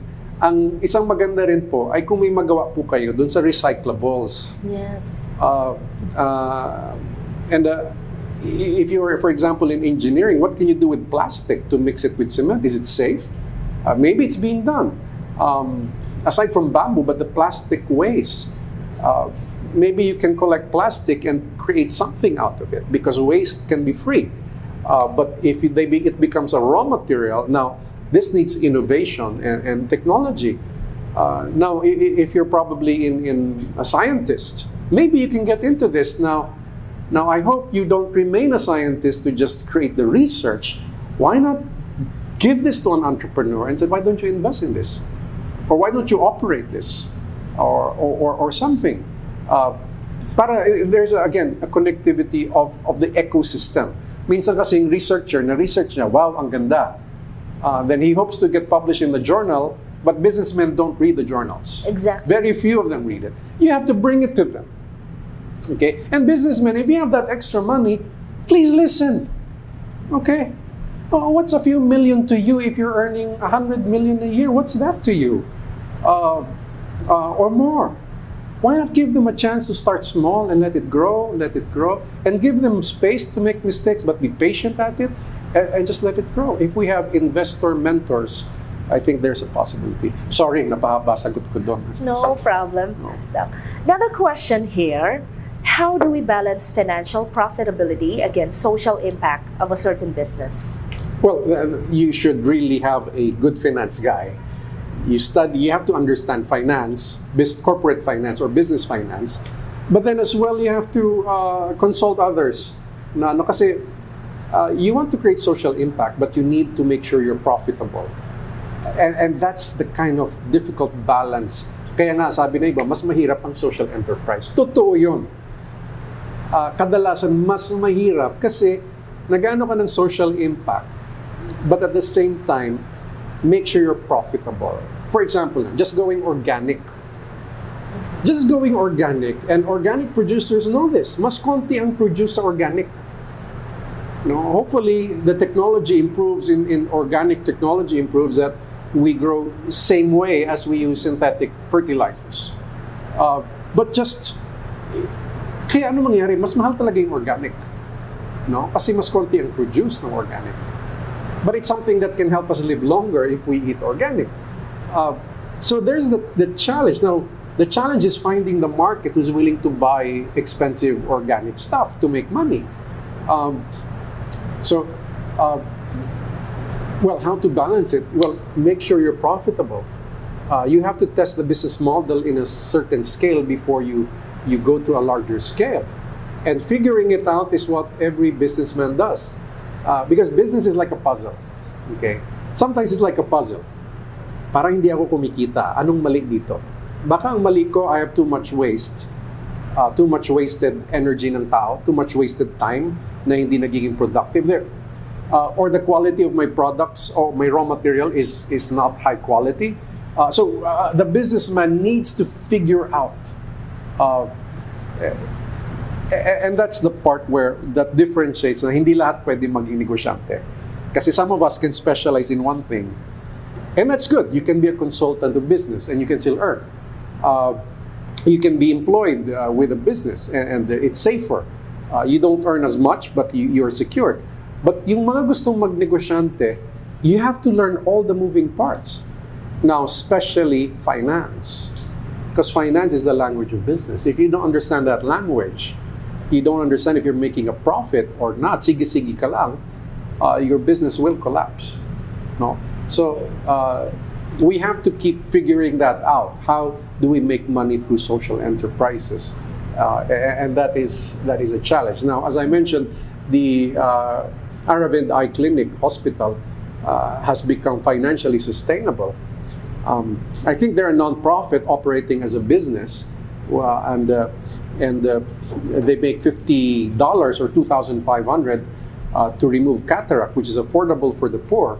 ang isang maganda rin po ay kung may magawa po kayo dun sa recyclables. Yes. If you're, for example, in engineering, what can you do with plastic to mix it with cement? Is it safe? Maybe it's being done. Aside from bamboo, but the plastic waste. Maybe you can collect plastic and create something out of it, because waste can be free. But if it becomes a raw material, now this needs innovation and technology. Now, if you're probably in a scientist, maybe you can get into this. Now, I hope you don't remain a scientist to just create the research. Why not give this to an entrepreneur and say, why don't you invest in this? Or why don't you operate this? Or something. There's again a connectivity of the ecosystem. Minsan kasing researcher na research niya, wow, ang ganda. Then he hopes to get published in the journal, but businessmen don't read the journals. Exactly. Very few of them read it. You have to bring it to them. Okay? And businessmen, if you have that extra money, please listen. Okay? What's a few million to you if you're earning 100 million a year? What's that to you? Or more. Why not give them a chance to start small and let it grow, and give them space to make mistakes, but be patient at it, and just let it grow. If we have investor mentors, I think there's a possibility. Sorry, napahaba sagot ko doon. No problem. No. Another question here, how do we balance financial profitability against social impact of a certain business? Well, you should really have a good finance guy. You have to understand finance, corporate finance or business finance, but then as well you have to consult others. Kasi you want to create social impact, but you need to make sure you're profitable. And that's the kind of difficult balance. Kaya nga sabi na iba, mas mahirap ang social enterprise. Totoo yun. Kadalasan mas mahirap kasi nag-ano ka ng social impact, but at the same time, make sure you're profitable. For example, just going organic. Just going organic, and organic producers know this. Mas konti ang produce sa organic. Hopefully, the technology improves in organic technology improves that we grow same way as we use synthetic fertilizers. But just, kaya ano mangyari? Mas mahal talaga yung organic. Kasi mas konti ang produce ng organic. But it's something that can help us live longer if we eat organic. So there's the challenge. Now, the challenge is finding the market who's willing to buy expensive organic stuff to make money. Well, how to balance it? Well, make sure you're profitable. You have to test the business model in a certain scale before you go to a larger scale. And figuring it out is what every businessman does. Because business is like a puzzle. Okay? Sometimes it's like a puzzle. parang hindi ako kumikita. Anong mali dito? Baka ang mali ko, I have too much waste. Too much wasted energy ng tao, too much wasted time na hindi nagiging productive there. Or the quality of my products or my raw material is not high quality. So the businessman needs to figure out, and that's the part where that differentiates na hindi lahat pwede maging negosyante. Kasi some of us can specialize in one thing, and that's good. You can be a consultant of business and you can still earn. You can be employed with a business and it's safer. You don't earn as much but you're secured. But yung mga gustong magnegosyante, you have to learn all the moving parts. Now, especially finance. Because finance is the language of business. If you don't understand that language, you don't understand if you're making a profit or not, sige-sige ka lang, your business will collapse. No? So, we have to keep figuring that out. How do we make money through social enterprises? And that is a challenge. Now, as I mentioned, the Aravind Eye Clinic Hospital has become financially sustainable. I think they're a non-profit operating as a business, and they make $50 or $2,500 to remove cataract, which is affordable for the poor.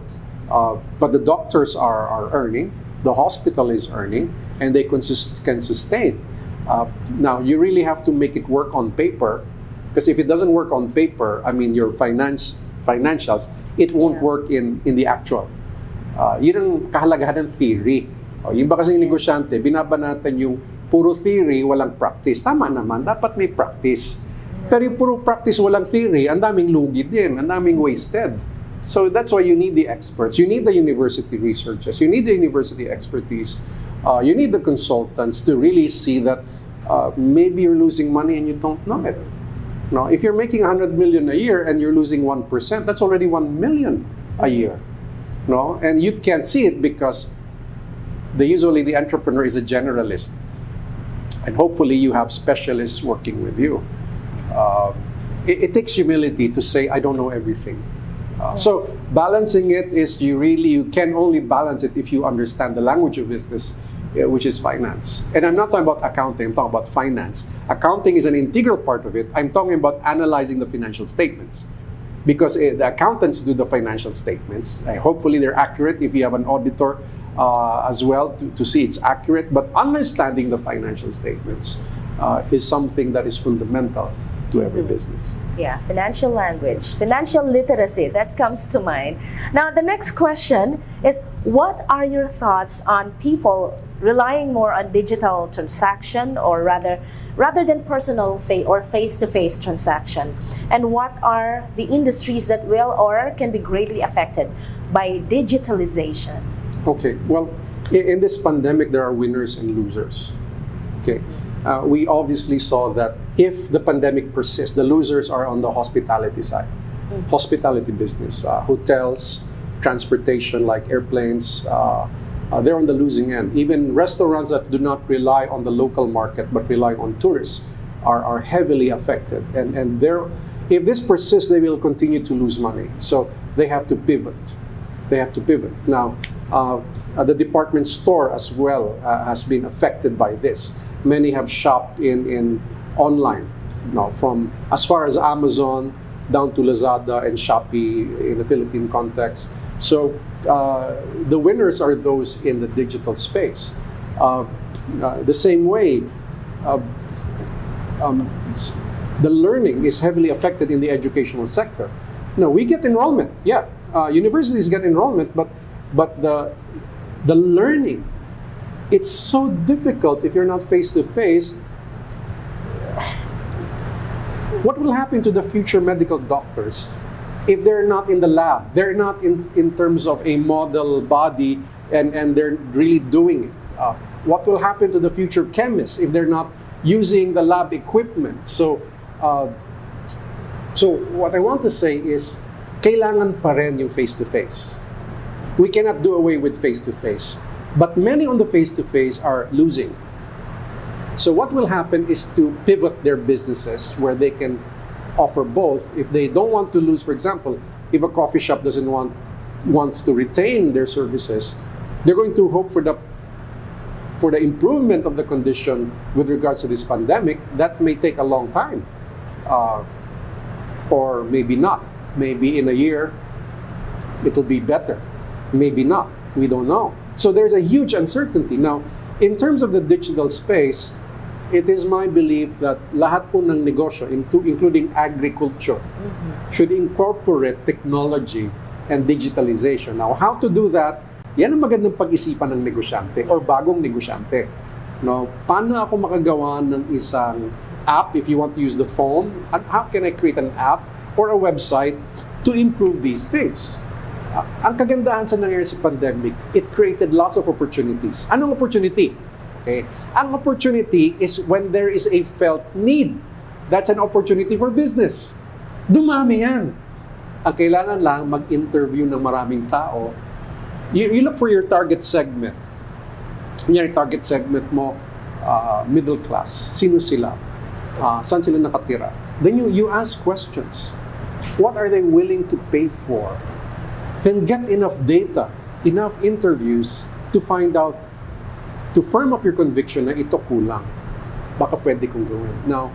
But the doctors are earning, the hospital is earning, and they can sustain. Now, you really have to make it work on paper, because if it doesn't work on paper, I mean, your financials, it won't work in the actual. Yun ang kahalagahan ng theory. Yung ba kasing negosyante, binabanatan yung puro theory, walang practice. Tama naman, dapat may practice. Pero yung puro practice, walang theory, ang daming lugi din, ang daming wasted. So that's why you need the experts. You need the university researchers. You need the university expertise. You need the consultants to really see that maybe you're losing money and you don't know it. No, if you're making 100 million a year and you're losing 1%, that's already 1 million a year. No, and you can't see it because usually the entrepreneur is a generalist, and hopefully you have specialists working with you. It takes humility to say I don't know everything. So balancing it is you can only balance it if you understand the language of business, which is finance. And I'm not talking about accounting, I'm talking about finance. Accounting is an integral part of it. I'm talking about analyzing the financial statements. Because the accountants do the financial statements. Hopefully they're accurate if you have an auditor as well to see it's accurate. But understanding the financial statements is something that is fundamental to every business. Yeah, financial language, financial literacy, that comes to mind. Now, the next question is, what are your thoughts on people relying more on digital transaction, or rather than personal or face-to-face transaction? And what are the industries that will or can be greatly affected by digitalization? Okay, well, in this pandemic, there are winners and losers. Okay. We obviously saw that if the pandemic persists, the losers are on the hospitality side. Hospitality business, hotels, transportation like airplanes, they're on the losing end. Even restaurants that do not rely on the local market but rely on tourists are heavily affected. And if this persists, they will continue to lose money. So they have to pivot. Now, the department store as well has been affected by this. Many have shopped in online, from as far as Amazon down to Lazada and Shopee in the Philippine context. So the winners are those in the digital space. The same way, the learning is heavily affected in the educational sector. Now, we get enrollment, universities get enrollment, but the learning, it's so difficult if you're not face-to-face. What will happen to the future medical doctors if they're not in the lab? They're not in terms of a model body and they're really doing it. What will happen to the future chemists if they're not using the lab equipment? So what I want to say is, kailangan pa rin yung face-to-face. We cannot do away with face-to-face. But many on the face-to-face are losing. So what will happen is to pivot their businesses where they can offer both. If they don't want to lose, for example, if a coffee shop wants to retain their services, They're going to hope for the improvement of the condition with regards to this pandemic. That may take a long time, or maybe not. Maybe in a year it'll be better, maybe not, we don't know. So there's a huge uncertainty. Now, in terms of the digital space, it is my belief that lahat po ng negosyo, including agriculture, should incorporate technology and digitalization. Now, how to do that? Yan ang magandang pag-isipan ng negosyante or bagong negosyante. No, paano ako makagawa ng isang app if you want to use the phone? And how can I create an app or a website to improve these things? Ang kagandahan sa nangyari sa pandemic, it created lots of opportunities. Anong opportunity? Okay. Ang opportunity is when there is a felt need. That's an opportunity for business. Dumami yan. Ang kailangan lang mag-interview ng maraming tao. You look for your target segment. Yung target segment mo, middle class. Sino sila? Saan sila nakatira? Then you ask questions. What are they willing to pay for? Then get enough data, enough interviews to find out, to firm up your conviction na ito kulang. Baka pwede kong gawin. Now,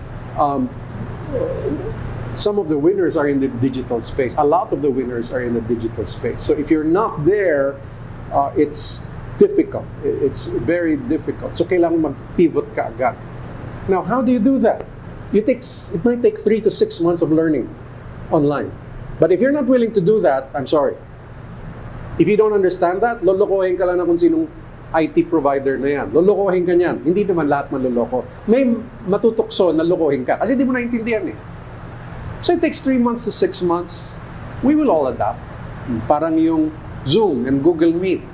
some of the winners are in the digital space. A lot of the winners are in the digital space. So if you're not there, it's difficult. It's very difficult. So kailangan mag-pivot ka agad. Now, how do you do that? It might take 3 to 6 months of learning online. But if you're not willing to do that, I'm sorry. If you don't understand that, lolokohin ka lang na kung sinong IT provider na yan. Lolokohin ka niyan. Hindi naman lahat manloloko. May matutukso na lokohin ka kasi di mo naintindihan eh. So it takes 3 months to 6 months. We will all adapt. Parang yung Zoom and Google Meet.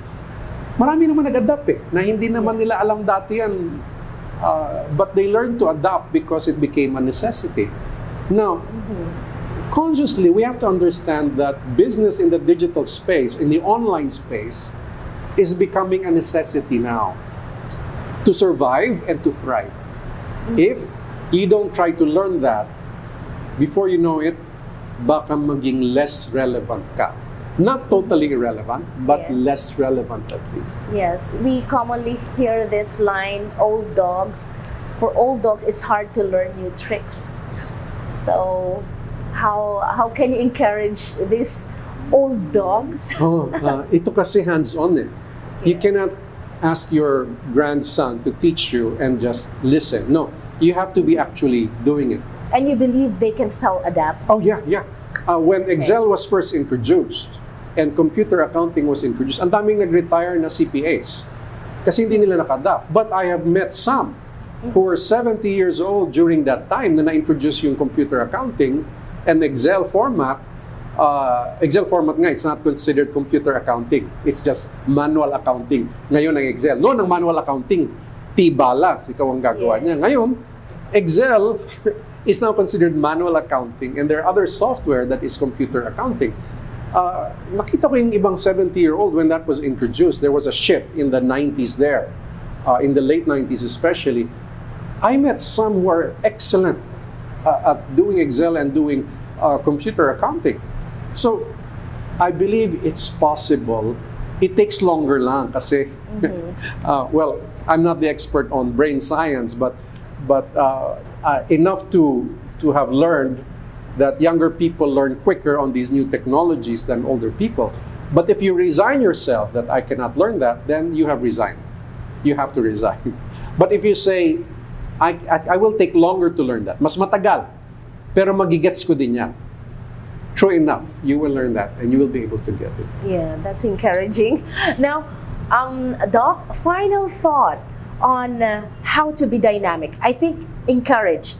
Marami naman nag-adapt eh, na hindi naman nila alam dati yan. But they learned to adapt because it became a necessity. Now, consciously, we have to understand that business in the digital space, in the online space, is becoming a necessity now to survive and to thrive. If you don't try to learn that, before you know it, baka maging less relevant ka. Not totally irrelevant, but less relevant at least. Yes, we commonly hear this line, old dogs. For old dogs, it's hard to learn new tricks. So, how can you encourage these old dogs? Ito kasi hands-on eh. You cannot ask your grandson to teach you and just listen. No, you have to be actually doing it. And you believe they can still adapt? Oh yeah. When Excel was first introduced and computer accounting was introduced, ang daming nag-retire na CPAs kasi hindi nila naka-adapt. But I have met some who were 70 years old during that time na na-introduce yung computer accounting and Excel format. Excel format nga, it's not considered computer accounting. It's just manual accounting. Ngayon ang Excel. Noon ang manual accounting, tibala, ikaw ang gagawa niya. Ngayon, Excel is now considered manual accounting and there are other software that is computer accounting. Nakita ko yung ibang 70-year-old when that was introduced. There was a shift in the 90s there, in the late 90s especially. I met some who are excellent at doing Excel and doing computer accounting. So, I believe it's possible. It takes longer lang kasi, well, I'm not the expert on brain science, but enough to have learned that younger people learn quicker on these new technologies than older people. But if you resign yourself that I cannot learn that, then you have resigned. You have to resign. But if you say, I will take longer to learn that, mas matagal, pero magigets ko din yan. True enough, you will learn that and you will be able to get it. Yeah, that's encouraging. Now, Doc, final thought on how to be dynamic. I think encouraged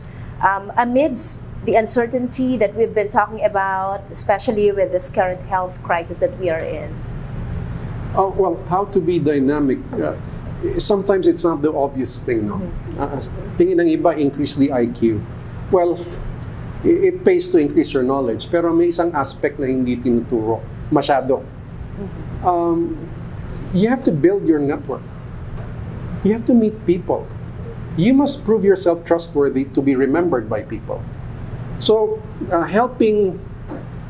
amidst the uncertainty that we've been talking about, especially with this current health crisis that we are in. Oh, well, how to be dynamic? Sometimes it's not the obvious thing, no? Tingin ng iba, increase the IQ. Well, it pays to increase your knowledge, pero may isang aspect na hindi tinuturo masyado. You have to build your network. You have to meet people. You must prove yourself trustworthy to be remembered by people. So, helping,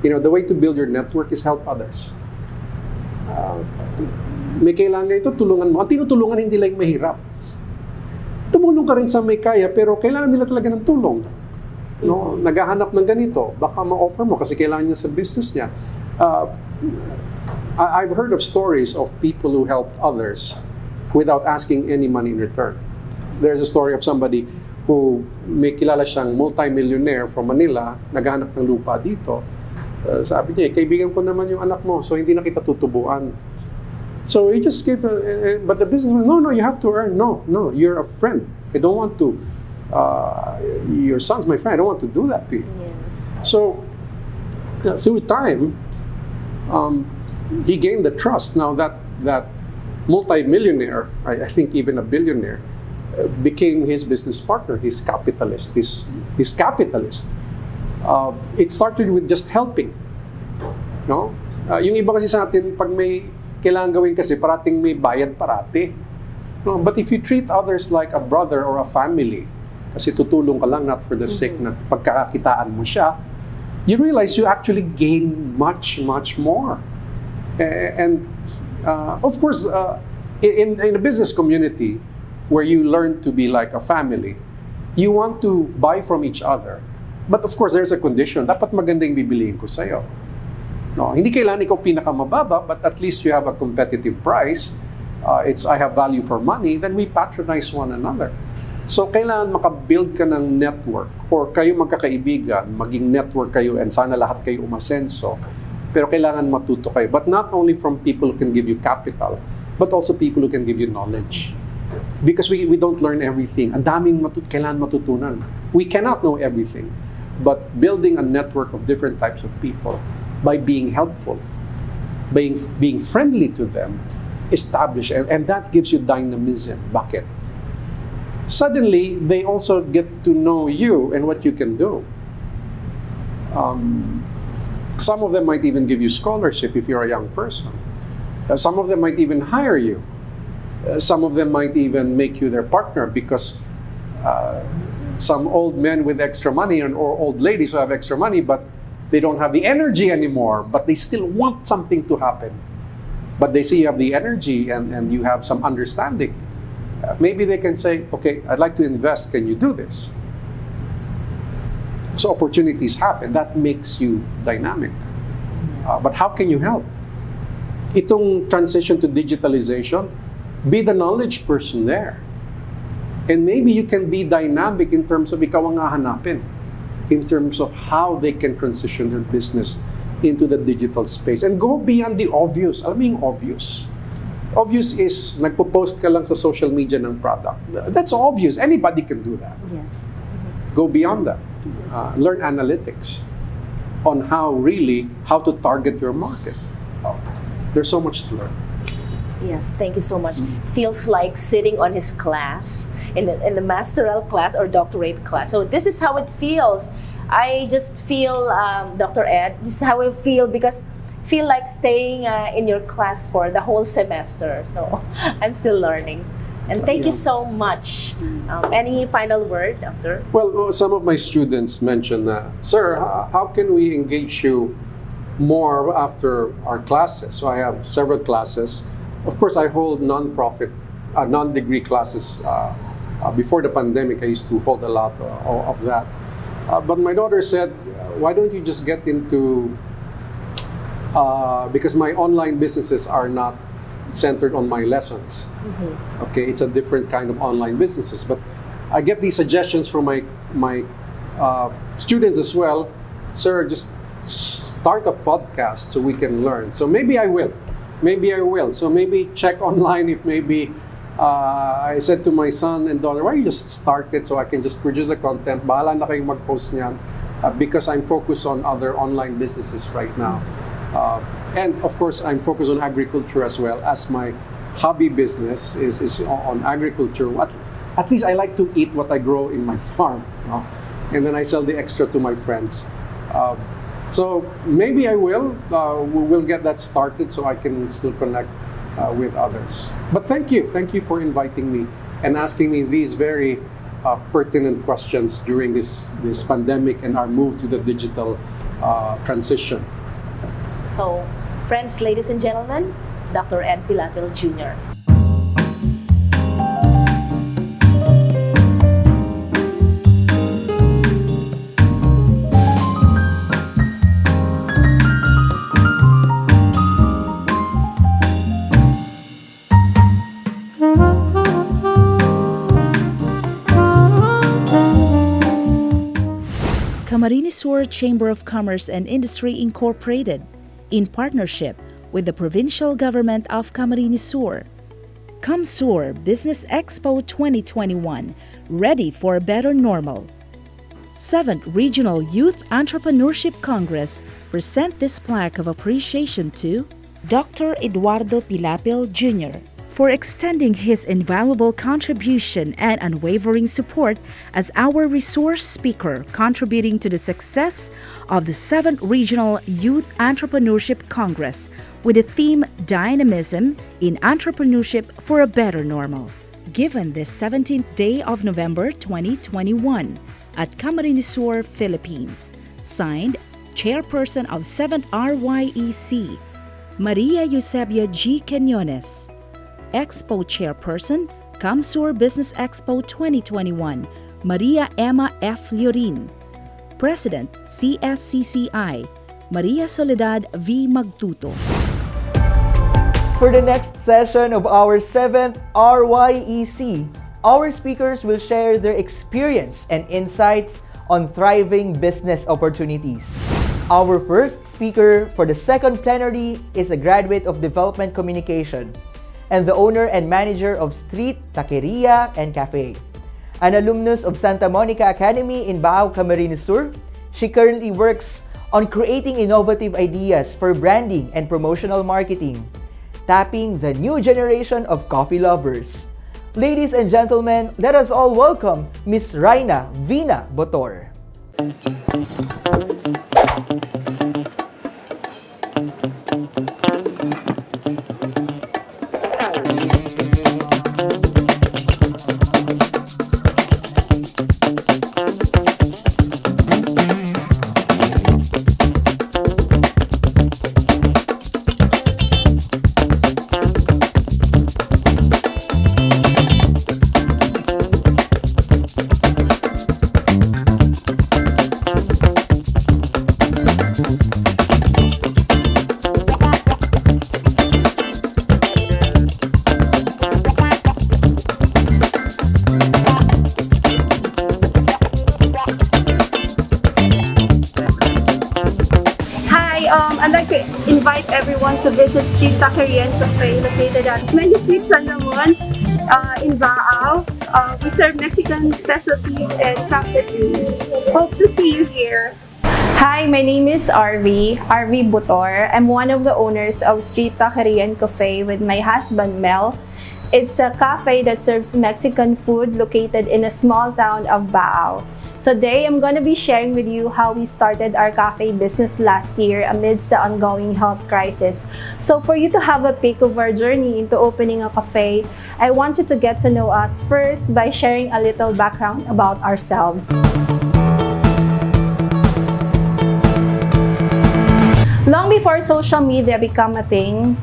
the way to build your network is help others. may kailangan ito, tulungan mo. Ang tinutulungan hindi lang mahirap. Tumulong ka rin sa may kaya, pero kailangan nila talaga ng tulong. No? Naghahanap ng ganito, baka ma-offer mo kasi kailangan niya sa business niya. I've heard of stories of people who helped others without asking any money in return. There's a story of somebody who may kilala siyang multi-millionaire from Manila, naghahanap ng lupa dito. Sabi niya, kaibigan ko naman yung anak mo, so hindi na kita tutubuan. So he just gave, but the businessman, no, you have to earn. No, you're a friend. I don't want to, your son's my friend, I don't want to do that to you. Yes. So through time, he gained the trust. Now that multi-millionaire, I think even a billionaire, became his business partner, his capitalist, his capitalist. It started with just helping. No? Yung iba kasi sa atin, pag may kailangan gawin kasi, parating may bayad parati. No? But if you treat others like a brother or a family, kasi tutulong ka lang, not for the sake na pagkakakitaan mo siya, you realize you actually gain much, much more. And of course, in a business community, where you learn to be like a family, you want to buy from each other. But of course, there's a condition. Dapat maganda yung bibiliin ko sa'yo. No, hindi kailangan ikaw pinakamababa, but at least you have a competitive price. I have value for money, then we patronize one another. So kailangan makabuild ka ng network, or kayo magkakaibigan, maging network kayo, and sana lahat kayo umasenso. Pero kailangan matuto kayo. But not only from people who can give you capital, but also people who can give you knowledge. Because we don't learn everything. Ang daming kailangan matutunan. We cannot know everything. But building a network of different types of people, by being helpful, being friendly to them, establish, and that gives you dynamism. Bakit? Suddenly, they also get to know you and what you can do. Some of them might even give you scholarship if you're a young person. Some of them might even hire you. Some of them might even make you their partner because some old men with extra money or old ladies who have extra money, but they don't have the energy anymore, but they still want something to happen. But they see you have the energy and you have some understanding. Maybe they can say, okay, I'd like to invest, can you do this? So opportunities happen. That makes you dynamic. But how can you help? Itong transition to digitalization, be the knowledge person there. And maybe you can be dynamic in terms of ikaw ang hahanapin, in terms of how they can transition their business into the digital space and go beyond the obvious. Alam mo yung obvious? Obvious is nagpo-post ka lang sa social media ng product. That's obvious. Anybody can do that. Yes. Go beyond that. Learn analytics on how to target your market. There's so much to learn. Yes, thank you so much. Feels like sitting on his class, in the masteral class or doctorate class. So this is how it feels. I just feel, Dr. Ed, this is how I feel because feel like staying in your class for the whole semester. So I'm still learning. And thank you so much. Any final word, Doctor? Well, some of my students mentioned, sir, how can we engage you more after our classes? So I have several classes. Of course, I hold non-profit, non-degree classes. Before the pandemic, I used to hold a lot of that. But my daughter said, why don't you just get into, because my online businesses are not centered on my lessons. Okay, it's a different kind of online businesses. But I get these suggestions from my students as well. Sir, just start a podcast so we can learn. So maybe I will. So maybe check online if maybe I said to my son and daughter, why don't you just start it so I can just produce the content. Bahala na kayong mag-post niyan because I'm focused on other online businesses right now. And of course, I'm focused on agriculture as well, as my hobby business is on agriculture. At least I like to eat what I grow in my farm, you know? And then I sell the extra to my friends. So maybe I will. We'll get that started so I can still connect with others. But thank you for inviting me and asking me these very pertinent questions during this pandemic and our move to the digital transition. So, friends, ladies and gentlemen, Dr. Ed Pilapil Jr. Camarines Sur Chamber of Commerce and Industry Incorporated, in partnership with the Provincial Government of Camarines Sur. CamSur Business Expo 2021, ready for a better normal. 7th Regional Youth Entrepreneurship Congress present this plaque of appreciation to Dr. Eduardo Pilapil Jr. for extending his invaluable contribution and unwavering support as our resource speaker, contributing to the success of the 7th Regional Youth Entrepreneurship Congress with the theme Dynamism in Entrepreneurship for a Better Normal. Given this 17th day of November 2021 at Camarines Sur, Philippines. Signed, Chairperson of 7th RYEC, Maria Eusebia G. Quinones. Expo Chairperson, CamSur Business Expo 2021, Maria Emma F. Llorin. President, CSCCI, Maria Soledad V. Magtuto. For the next session of our 7th RYEC, our speakers will share their experience and insights on thriving business opportunities. Our first speaker for the second plenary is a graduate of Development Communication and the owner and manager of Street Taqueria and Cafe. An alumnus of Santa Monica Academy in Baao, Camarines Sur, she currently works on creating innovative ideas for branding and promotional marketing, tapping the new generation of coffee lovers. Ladies and gentlemen, let us all welcome Ms. Raina Vina Botor. I'd like to invite everyone to visit Street Taqueria and Cafe located at Many Street San Ramon in Baao. We serve Mexican specialties and crafted drinks. Hope to see you here. Hi, my name is RV Butor. I'm one of the owners of Street Taqueria and Cafe with my husband Mel. It's a cafe that serves Mexican food located in a small town of Baao. Today, I'm going to be sharing with you how we started our cafe business last year amidst the ongoing health crisis. So for you to have a peek of our journey into opening a cafe, I want you to get to know us first by sharing a little background about ourselves. Long before social media became a thing,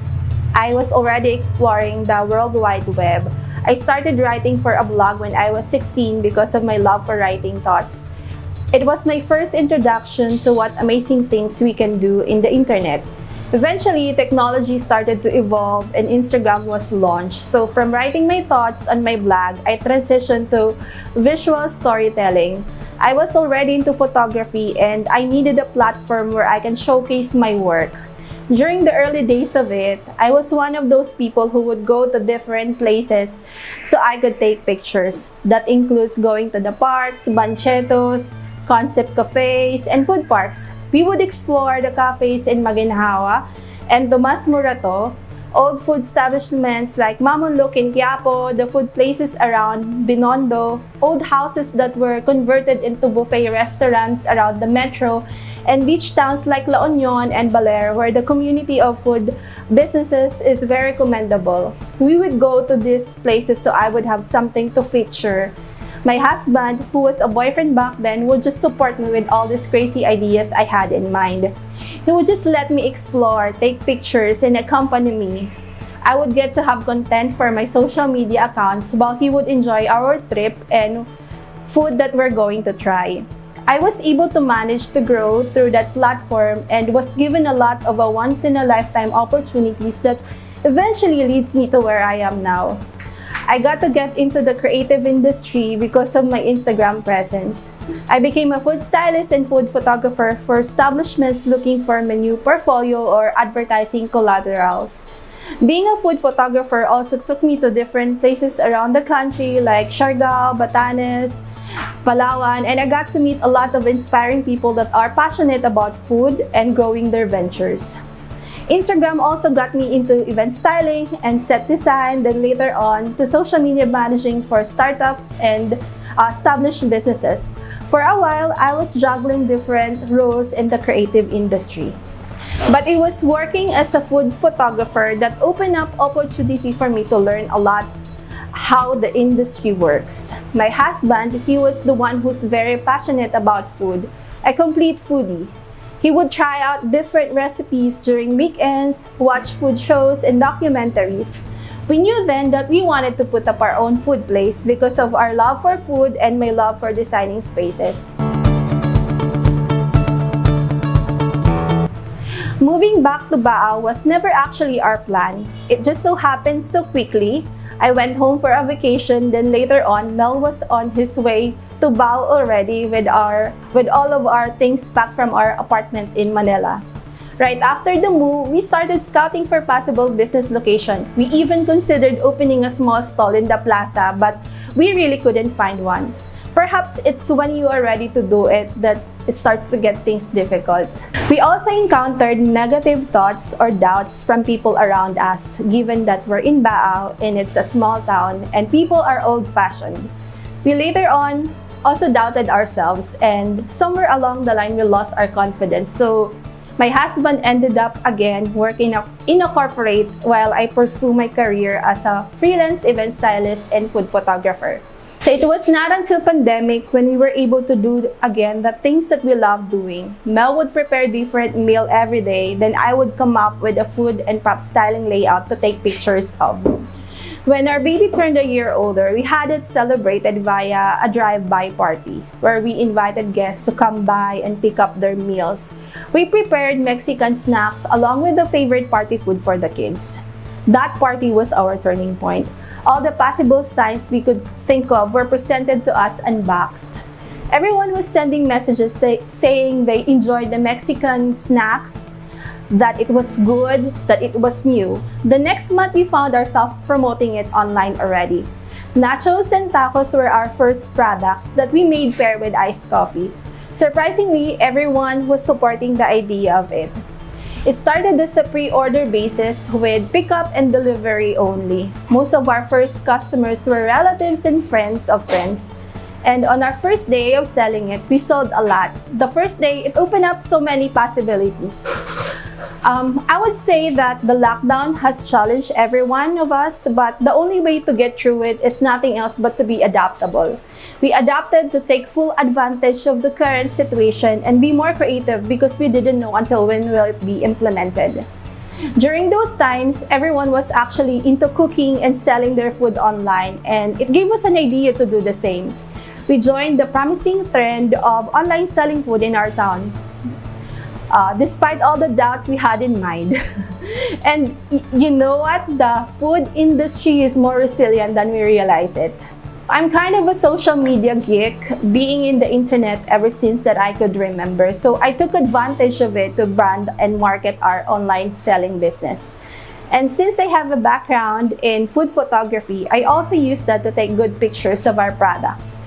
I was already exploring the World Wide Web. I started writing for a blog when I was 16 because of my love for writing thoughts. It was my first introduction to what amazing things we can do in the internet. Eventually, technology started to evolve and Instagram was launched. So from writing my thoughts on my blog, I transitioned to visual storytelling. I was already into photography and I needed a platform where I can showcase my work. During the early days of it, I was one of those people who would go to different places so I could take pictures. That includes going to the parks, banchetos, concept cafes, and food parks. We would explore the cafes in Maginhawa and Tomas Morato, old food establishments like Mamulok in Quiapo, the food places around Binondo, old houses that were converted into buffet restaurants around the metro, and beach towns like La Union and Baler, where the community of food businesses is very commendable. We would go to these places so I would have something to feature. My husband, who was a boyfriend back then, would just support me with all these crazy ideas I had in mind. He would just let me explore, take pictures, and accompany me. I would get to have content for my social media accounts while he would enjoy our trip and food that we're going to try. I was able to manage to grow through that platform and was given a lot of once-in-a-lifetime opportunities that eventually leads me to where I am now. I got to get into the creative industry because of my Instagram presence. I became a food stylist and food photographer for establishments looking for menu portfolio or advertising collaterals. Being a food photographer also took me to different places around the country like Siargao, Batanes, Palawan, and I got to meet a lot of inspiring people that are passionate about food and growing their ventures. Instagram also got me into event styling and set design, then later on to social media managing for startups and established businesses. For a while, I was juggling different roles in the creative industry. But it was working as a food photographer that opened up opportunity for me to learn a lot how the industry works. My husband, he was the one who's very passionate about food, a complete foodie. He would try out different recipes during weekends, watch food shows and documentaries. We knew then that we wanted to put up our own food place because of our love for food and my love for designing spaces. Moving back to Baao was never actually our plan. It just so happened so quickly. I went home for a vacation, then later on, Mel was on his way to Baao already with all of our things packed from our apartment in Manila. Right after the move, we started scouting for possible business location. We even considered opening a small stall in the plaza, but we really couldn't find one. Perhaps it's when you are ready to do it that it starts to get things difficult. We also encountered negative thoughts or doubts from people around us, given that we're in Baao and it's a small town and people are old-fashioned. We later on also doubted ourselves, and somewhere along the line we lost our confidence. So my husband ended up again working in a corporate while I pursue my career as a freelance event stylist and food photographer. So it was not until pandemic when we were able to do again the things that we love doing. Mel would prepare different meal every day, then I would come up with a food and prop styling layout to take pictures of. When our baby turned a year older, we had it celebrated via a drive-by party where we invited guests to come by and pick up their meals. We prepared Mexican snacks along with the favorite party food for the kids. That party was our turning point. All the possible signs we could think of were presented to us unboxed. Everyone was sending messages saying they enjoyed the Mexican snacks, that it was good, that it was new. The next month, we found ourselves promoting it online already. Nachos and tacos were our first products that we made pair with iced coffee. Surprisingly, everyone was supporting the idea of it. It started as a pre-order basis with pickup and delivery only. Most of our first customers were relatives and friends of friends. And on our first day of selling it, we sold a lot. The first day, it opened up so many possibilities. I would say that the lockdown has challenged every one of us, but the only way to get through it is nothing else but to be adaptable. We adapted to take full advantage of the current situation and be more creative because we didn't know until when will it be implemented. During those times, everyone was actually into cooking and selling their food online, and it gave us an idea to do the same. We joined the promising trend of online selling food in our town. Despite all the doubts we had in mind. And you know what? The food industry is more resilient than we realize it. I'm kind of a social media geek, being in the internet ever since that I could remember. So I took advantage of it to brand and market our online selling business. And since I have a background in food photography, I also use that to take good pictures of our products.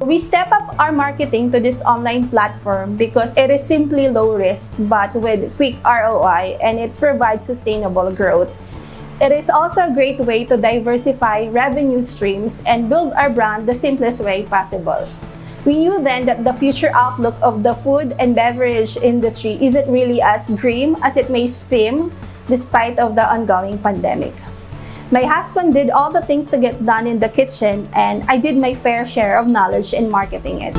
We step up our marketing to this online platform because it is simply low risk but with quick ROI, and it provides sustainable growth. It is also a great way to diversify revenue streams and build our brand the simplest way possible. We knew then that the future outlook of the food and beverage industry isn't really as grim as it may seem despite of the ongoing pandemic. My husband did all the things to get done in the kitchen, and I did my fair share of knowledge in marketing it.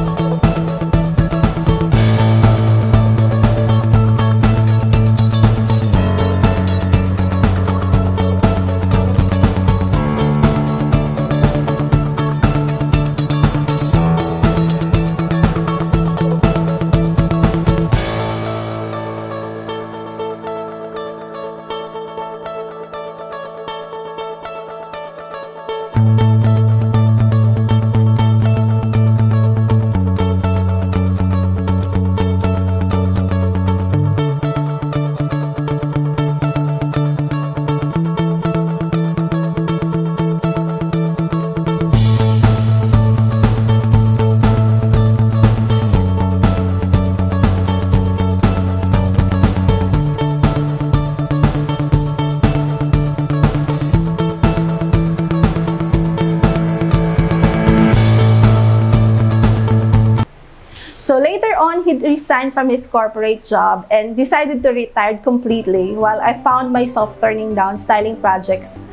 So later on, he resigned from his corporate job and decided to retire completely, while I found myself turning down styling projects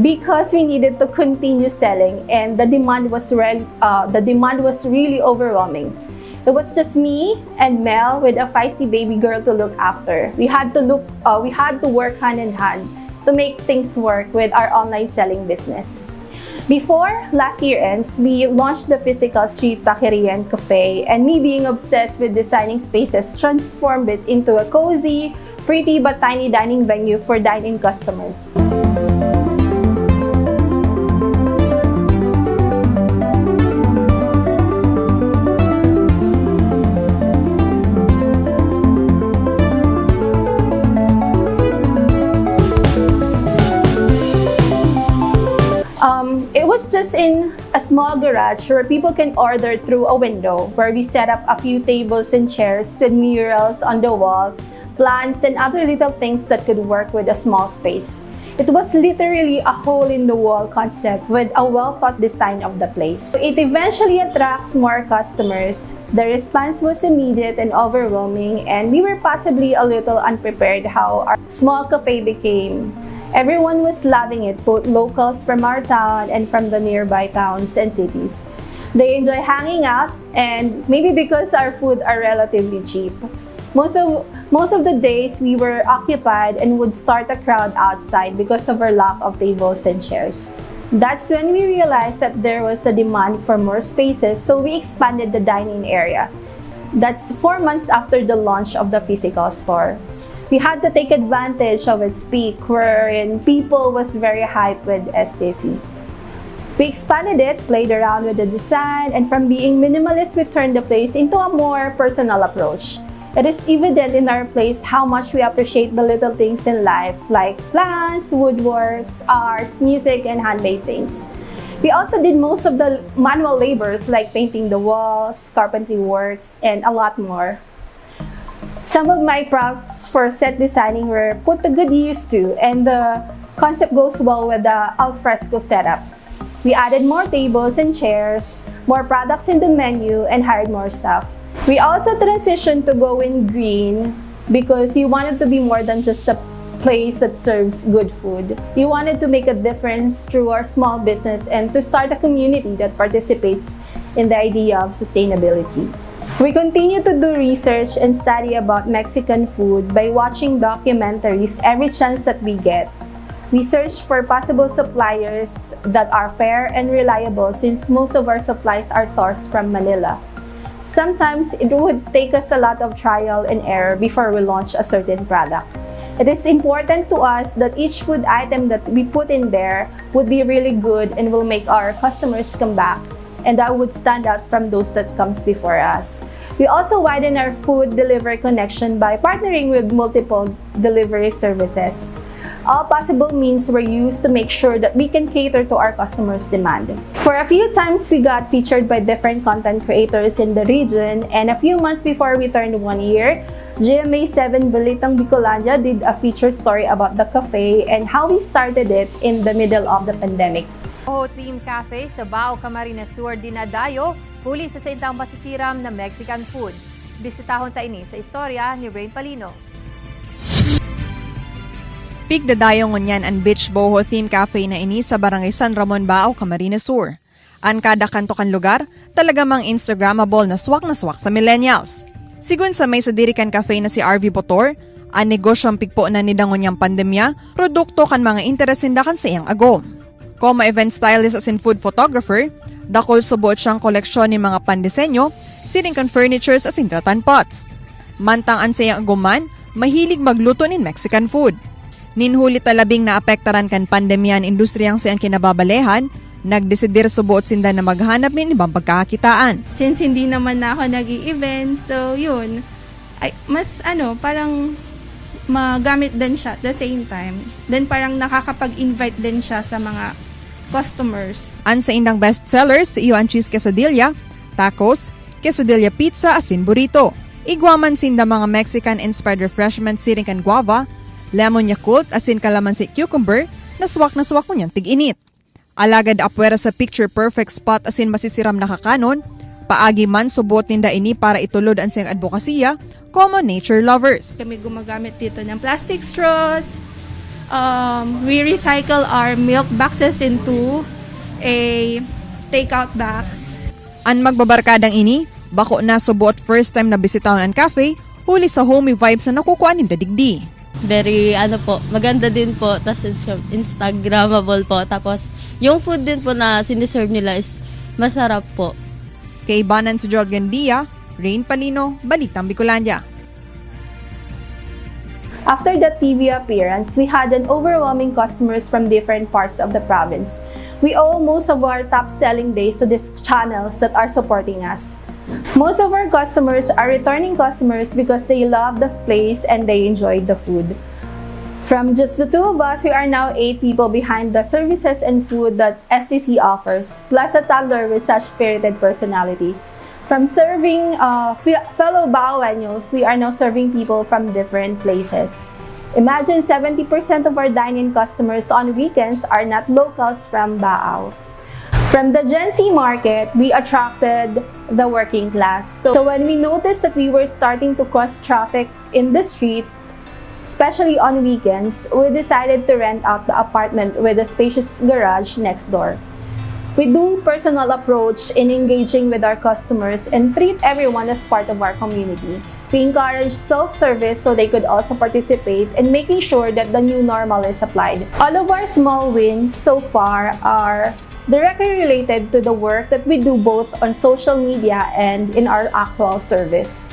because we needed to continue selling, and the demand was really overwhelming. It was just me and Mel with a feisty baby girl to look after. We had to work hand in hand to make things work with our online selling business. Before last year ends, we launched the physical street taqueria and cafe, and me being obsessed with designing spaces transformed it into a cozy, pretty but tiny dining venue for dine-in customers. It was just in a small garage where people can order through a window, where we set up a few tables and chairs with murals on the wall, plants, and other little things that could work with a small space. It was literally a hole-in-the-wall concept with a well-thought design of the place. It eventually attracts more customers. The response was immediate and overwhelming, and we were possibly a little unprepared how our small cafe became. Everyone was loving it, both locals from our town and from the nearby towns and cities. They enjoy hanging out, and maybe because our food are relatively cheap. Most of the days we were occupied and would start a crowd outside because of our lack of tables and chairs. That's when we realized that there was a demand for more spaces, so we expanded the dining area. That's 4 months after the launch of the physical store. We had to take advantage of its peak, wherein people was very hyped with STC. We expanded it, played around with the design, and from being minimalist, we turned the place into a more personal approach. It is evident in our place how much we appreciate the little things in life, like plants, woodworks, arts, music, and handmade things. We also did most of the manual labors like painting the walls, carpentry works, and a lot more. Some of my props for set designing were put to good use too, and the concept goes well with the alfresco setup. We added more tables and chairs, more products in the menu, and hired more staff. We also transitioned to go in green because we wanted to be more than just a place that serves good food. We wanted to make a difference through our small business and to start a community that participates in the idea of sustainability. We continue to do research and study about Mexican food by watching documentaries every chance that we get. We search for possible suppliers that are fair and reliable, since most of our supplies are sourced from Manila. Sometimes it would take us a lot of trial and error before we launch a certain product. It is important to us that each food item that we put in there would be really good and will make our customers come back, and that would stand out from those that comes before us. We also widen our food delivery connection by partnering with multiple delivery services. All possible means were used to make sure that we can cater to our customers' demand. For a few times, we got featured by different content creators in the region, and a few months before we turned 1 year, GMA7 Balitang Bicolandia did a feature story about the cafe and how we started it in the middle of the pandemic. Team Cafe sa Bao Camarines Sur dinadayo, huli sa saintang masisiram na Mexican food. Bisitahon ta ini sa istorya ni Rain Palino. Pigda dayo ngunyan ang Beach Boho Theme Cafe na ini sa Barangay San Ramon Bao, Camarines Sur. Ang kada kanto kan lugar, talaga mang Instagrammable na swak sa millennials. Sigun sa may sadirikan cafe na si RV Botor, ang negosyong pigpo na nidangon niyang pandemya, produkto kan mga interesinda kan sa iyang agom. Koma event stylist as in food photographer, dakol subuot siyang koleksyon ni mga pandisenyo, siring kan furnitures as in tratan pots. Mantang an sa iyang aguman, mahilig magluto nin Mexican food. Ninhuli talabing naapektaran kan pandemya ang industriyang siyang kinababalehan, nagdesidir subuot sinda na maghanap ng ibang pagkakakitaan. Since hindi naman na ako nag-i-event, so yun, mas parang magamit din siya at the same time. Then parang nakakapag-invite din siya sa mga customers. An sa indang bestsellers, iyo ang cheese quesadilla, tacos, quesadilla pizza asin burrito. Igwaman sinda mga Mexican-inspired refreshments siring kan guava, lemon yakult asin kalamansi cucumber, na swak niyang tig-init. Alagad apwera sa picture-perfect spot asin masisiram na kakanon, paagi man subot ninda ini para itulod ang siyang advokasya, como nature lovers. Kami gumagamit dito ng plastic straws. We recycle our milk boxes into a takeout bags. Ang magbabarkadang ini, bako na subot first time na bisitahon ang cafe, huli sa homey vibes na nakukuha ninda digdi. Very maganda din po, tapos Instagrammable po, tapos yung food din po na siniserve nila is masarap po. Kay Banan si Joel Gandia, Rain Palino, Balitang Bicolandia. After the TV appearance, we had an overwhelming customers from different parts of the province. We owe most of our top-selling days to these channels that are supporting us. Most of our customers are returning customers because they love the place and they enjoyed the food. From just the two of us, we are now 8 people behind the services and food that SCC offers, plus a toddler with such spirited personality. From serving fellow Baoeños, we are now serving people from different places. Imagine 70% of our dine-in customers on weekends are not locals from Bao. From the Gen Z market, we attracted the working class. So when we noticed that we were starting to cause traffic in the street, especially on weekends, we decided to rent out the apartment with a spacious garage next door. We do personal approach in engaging with our customers and treat everyone as part of our community. We encourage self-service so they could also participate in making sure that the new normal is applied. All of our small wins so far are directly related to the work that we do both on social media and in our actual service.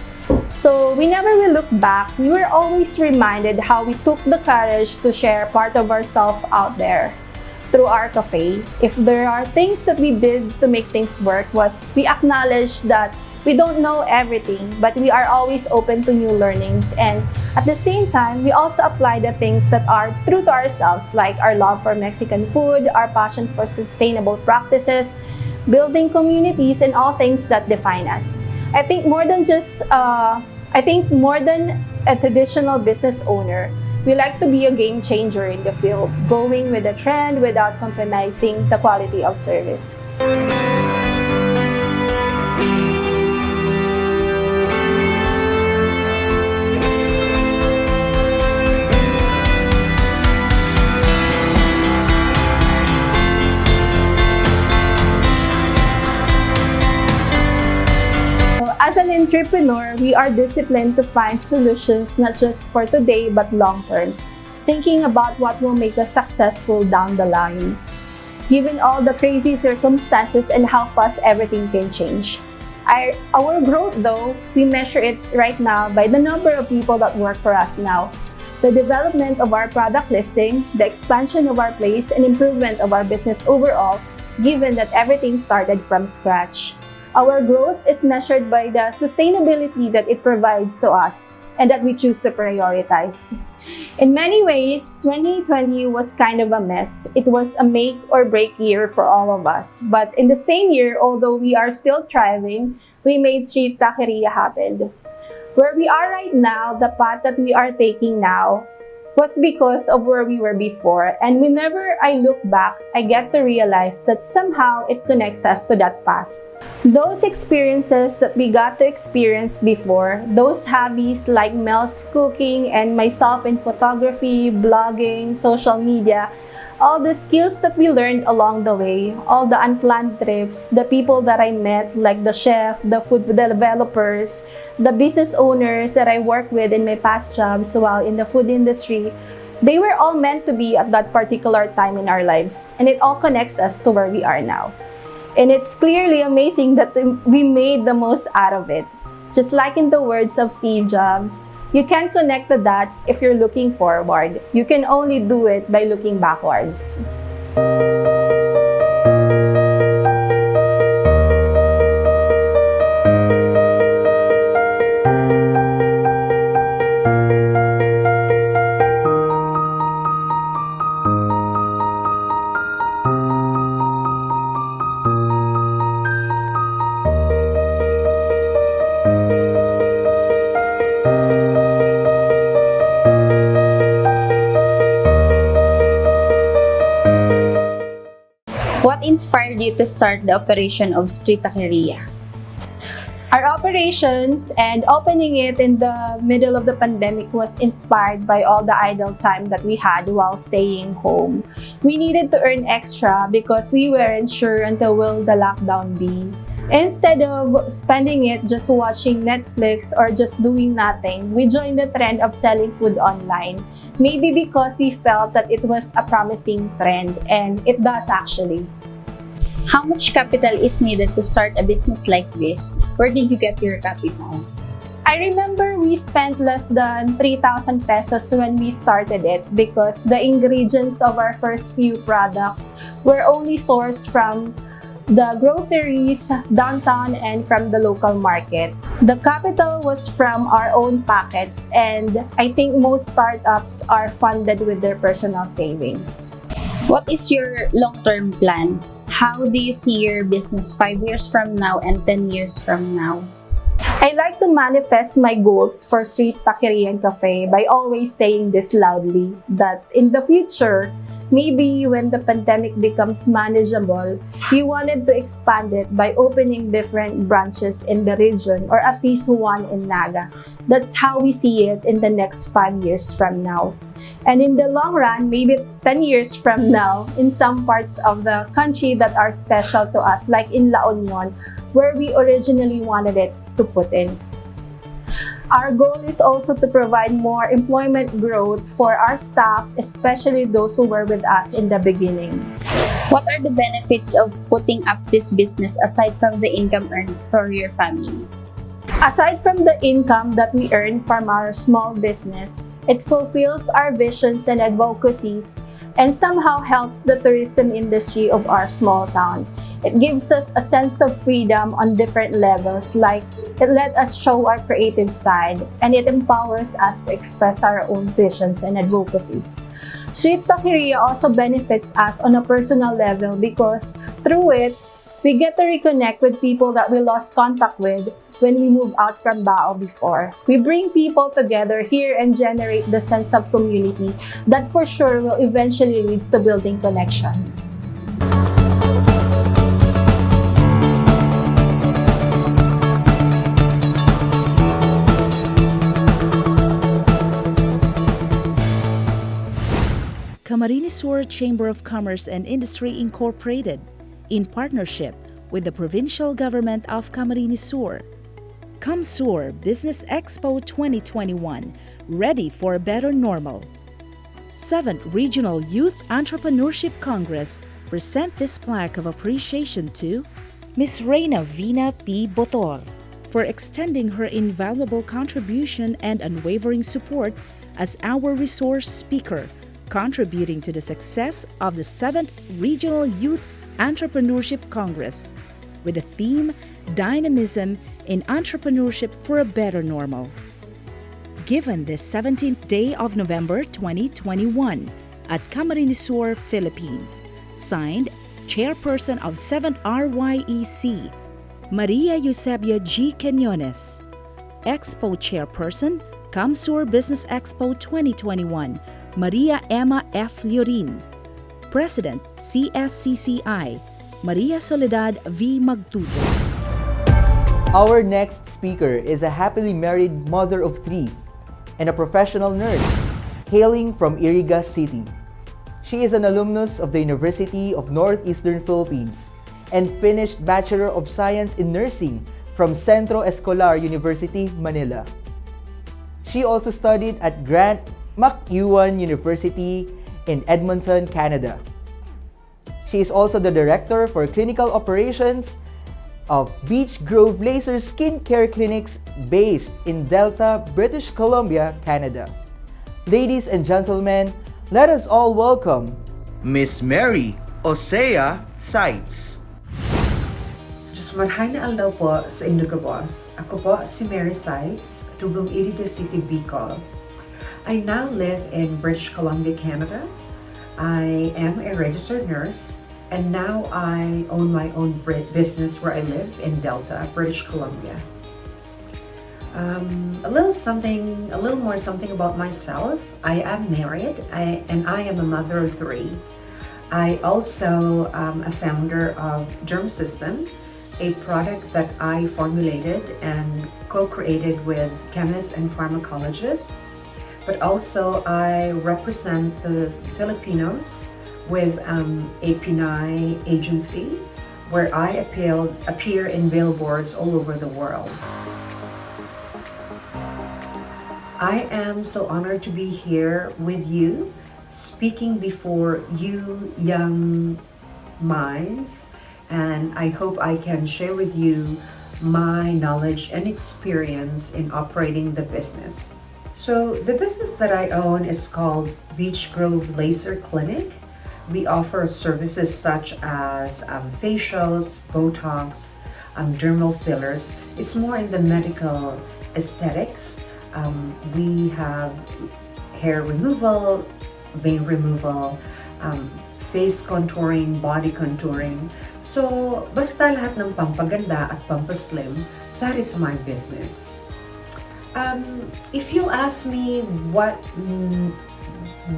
So whenever we look back, we were always reminded how we took the courage to share part of ourselves out there through our cafe. If there are things that we did to make things work, was we acknowledge that we don't know everything, but we are always open to new learnings. And at the same time, we also apply the things that are true to ourselves, like our love for Mexican food, our passion for sustainable practices, building communities, and all things that define us. I think more than a traditional business owner, we like to be a game changer in the field, going with the trend without compromising the quality of service. As an entrepreneur, we are disciplined to find solutions not just for today but long term, thinking about what will make us successful down the line. Given all the crazy circumstances and how fast everything can change. Our growth though, we measure it right now by the number of people that work for us now, the development of our product listing, the expansion of our place, and improvement of our business overall, given that everything started from scratch. Our growth is measured by the sustainability that it provides to us and that we choose to prioritize. In many ways, 2020 was kind of a mess. It was a make or break year for all of us. But in the same year, although we are still thriving, we made Street Taqueria happen. Where we are right now, the path that we are taking now, was because of where we were before, and whenever I look back, I get to realize that somehow it connects us to that past. Those experiences that we got to experience before, those hobbies like Mel's cooking and myself in photography, blogging, social media, all the skills that we learned along the way, all the unplanned trips, the people that I met, like the chef, the food developers, the business owners that I worked with in my past jobs while in the food industry, they were all meant to be at that particular time in our lives, and it all connects us to where we are now. And it's clearly amazing that we made the most out of it. Just like in the words of Steve Jobs, you can't connect the dots if you're looking forward. You can only do it by looking backwards. What inspired you to start the operation of Street Taqueria? Our operations and opening it in the middle of the pandemic was inspired by all the idle time that we had while staying home. We needed to earn extra because we weren't sure until will the lockdown be. Instead of spending it just watching Netflix or just doing nothing, we joined the trend of selling food online. Maybe because we felt that it was a promising trend, and it does actually. How much capital is needed to start a business like this? Where did you get your capital? I remember we spent less than 3,000 pesos when we started it because the ingredients of our first few products were only sourced from the groceries downtown and from the local market. The capital was from our own pockets, and I think most startups are funded with their personal savings. What is your long-term plan? How do you see your business 5 years from now and 10 years from now? I like to manifest my goals for Street Taqueria and Cafe by always saying this loudly, that in the future, maybe when the pandemic becomes manageable, we wanted to expand it by opening different branches in the region, or at least one in Naga. That's how we see it in the next 5 years from now. And in the long run, maybe 10 years from now, in some parts of the country that are special to us, like in La Union, where we originally wanted it to put in. Our goal is also to provide more employment growth for our staff, especially those who were with us in the beginning. What are the benefits of putting up this business aside from the income earned for your family? Aside from the income that we earn from our small business, it fulfills our visions and advocacies and somehow helps the tourism industry of our small town. It gives us a sense of freedom on different levels, like it let us show our creative side, and it empowers us to express our own visions and advocacies. Street Taqueria also benefits us on a personal level because through it, we get to reconnect with people that we lost contact with when we moved out from Bao before. We bring people together here and generate the sense of community that for sure will eventually lead to building connections. Camarines Sur Chamber of Commerce and Industry Incorporated, in partnership with the Provincial Government of Camarines Sur. CamSur Business Expo 2021, ready for a better normal. 7th Regional Youth Entrepreneurship Congress present this plaque of appreciation to Ms. Reina Vina P. Botor for extending her invaluable contribution and unwavering support as our resource speaker, contributing to the success of the 7th Regional Youth Entrepreneurship Congress with the theme Dynamism in Entrepreneurship for a Better Normal. Given this 17th day of November 2021 at Camarines Sur, Philippines. Signed, Chairperson of 7th RYEC, Maria Eusebia G. Quinones. Expo Chairperson, CamSur Business Expo 2021, Maria Emma F. Llorin. President, CSCCI, Maria Soledad V. Magtuto. Our next speaker is a happily married mother of 3 and a professional nurse hailing from Iriga City. She is an alumnus of the University of Northeastern Philippines and finished Bachelor of Science in Nursing from Centro Escolar University, Manila. She also studied at Grant MacEwan University in Edmonton, Canada. She is also the Director for Clinical Operations of Beach Grove Laser Skin Care Clinics based in Delta, British Columbia, Canada. Ladies and gentlemen, let us all welcome Miss Mary Osea Sites. Marhay na aldaw po sa Induga Boss. Ako po si Mary Sites, tubong Iriga City, Bicol. I now live in British Columbia, Canada. I am a registered nurse, and now I own my own business where I live in Delta, British Columbia. A little more something about myself. I am married, and I am a mother of 3. I also am a founder of Derm System, a product that I formulated and co-created with chemists and pharmacologists. But also I represent the Filipinos with a Pinay agency where I appear in billboards all over the world. I am so honored to be here with you, speaking before you young minds, and I hope I can share with you my knowledge and experience in operating the business. So the business that I own is called Beach Grove Laser Clinic. We offer services such as facials, Botox, dermal fillers. It's more in the medical aesthetics. We have hair removal, vein removal, face contouring, body contouring. So, basta lahat ng pampaganda at pampaslim, that is my business. If you ask me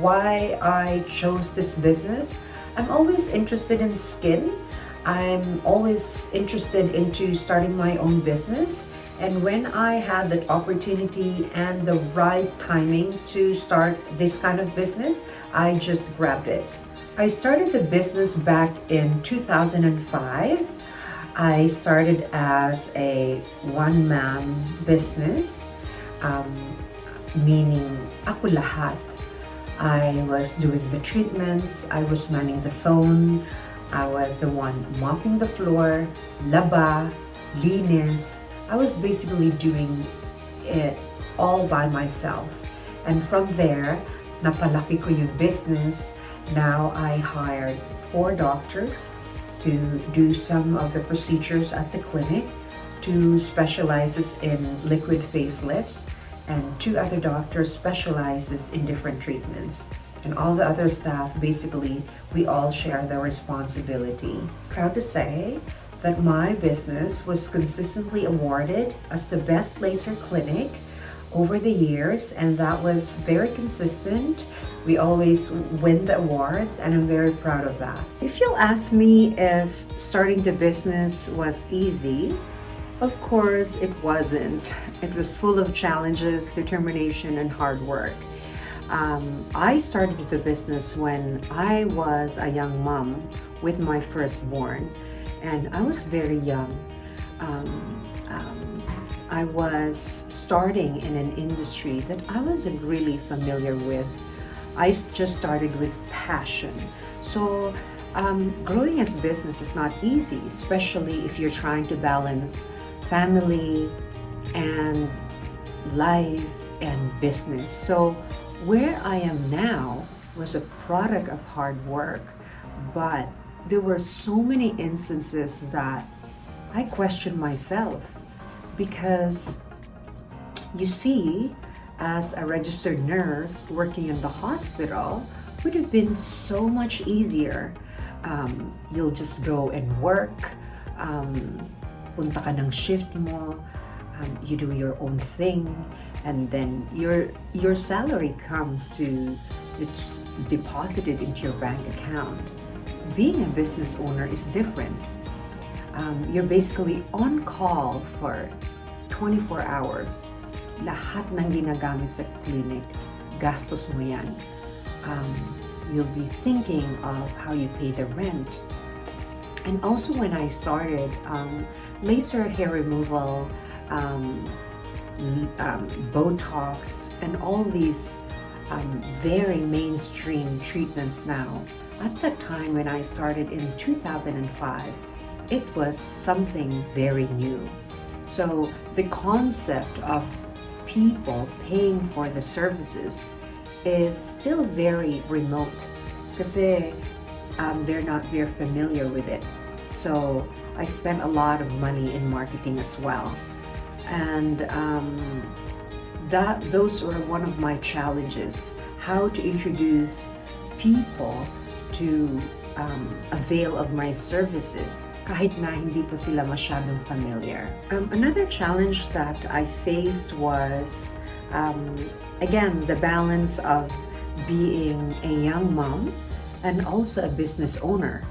why I chose this business, I'm always interested in skin. I'm always interested into starting my own business. And when I had that opportunity and the right timing to start this kind of business, I just grabbed it. I started the business back in 2005. I started as a one-man business, meaning ako lahat. I was doing the treatments, I was manning the phone, I was the one mopping the floor, laba, linis. I was basically doing it all by myself. And from there, napalaki ko yung business. Now I hired 4 doctors to do some of the procedures at the clinic, 2 specializes in liquid facelifts, and 2 other doctors specializes in different treatments. And all the other staff, basically, we all share the responsibility. Proud to say that my business was consistently awarded as the best laser clinic over the years, and that was very consistent. We always win the awards, and I'm very proud of that. If you'll ask me if starting the business was easy, of course it wasn't. It was full of challenges, determination, and hard work. I started the business when I was a young mom with my firstborn, and I was very young. I was starting in an industry that I wasn't really familiar with. I just started with passion. So growing as business is not easy, especially if you're trying to balance family and life and business. So where I am now was a product of hard work, but there were so many instances that I questioned myself, because you see, as a registered nurse working in the hospital would have been so much easier. You'll just go and work, punta ka ng shift mo, you do your own thing, and then your salary comes to, it's deposited into your bank account. Being a business owner is different. You're basically on call for 24 hours. Lahat ng ginagamit sa clinic, gastos mo yan. You'll be thinking of how you pay the rent. And also when I started, laser hair removal, Botox, and all these very mainstream treatments now. At the time when I started in 2005, it was something very new. So the concept of people paying for the services is still very remote kasi they're not very familiar with it. So I spent a lot of money in marketing as well. And those were one of my challenges, how to introduce people to avail of my services kahit na hindi pa sila masyadong familiar. Another challenge that I faced was, again, the balance of being a young mom and also a business owner,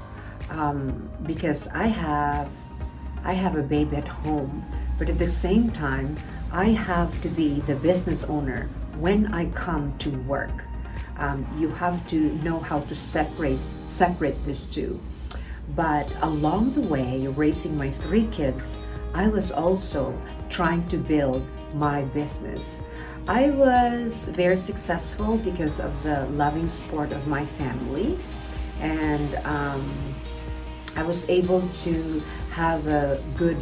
because I have a baby at home, but at the same time, I have to be the business owner when I come to work. You have to know how to separate these two. But along the way, raising my 3 kids, I was also trying to build my business. I was very successful because of the loving support of my family, and I was able to have a good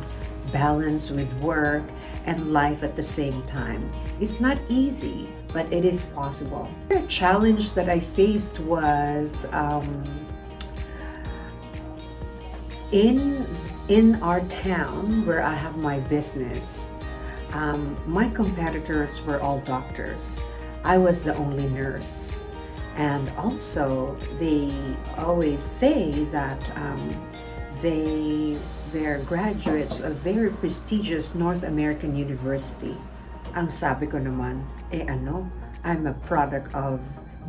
balance with work and life at the same time. It's not easy, but it is possible. The challenge that I faced was in our town where I have my business. My competitors were all doctors. I was the only nurse. And also, they always say that they're graduates of very prestigious North American university. Ang sabi ko naman, I'm a product of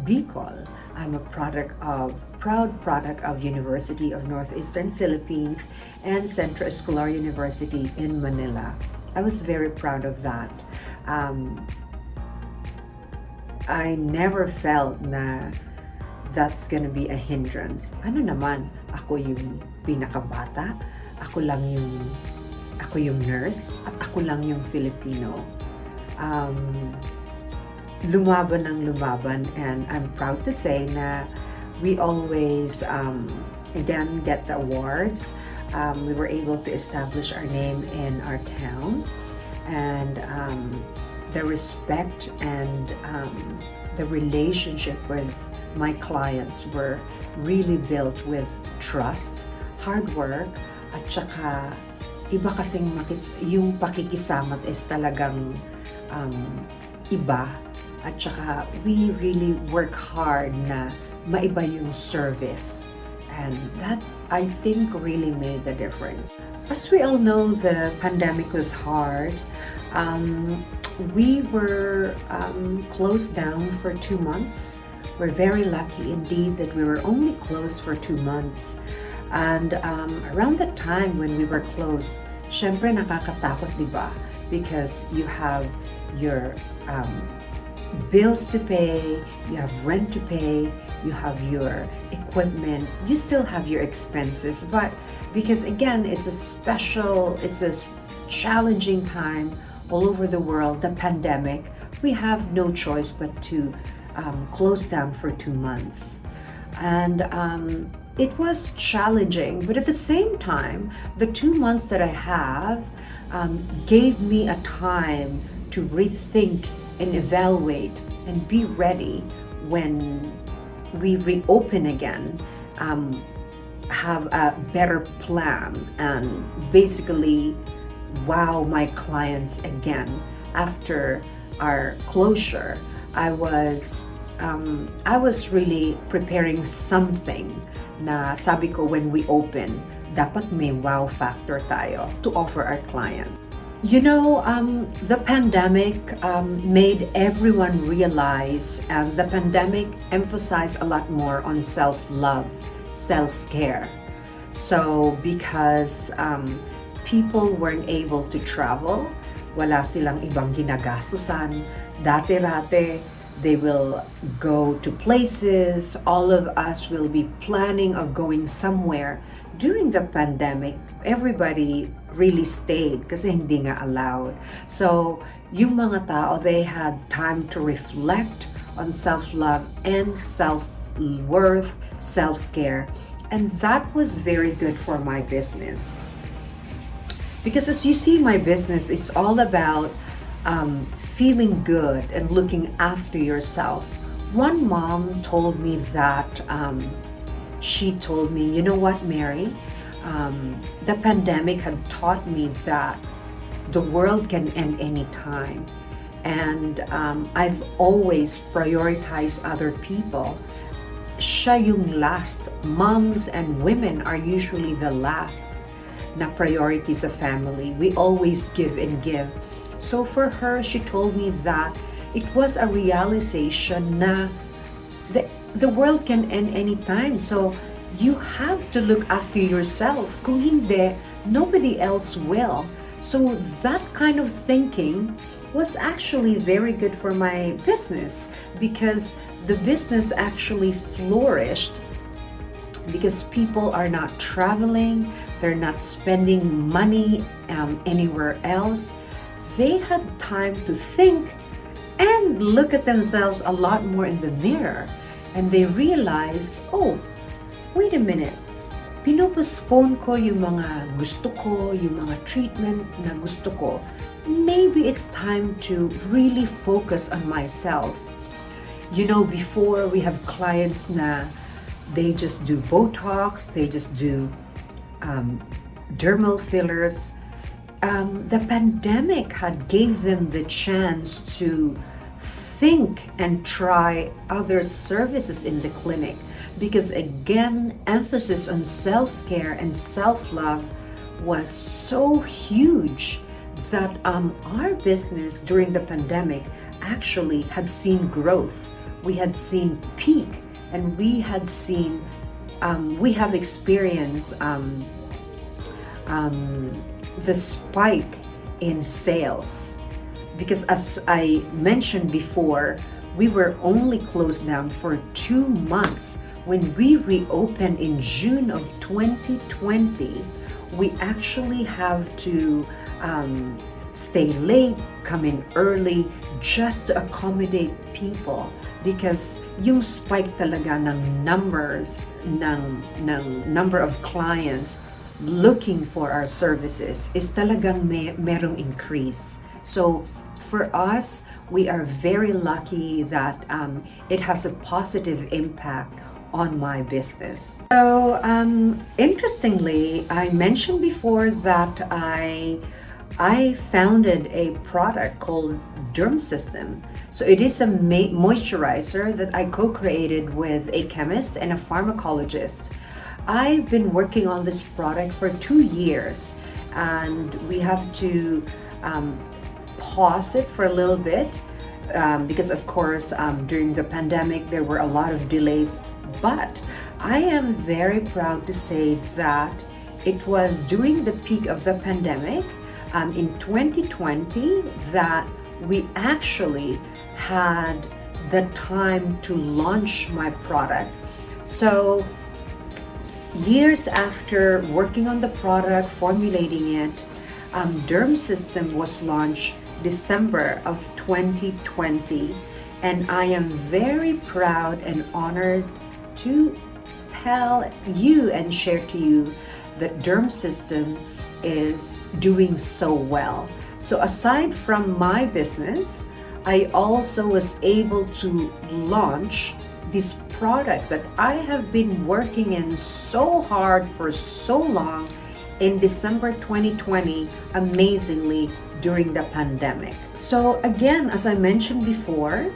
Bicol. I'm a proud product of University of Northeastern Philippines and Central Escolar University in Manila. I was very proud of that. I never felt na that's gonna be a hindrance. Ano naman, ako yung pinakabata, ako yung nurse, at ako lang yung Filipino. Lumaban ng lumaban, and I'm proud to say na we always again get the awards. We were able to establish our name in our town, and the respect and the relationship with my clients were really built with trust, hard work, at saka iba kasing yung pakikisamat is talagang iba. At saka we really work hard na maiba yung service. And that, I think, really made the difference. As we all know, the pandemic was hard. We were closed down for 2 months. We're very lucky indeed that we were only closed for 2 months. And around that time when we were closed, syempre nakakatakot, diba? Because you have your bills to pay, you have rent to pay, you have your equipment, you still have your expenses. But because again, it's a challenging time all over the world, the pandemic, we have no choice but to close down for 2 months. And it was challenging, but at the same time, the 2 months that I have gave me a time to rethink and evaluate and be ready when we reopen again, have a better plan and basically wow my clients again. After our closure, I was really preparing something na sabi ko when we open, dapat may wow factor tayo to offer our client. The pandemic made everyone realize, and the pandemic emphasized a lot more on self-love, self-care. So because people weren't able to travel, wala silang ibang ginagastusan, dati-rate, they will go to places, all of us will be planning of going somewhere. During the pandemic, everybody really stayed kasi hindi nga allowed. So, yung mga tao, they had time to reflect on self-love and self-worth, self-care. And that was very good for my business. Because as you see, my business is all about feeling good and looking after yourself. One mom told me that, she told me, you know what, Mary? The pandemic had taught me that the world can end anytime. And I've always prioritized other people. Siya yung last. Moms and women are usually the last na priority sa family. We always give and give. So for her, she told me that it was a realization na the world can end anytime. So you have to look after yourself. Kung hindi, nobody else will. So that kind of thinking was actually very good for my business, because the business actually flourished because people are not traveling, they're not spending money anywhere else. They had time to think and look at themselves a lot more in the mirror. And they realize, oh, wait a minute, pinopostpone ko yung mga gusto ko, yung mga treatment na gusto ko. Maybe it's time to really focus on myself. Before we have clients na they just do Botox, they just do dermal fillers. The pandemic had gave them the chance to think and try other services in the clinic, because again, emphasis on self-care and self-love was so huge that our business during the pandemic actually had seen growth. We had seen peak, and we have experienced the spike in sales, because as I mentioned before, we were only closed down for 2 months. When we reopened in June of 2020, we actually have to stay late, come in early just to accommodate people, because yung spike talaga ng numbers ng number of clients looking for our services is talagang merong increase. So for us, we are very lucky that it has a positive impact on my business. So interestingly, I mentioned before that I founded a product called Derm System. So it is a moisturizer that I co-created with a chemist and a pharmacologist. I've been working on this product for 2 years, and we have to pause it for a little bit because of course during the pandemic there were a lot of delays, but I am very proud to say that it was during the peak of the pandemic in 2020 that we actually had the time to launch my product. So years after working on the product, formulating it, Derm System was launched December of 2020, and I am very proud and honored to tell you and share to you that Derm System is doing so well. So aside from my business, I also was able to launch this product that I have been working in so hard for so long in December 2020, amazingly during the pandemic. So again, as I mentioned before,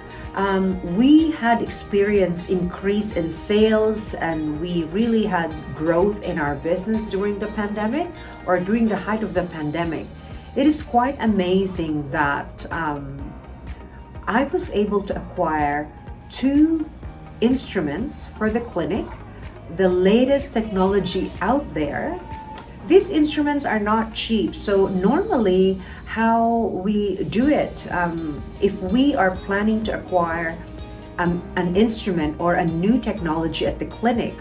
we had experienced increase in sales, and we really had growth in our business during the pandemic, or during the height of the pandemic. it is quite amazing that I was able to acquire 2 instruments for the clinic, the latest technology out there. These instruments are not cheap. So normally how we do it, if we are planning to acquire an instrument or a new technology at the clinic,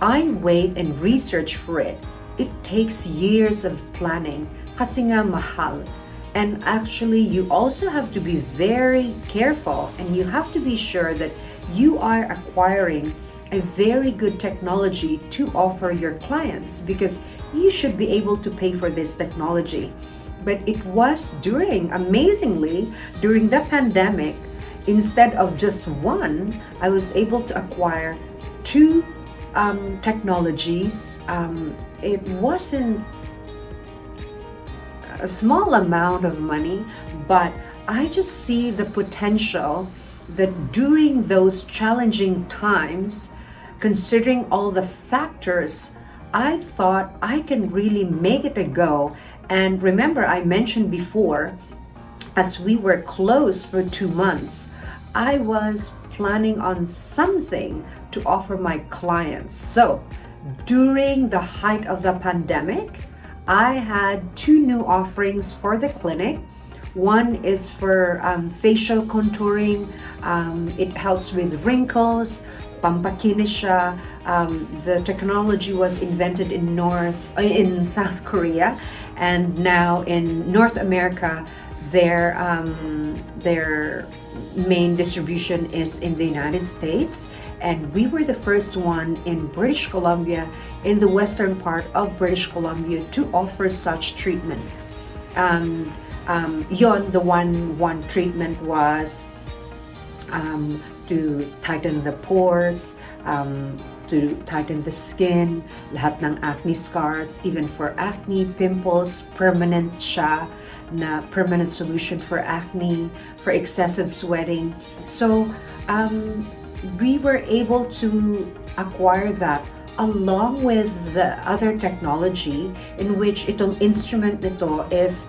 I wait and research for it. It takes years of planning kasi nga mahal. And actually, you also have to be very careful, and you have to be sure that you are acquiring a very good technology to offer your clients, because you should be able to pay for this technology. But it was amazingly, during the pandemic, instead of just one, I was able to acquire 2 technologies. It wasn't a small amount of money, but I just see the potential that during those challenging times, considering all the factors, I thought I can really make it a go. And remember, I mentioned before, as we were closed for 2 months, I was planning on something to offer my clients. So during the height of the pandemic, I had 2 new offerings for the clinic. One is for facial contouring. It helps with wrinkles, pampakinis siya. The technology was invented in South Korea, and now in North America, their main distribution is in the United States. And we were the first one in British Columbia, in the western part of British Columbia, to offer such treatment. The one treatment was to tighten the pores, to tighten the skin, lahat ng acne scars, even for acne, pimples, permanent siya, na permanent solution for acne, for excessive sweating. So, we were able to acquire that along with the other technology, in which itong instrument nito is,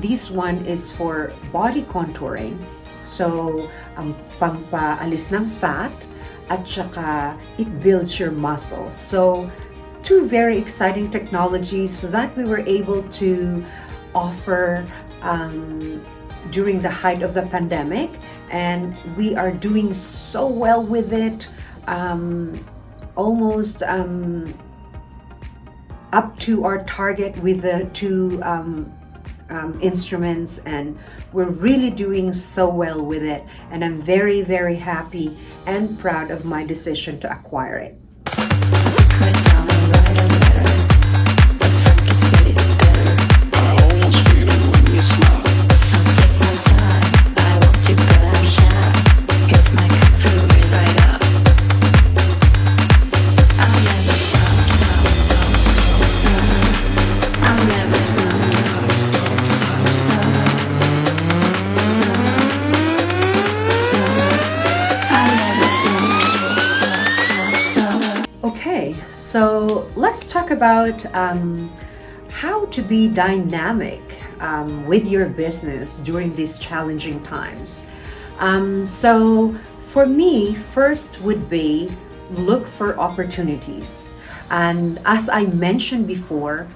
this one is for body contouring. So, pampaalis ng fat, at saka it builds your muscles. So, 2 very exciting technologies that we were able to offer during the height of the pandemic, and we are doing so well with it, almost up to our target with the 2 instruments, and we're really doing so well with it, and I'm very, very happy and proud of my decision to acquire it. So let's talk about how to be dynamic with your business during these challenging times. So for me, first would be look for opportunities. And as I mentioned before,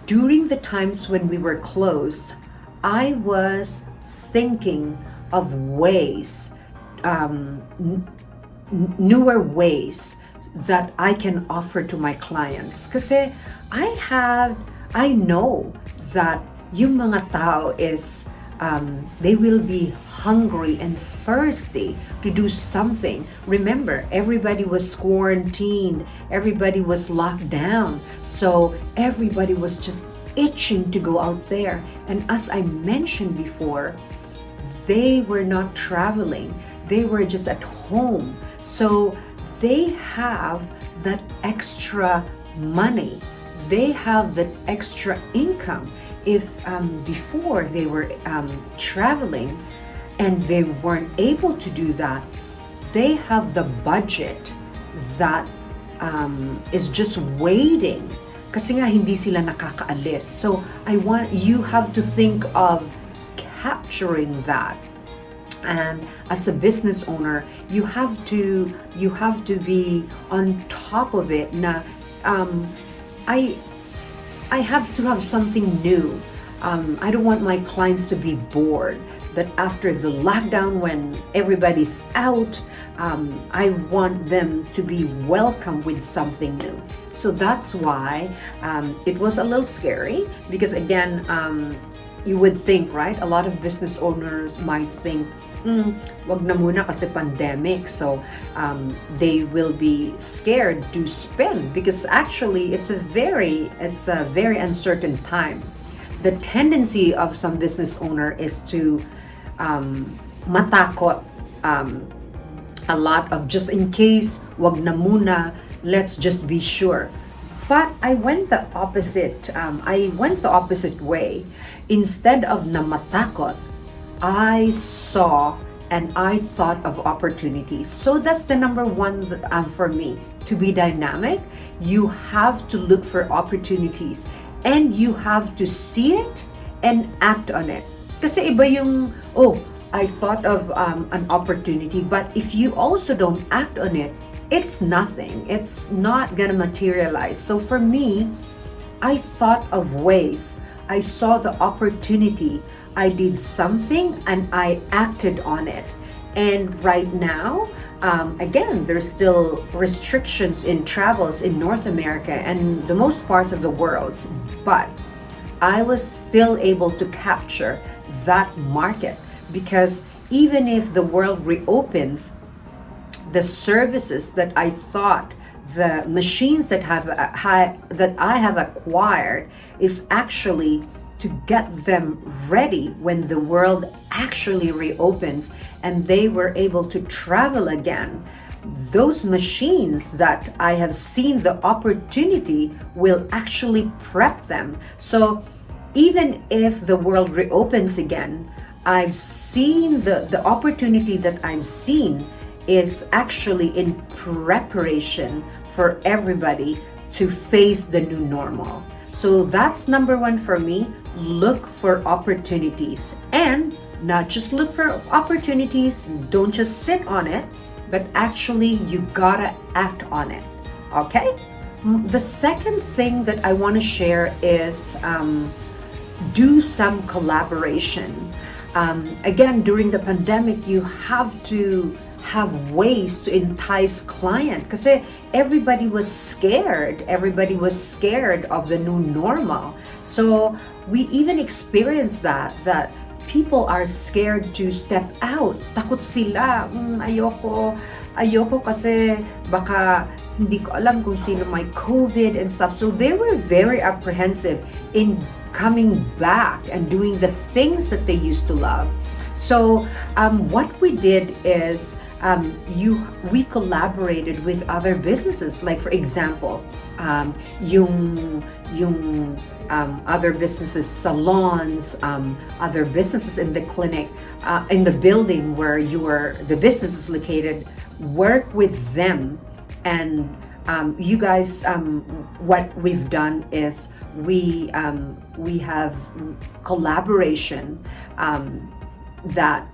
during the times when we were closed, I was thinking of ways, newer ways that I can offer to my clients. Kasi I know that yung mga tao is, they will be hungry and thirsty to do something. Remember, everybody was quarantined, everybody was locked down, so everybody was just itching to go out there. And as I mentioned before, they were not traveling, they were just at home. So they have that extra money, they have that extra income. If before they were traveling and they weren't able to do that, they have the budget that is just waiting kasi nga hindi sila nakakaalis. So you have to think of capturing that. And as a business owner, you have to be on top of it. Na I have to have something new. I don't want my clients to be bored. That after the lockdown, when everybody's out, I want them to be welcome with something new. So that's why it was a little scary, because again, you would think, right? A lot of business owners might think, wag na muna kasi pandemic. So they will be scared to spend, because actually it's a very uncertain time. The tendency of some business owner is to matakot, a lot of just in case, wag na muna, let's just be sure. But I went the opposite. I went the opposite way. Instead of namatakot, I saw and I thought of opportunities. So that's the number one for me. To be dynamic, you have to look for opportunities, and you have to see it and act on it. Kasi iba yung, I thought of an opportunity, but if you also don't act on it, it's nothing. It's not gonna materialize. So for me, I thought of ways. I saw the opportunity. I did something and I acted on it. And right now, again, there's still restrictions in travels in North America and the most parts of the world, but I was still able to capture that market, because even if the world reopens, the services that I thought, the machines that I have acquired is actually to get them ready when the world actually reopens and they were able to travel again. Those machines that I have seen the opportunity will actually prep them. So even if the world reopens again, I've seen the opportunity that I've seen is actually in preparation for everybody to face the new normal. So that's number one for me. Look for opportunities, and not just look for opportunities, don't just sit on it, but actually you gotta act on it. Okay? The second thing that I want to share is do some collaboration. Again, during the pandemic, you have to have ways to entice client, kasi everybody was scared. Everybody was scared of the new normal. So we even experienced that people are scared to step out. Takot sila. Ayoko kasi baka hindi ko alam kung sino may COVID and stuff. So they were very apprehensive in coming back and doing the things that they used to love. So what we did is we collaborated with other businesses. Like for example, yung other businesses, salons, other businesses in the clinic, in the building where the business is located, work with them. And you guys, what we've done is we have collaboration that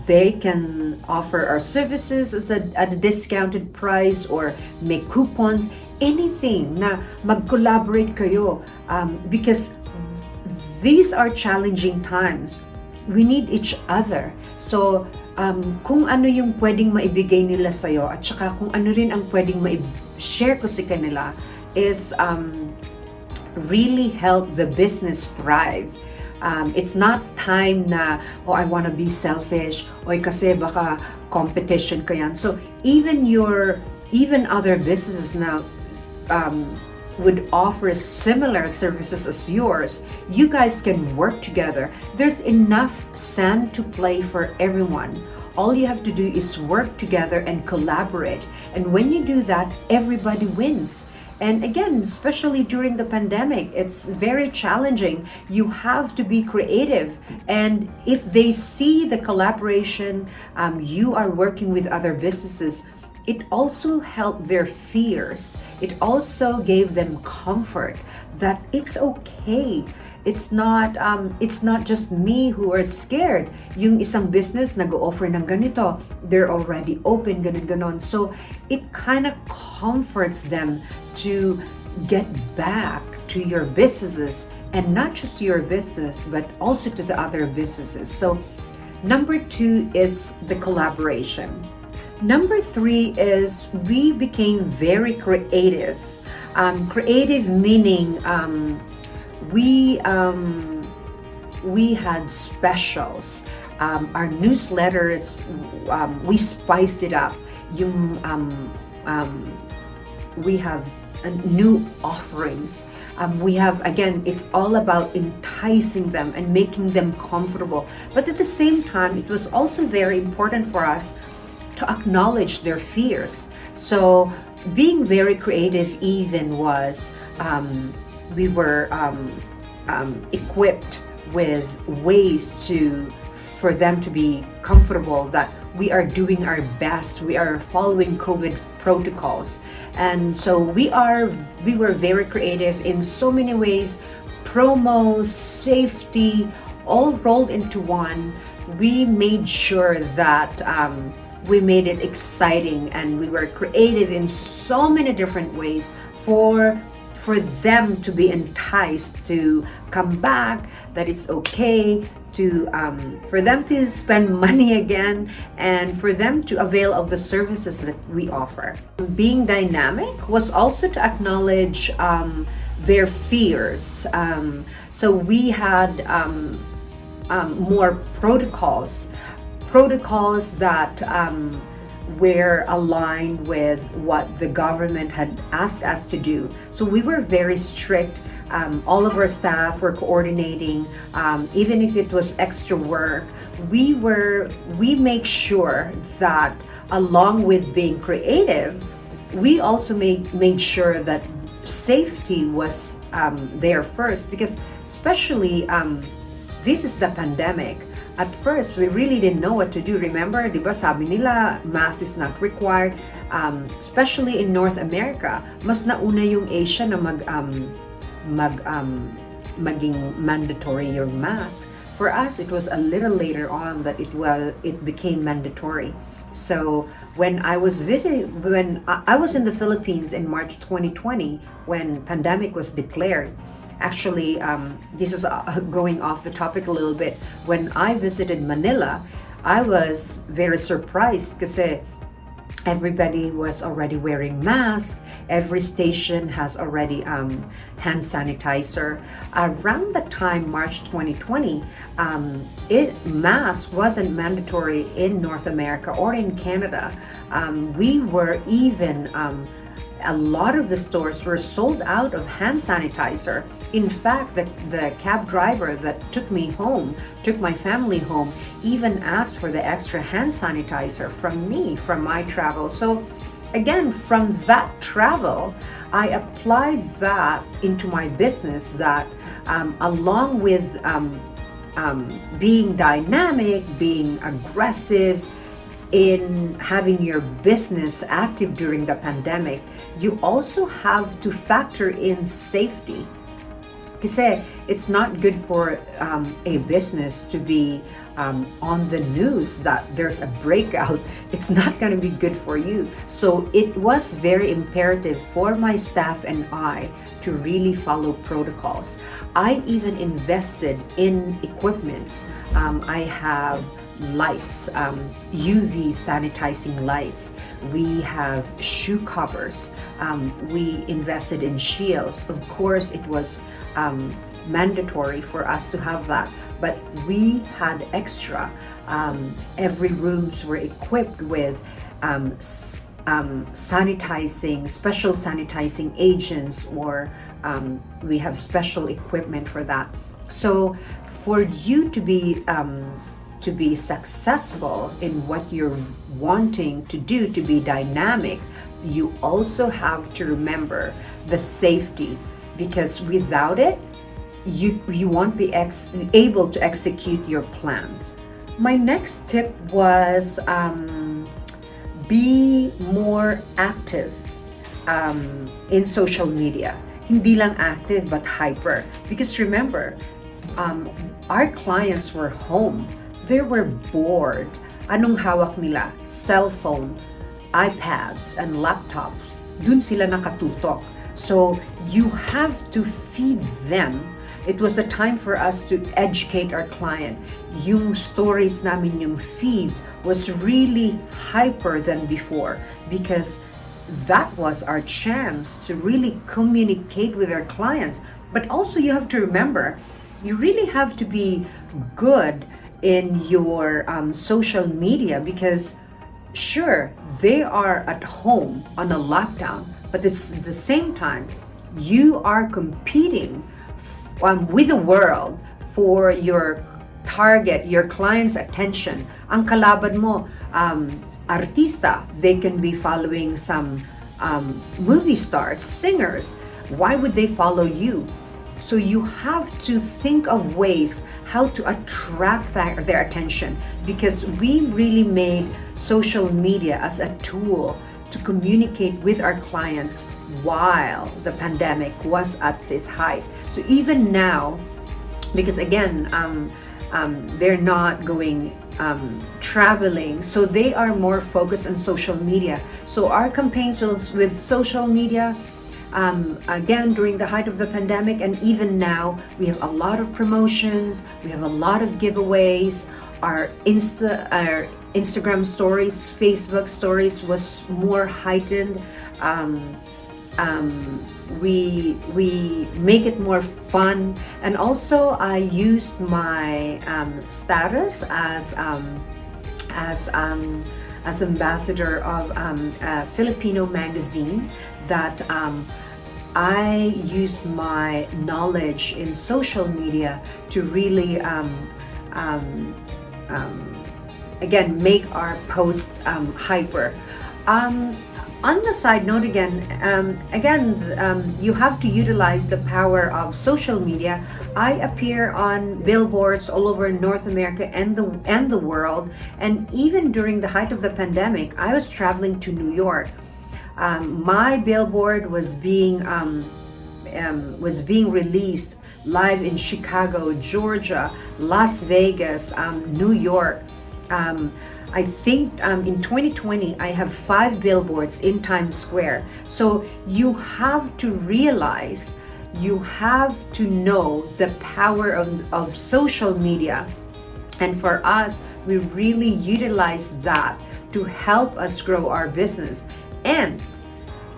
they can offer our services at a discounted price, or make coupons, anything na mag-collaborate kayo, because these are challenging times. We need each other. So kung ano yung pwedeng maibigay nila sa'yo, at saka kung ano rin ang pwedeng share ko sa kanila, is really help the business thrive. It's not time na, I want to be selfish, o kasi baka competition ka yan. So even other businesses now would offer similar services as yours. You guys can work together. There's enough sand to play for everyone. All you have to do is work together and collaborate. And when you do that, everybody wins. And again, especially during the pandemic, it's very challenging. You have to be creative. And if they see the collaboration, you are working with other businesses, it also helped their fears. It also gave them comfort that it's okay. It's not just me who are scared. Yung isang business nag-offer ng ganito, they're already open, ganon. So it kind of comforts them to get back to your businesses, and not just to your business, but also to the other businesses. So number 2 is the collaboration. Number 3 is we became very creative. Creative meaning we had specials. Our newsletters, we spiced it up. We have new offerings. We have, again, it's all about enticing them and making them comfortable. But at the same time, it was also very important for us to acknowledge their fears. So being very creative even was, we were equipped with ways for them to be comfortable that we are doing our best. We are following COVID protocols. And so we were very creative in so many ways. Promos, safety, all rolled into one. We made sure that we made it exciting, and we were creative in so many different ways for them to be enticed to come back, that it's okay to for them to spend money again, and for them to avail of the services that we offer. Being dynamic was also to acknowledge their fears. So we had more protocols that were aligned with what the government had asked us to do. So we were very strict. All of our staff were coordinating, even if it was extra work. We make sure that along with being creative, we also made sure that safety was there first, because especially this is the pandemic. At first, we really didn't know what to do. Remember, di ba, sabi nila, mask is not required. Especially in North America, mas nauna yung Asia na maging mandatory yung mask. For us, it was a little later on that it became mandatory. So when I was in the Philippines in March 2020, when pandemic was declared. Actually, this is going off the topic a little bit. When I visited Manila, I was very surprised because everybody was already wearing masks. Every station has already hand sanitizer. Around that time, March 2020, mask wasn't mandatory in North America or in Canada. We were even a lot of the stores were sold out of hand sanitizer. In fact, the cab driver that took my family home, even asked for the extra hand sanitizer from my travel. So again, from that travel, I applied that into my business, that along with being dynamic, being aggressive, in having your business active during the pandemic, you also have to factor in safety. Kasi it's not good for a business to be on the news that there's a breakout. It's not going to be good for you. So it was very imperative for my staff and I to really follow protocols. I even invested in equipments. I have lights, UV sanitizing lights. We have shoe covers. We invested in shields. Of course, it was mandatory for us to have that, but we had extra. Every rooms were equipped with sanitizing, special sanitizing agents, or we have special equipment for that. So for you to be successful in what you're wanting to do, to be dynamic, you also have to remember the safety, because without it, you won't be able to execute your plans. My next tip was be more active in social media. Hindi lang active but hyper. Because remember, our clients were home. They were bored. Anong hawak nila? Cell phone, iPads, and laptops. Dun sila nakatutok. So you have to feed them. It was a time for us to educate our client. Yung stories namin, yung feeds was really hyper than before because that was our chance to really communicate with our clients. But also you have to remember, you really have to be good in your social media because sure, they are at home on a lockdown, but it's at the same time, you are competing with the world for your target, your client's attention. Ang kalaban mo, artista, they can be following some movie stars, singers. Why would they follow you? So you have to think of ways how to attract their attention because we really made social media as a tool to communicate with our clients while the pandemic was at its height. So even now, because again, they're not going traveling, so they are more focused on social media. So our campaigns with social media, again, during the height of the pandemic and even now, we have a lot of promotions, we have a lot of giveaways. Our Instagram stories, Facebook stories was more heightened. We make it more fun, and also I used my status as ambassador of a Filipino magazine that I use my knowledge in social media to really again make our post hyper. On the side note, again, you have to utilize the power of social media. I appear on billboards all over North America and the world, and even during the height of the pandemic, I was traveling to New York. My billboard was being released live in Chicago, Georgia, Las Vegas, New York. I think in 2020, I have 5 billboards in Times Square. So you have to realize, you have to know the power of social media. And for us, we really utilize that to help us grow our business. And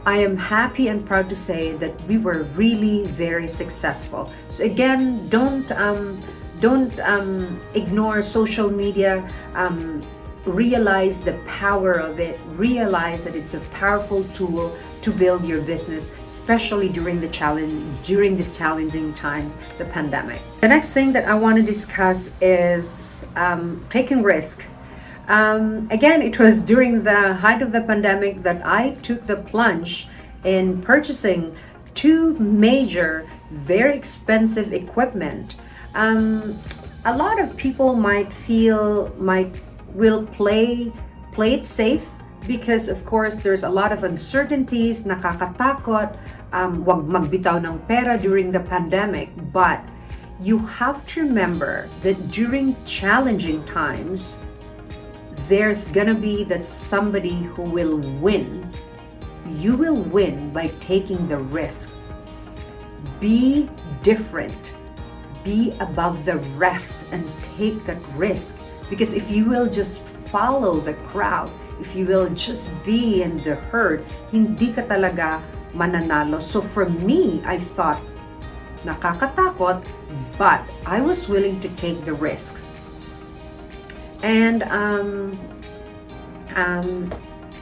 I am happy and proud to say that we were really very successful. So again, don't ignore social media. Realize the power of it. Realize that it's a powerful tool to build your business, especially during this challenging time, the pandemic. The next thing that I want to discuss is taking risk. Again, it was during the height of the pandemic that I took the plunge in purchasing 2 major, very expensive equipment. A lot of people will play it safe because of course there's a lot of uncertainties, nakakatakot, wag magbitaw ng pera during the pandemic. But you have to remember that during challenging times, there's gonna be that somebody who will win. You will win by taking the risk. Be different. Be above the rest and take that risk. Because if you will just follow the crowd, if you will just be in the herd, hindi ka talaga mananalo. So for me, I thought, nakakatakot, but I was willing to take the risk. And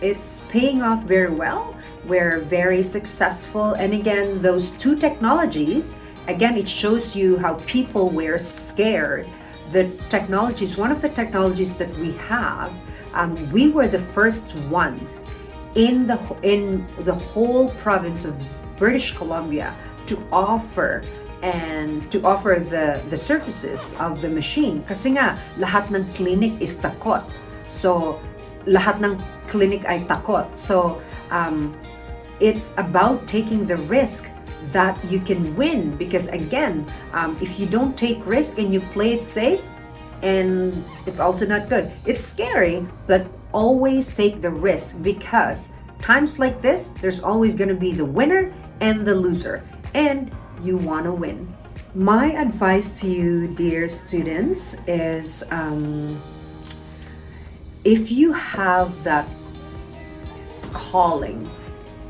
it's paying off very well. We're very successful. And again, those 2 technologies, again, it shows you how people were scared. The technologies, one of the technologies that we have, we were the first ones in the whole province of British Columbia to offer the services of the machine. Kasi nga, lahat ng clinic is takot. So, lahat ng clinic ay takot. So, it's about taking the risk that you can win, because again, if you don't take risk and you play it safe, and it's also not good. It's scary, but always take the risk, because times like this, there's always going to be the winner and the loser, and you want to win. My advice to you, dear students, is if you have that calling,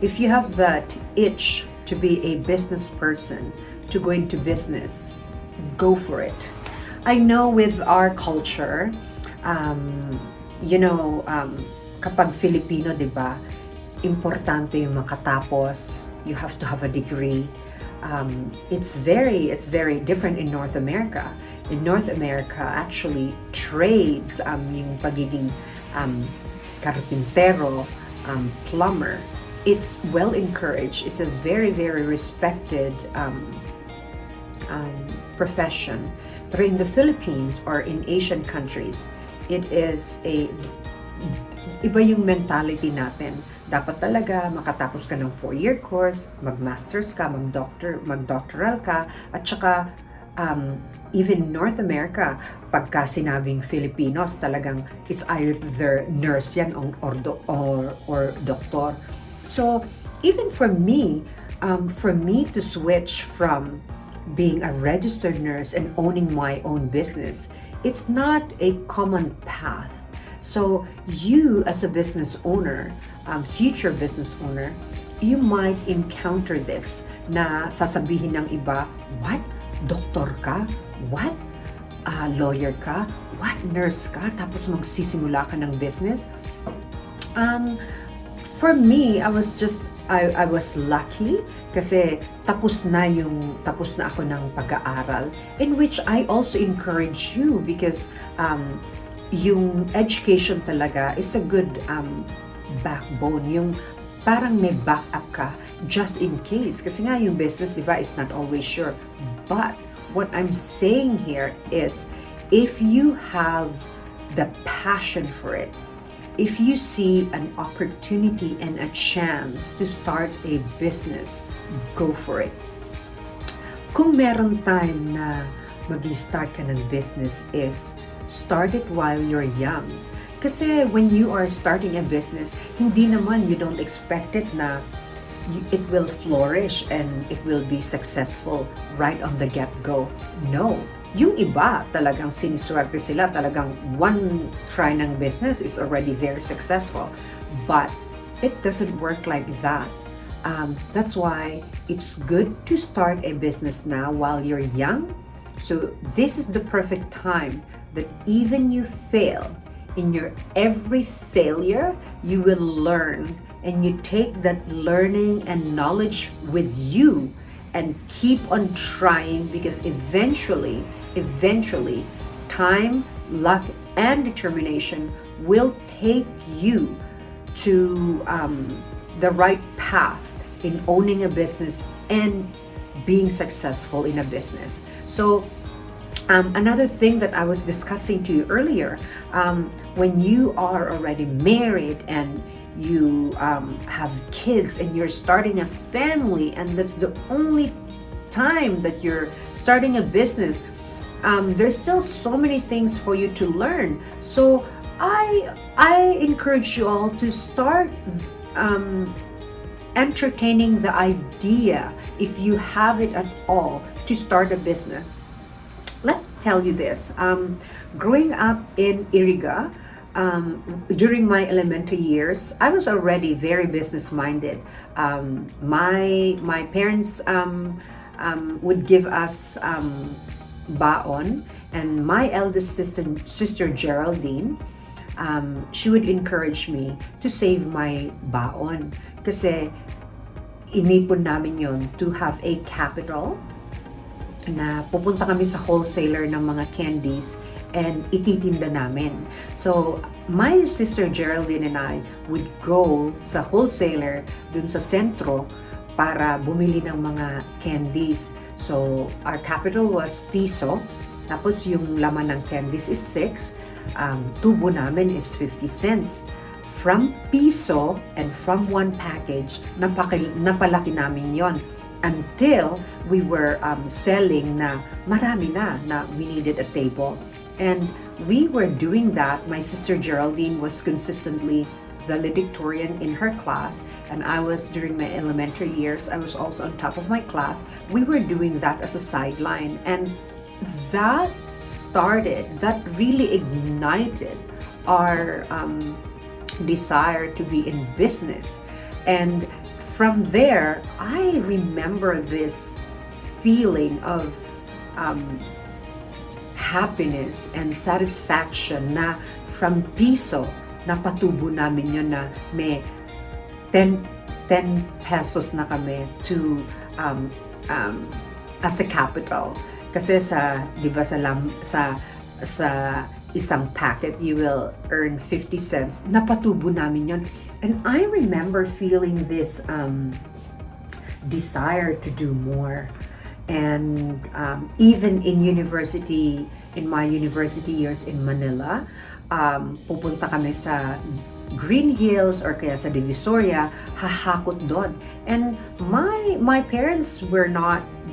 if you have that itch to be a business person, to go into business, go for it. I know with our culture, kapag Filipino, di ba, importante yung makatapos, you have to have a degree. It's very different in North America. In North America, actually, trades, yung pagiging karpintero, plumber, it's well encouraged. It's a very respected profession. But in the Philippines or in Asian countries, it is iba yung mentality natin. Dapat talaga makatapos ka ng 4-year course, mag-masters ka, mag-doctoral ka, at saka even North America, pagka sinabing Filipinos, talagang it's either nurse yan or doktor. So even for me to switch from being a registered nurse and owning my own business, it's not a common path. So you as a business owner, future business owner, you might encounter this na sasabihin ng iba, what? Doktor ka? What? Lawyer ka? What? Nurse ka? Tapos magsisimula ka ng business? For me, I was lucky kasi tapos na ako ng pag-aaral, in which I also encourage you, because yung education talaga is a good backbone, yung parang may backup ka just in case, kasi nga yung business, di ba, is not always sure. But what I'm saying here is, if you have the passion for it, if you see an opportunity and a chance to start a business, go for it. Kung merong time na mag-start ka ng business, is start it while you're young. Kasi when you are starting a business, hindi naman, you don't expect it na it will flourish and it will be successful right on the get-go. No. Yung iba, talagang siniswerte sila, talagang one try ng business is already very successful. But it doesn't work like that. That's why it's good to start a business now while you're young. So this is the perfect time that even you fail, in your every failure, you will learn, and you take that learning and knowledge with you and keep on trying, because eventually, time, luck, and determination will take you to the right path in owning a business and being successful in a business. So another thing that I was discussing to you earlier, when you are already married and you have kids and you're starting a family, and that's the only time that you're starting a business, there's still so many things for you to learn. So I encourage you all to start entertaining the idea, if you have it at all, to start a business. Let me tell you this. Growing up in Iriga, during my elementary years, I was already very business-minded. My parents would give us baon, and my eldest sister Geraldine, she would encourage me to save my baon, kasi inipon namin yon to have a capital na pupunta kami sa wholesaler ng mga candies and ititinda namin. So, my sister Geraldine and I would go sa wholesaler dun sa sentro para bumili ng mga candies. So, our capital was piso, tapos yung laman ng candies is 6, tubo namin is 50 cents. from piso and from one package, napalaki namin yon until we were selling na marami na we needed a table. And we were doing that. My sister Geraldine was consistently valedictorian in her class, and I was, during my elementary years, I was also on top of my class. We were doing that as a sideline, and that really ignited our desire to be in business. And from there, I remember this feeling of happiness and satisfaction na from piso, napatubo namin yun na may 10 pesos na kami to as a capital. Kasi di ba sa isang packet, you will earn 50 cents. Napatubo namin yun. And I remember feeling this desire to do more. And even in my university years in Manila, pupunta kami sa Green Hills or kaya sa Divisoria, hahakot doon. And my parents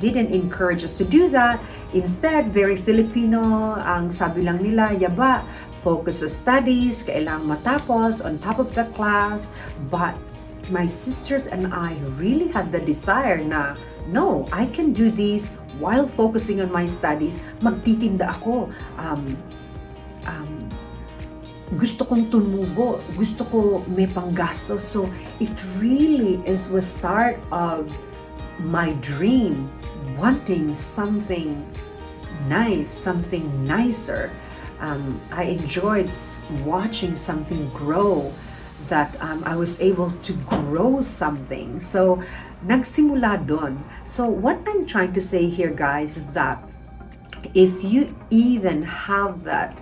didn't encourage us to do that. Instead, very Filipino, ang sabi lang nila, yaba, focus sa studies, kailangang matapos on top of the class. But my sisters and I really had the desire na, no, I can do this while focusing on my studies. Magtitinda ako. Gusto kong tumubo. Gusto ko may panggastos. So it really was start of my dream, wanting something nice, something nicer. I enjoyed watching something grow, that I was able to grow something. So, nagsimula doon. So, what I'm trying to say here, guys, is that if you even have that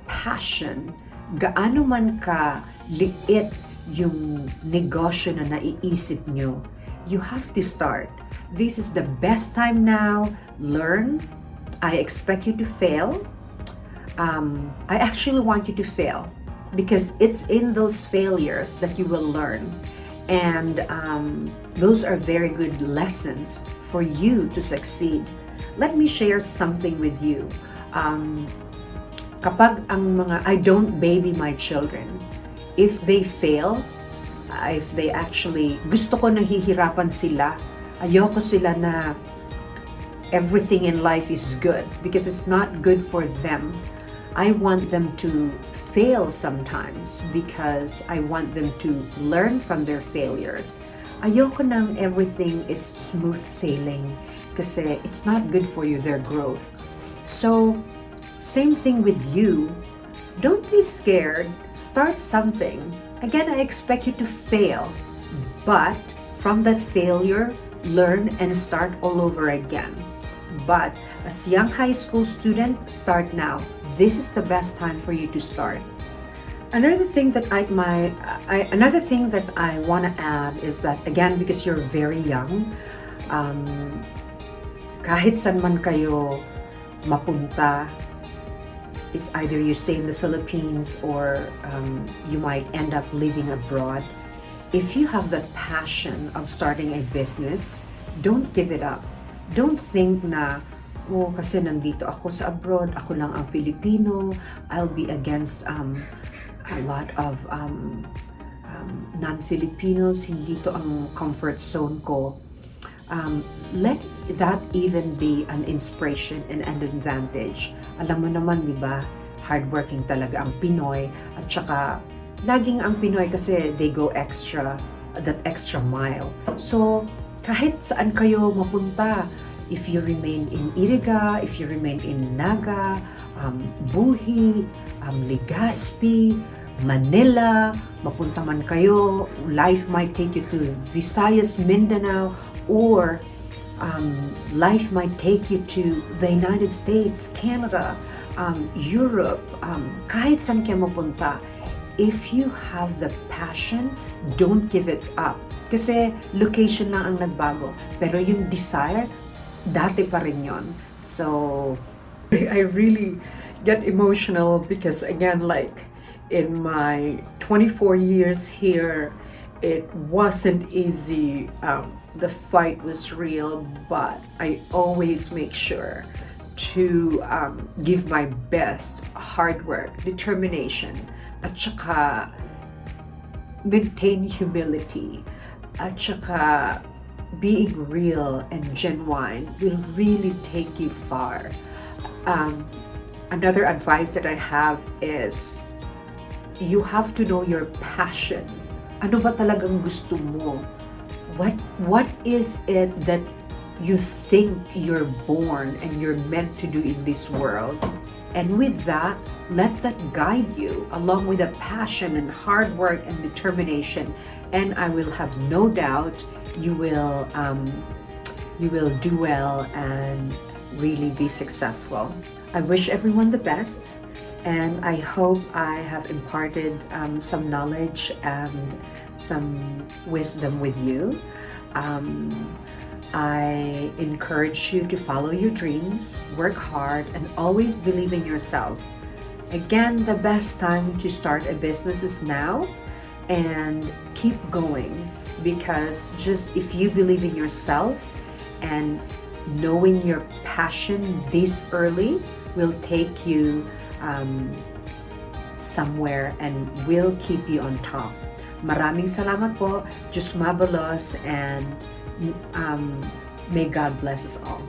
passion, gaano man ka liit yung negosyo na naiisip nyo, you have to start. This is the best time now. Learn. I expect you to fail. I actually want you to fail, because it's in those failures that you will learn. And those are very good lessons for you to succeed. Let me share something with you. Kapag I don't baby my children. If they fail, if they actually, gusto ko nahihirapan sila, ayoko sila na everything in life is good, because it's not good for them. I want them to fail sometimes because I want them to learn from their failures. Ayoko nang everything is smooth sailing kasi it's not good for you, their growth. So, same thing with you. Don't be scared. Start something. Again, I expect you to fail, but from that failure, learn and start all over again. But as a young high school student, start now. This is the best time for you to start. Another thing that I want to add is that, again, because you're very young, kahit saan man kayo mapunta, it's either you stay in the Philippines or you might end up living abroad. If you have the passion of starting a business, don't give it up. Don't think na, oh, kasi nandito ako sa abroad, ako lang ang Pilipino, I'll be against a lot of non-Filipinos, hindi to ang comfort zone ko. Let that even be an inspiration and an advantage. Alam mo naman, di ba, hardworking talaga ang Pinoy, at saka laging ang Pinoy kasi they go extra, that extra mile. So, kahit saan kayo mapunta, if you remain in Iriga, if you remain in Naga, Buhi, Legazpi, Manila, mapunta man kayo, life might take you to Visayas, Mindanao, or life might take you to the United States, Canada, Europe, kahit saan kayo mapunta. If you have the passion, don't give it up. Kasi location lang ang nagbago. Pero yung desire, dati pa rin yun. So, I really get emotional because, again, like, in my 24 years here, it wasn't easy. The fight was real, but I always make sure to give my best, hard work, determination, at saka maintain humility, at saka being real and genuine will really take you far. Another advice that I have is you have to know your passion. Ano ba talagang gusto mo? What is it that you think you're born and you're meant to do in this world? And with that, let that guide you along with a passion and hard work and determination. And I will have no doubt you will do well and really be successful. I wish everyone the best, and I hope I have imparted some knowledge and some wisdom with you. I encourage you to follow your dreams, work hard, and always believe in yourself. Again, the best time to start a business is now, and keep going, because just if you believe in yourself and knowing your passion this early will take you somewhere and will keep you on top. Maraming salamat po. Diyos mabalos, and may God bless us all.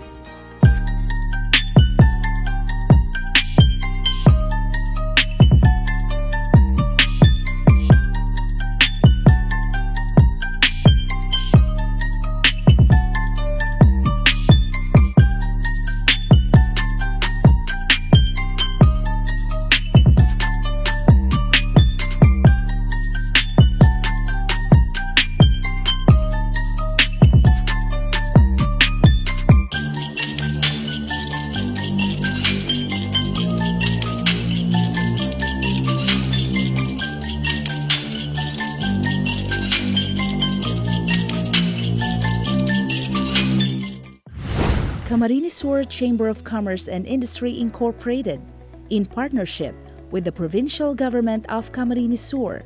Camarines Sur Chamber of Commerce and Industry Incorporated, in partnership with the Provincial Government of Camarines Sur.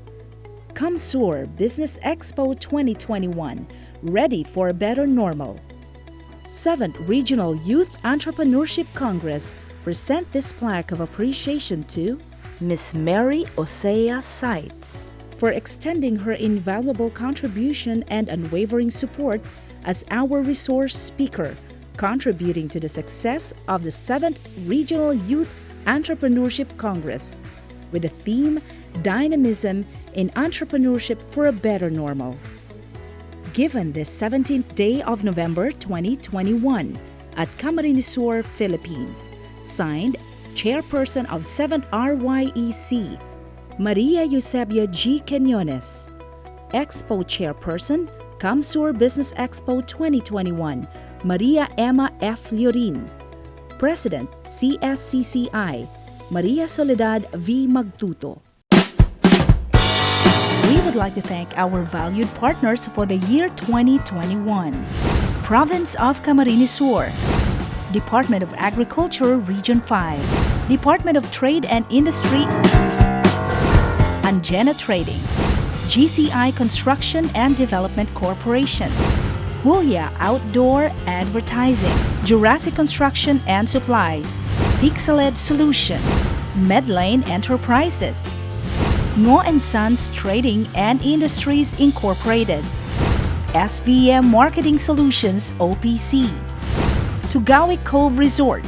CamSur Business Expo 2021, ready for a better normal. 7th Regional Youth Entrepreneurship Congress present this plaque of appreciation to Miss Mary Osea Sites for extending her invaluable contribution and unwavering support as our resource speaker, contributing to the success of the 7th Regional Youth Entrepreneurship Congress with the theme Dynamism in Entrepreneurship for a Better Normal. Given this 17th day of November 2021 at Camarines Sur, Philippines, signed Chairperson of 7th RYEC, Maria Eusebia G. Quinones, Expo Chairperson, CamSur Business Expo 2021, Maria Emma F. Llorin, President, CSCCI, Maria Soledad V. Magtuto. We would like to thank our valued partners for the year 2021. Province of Camarines Sur, Department of Agriculture Region 5, Department of Trade and Industry, Angena Trading, GCI Construction and Development Corporation, Julia Outdoor Advertising, Jurassic Construction and Supplies, Pixeled Solution, Medlane Enterprises, Ngo & Sons Trading and Industries Incorporated, SVM Marketing Solutions OPC, Tugawi Cove Resort,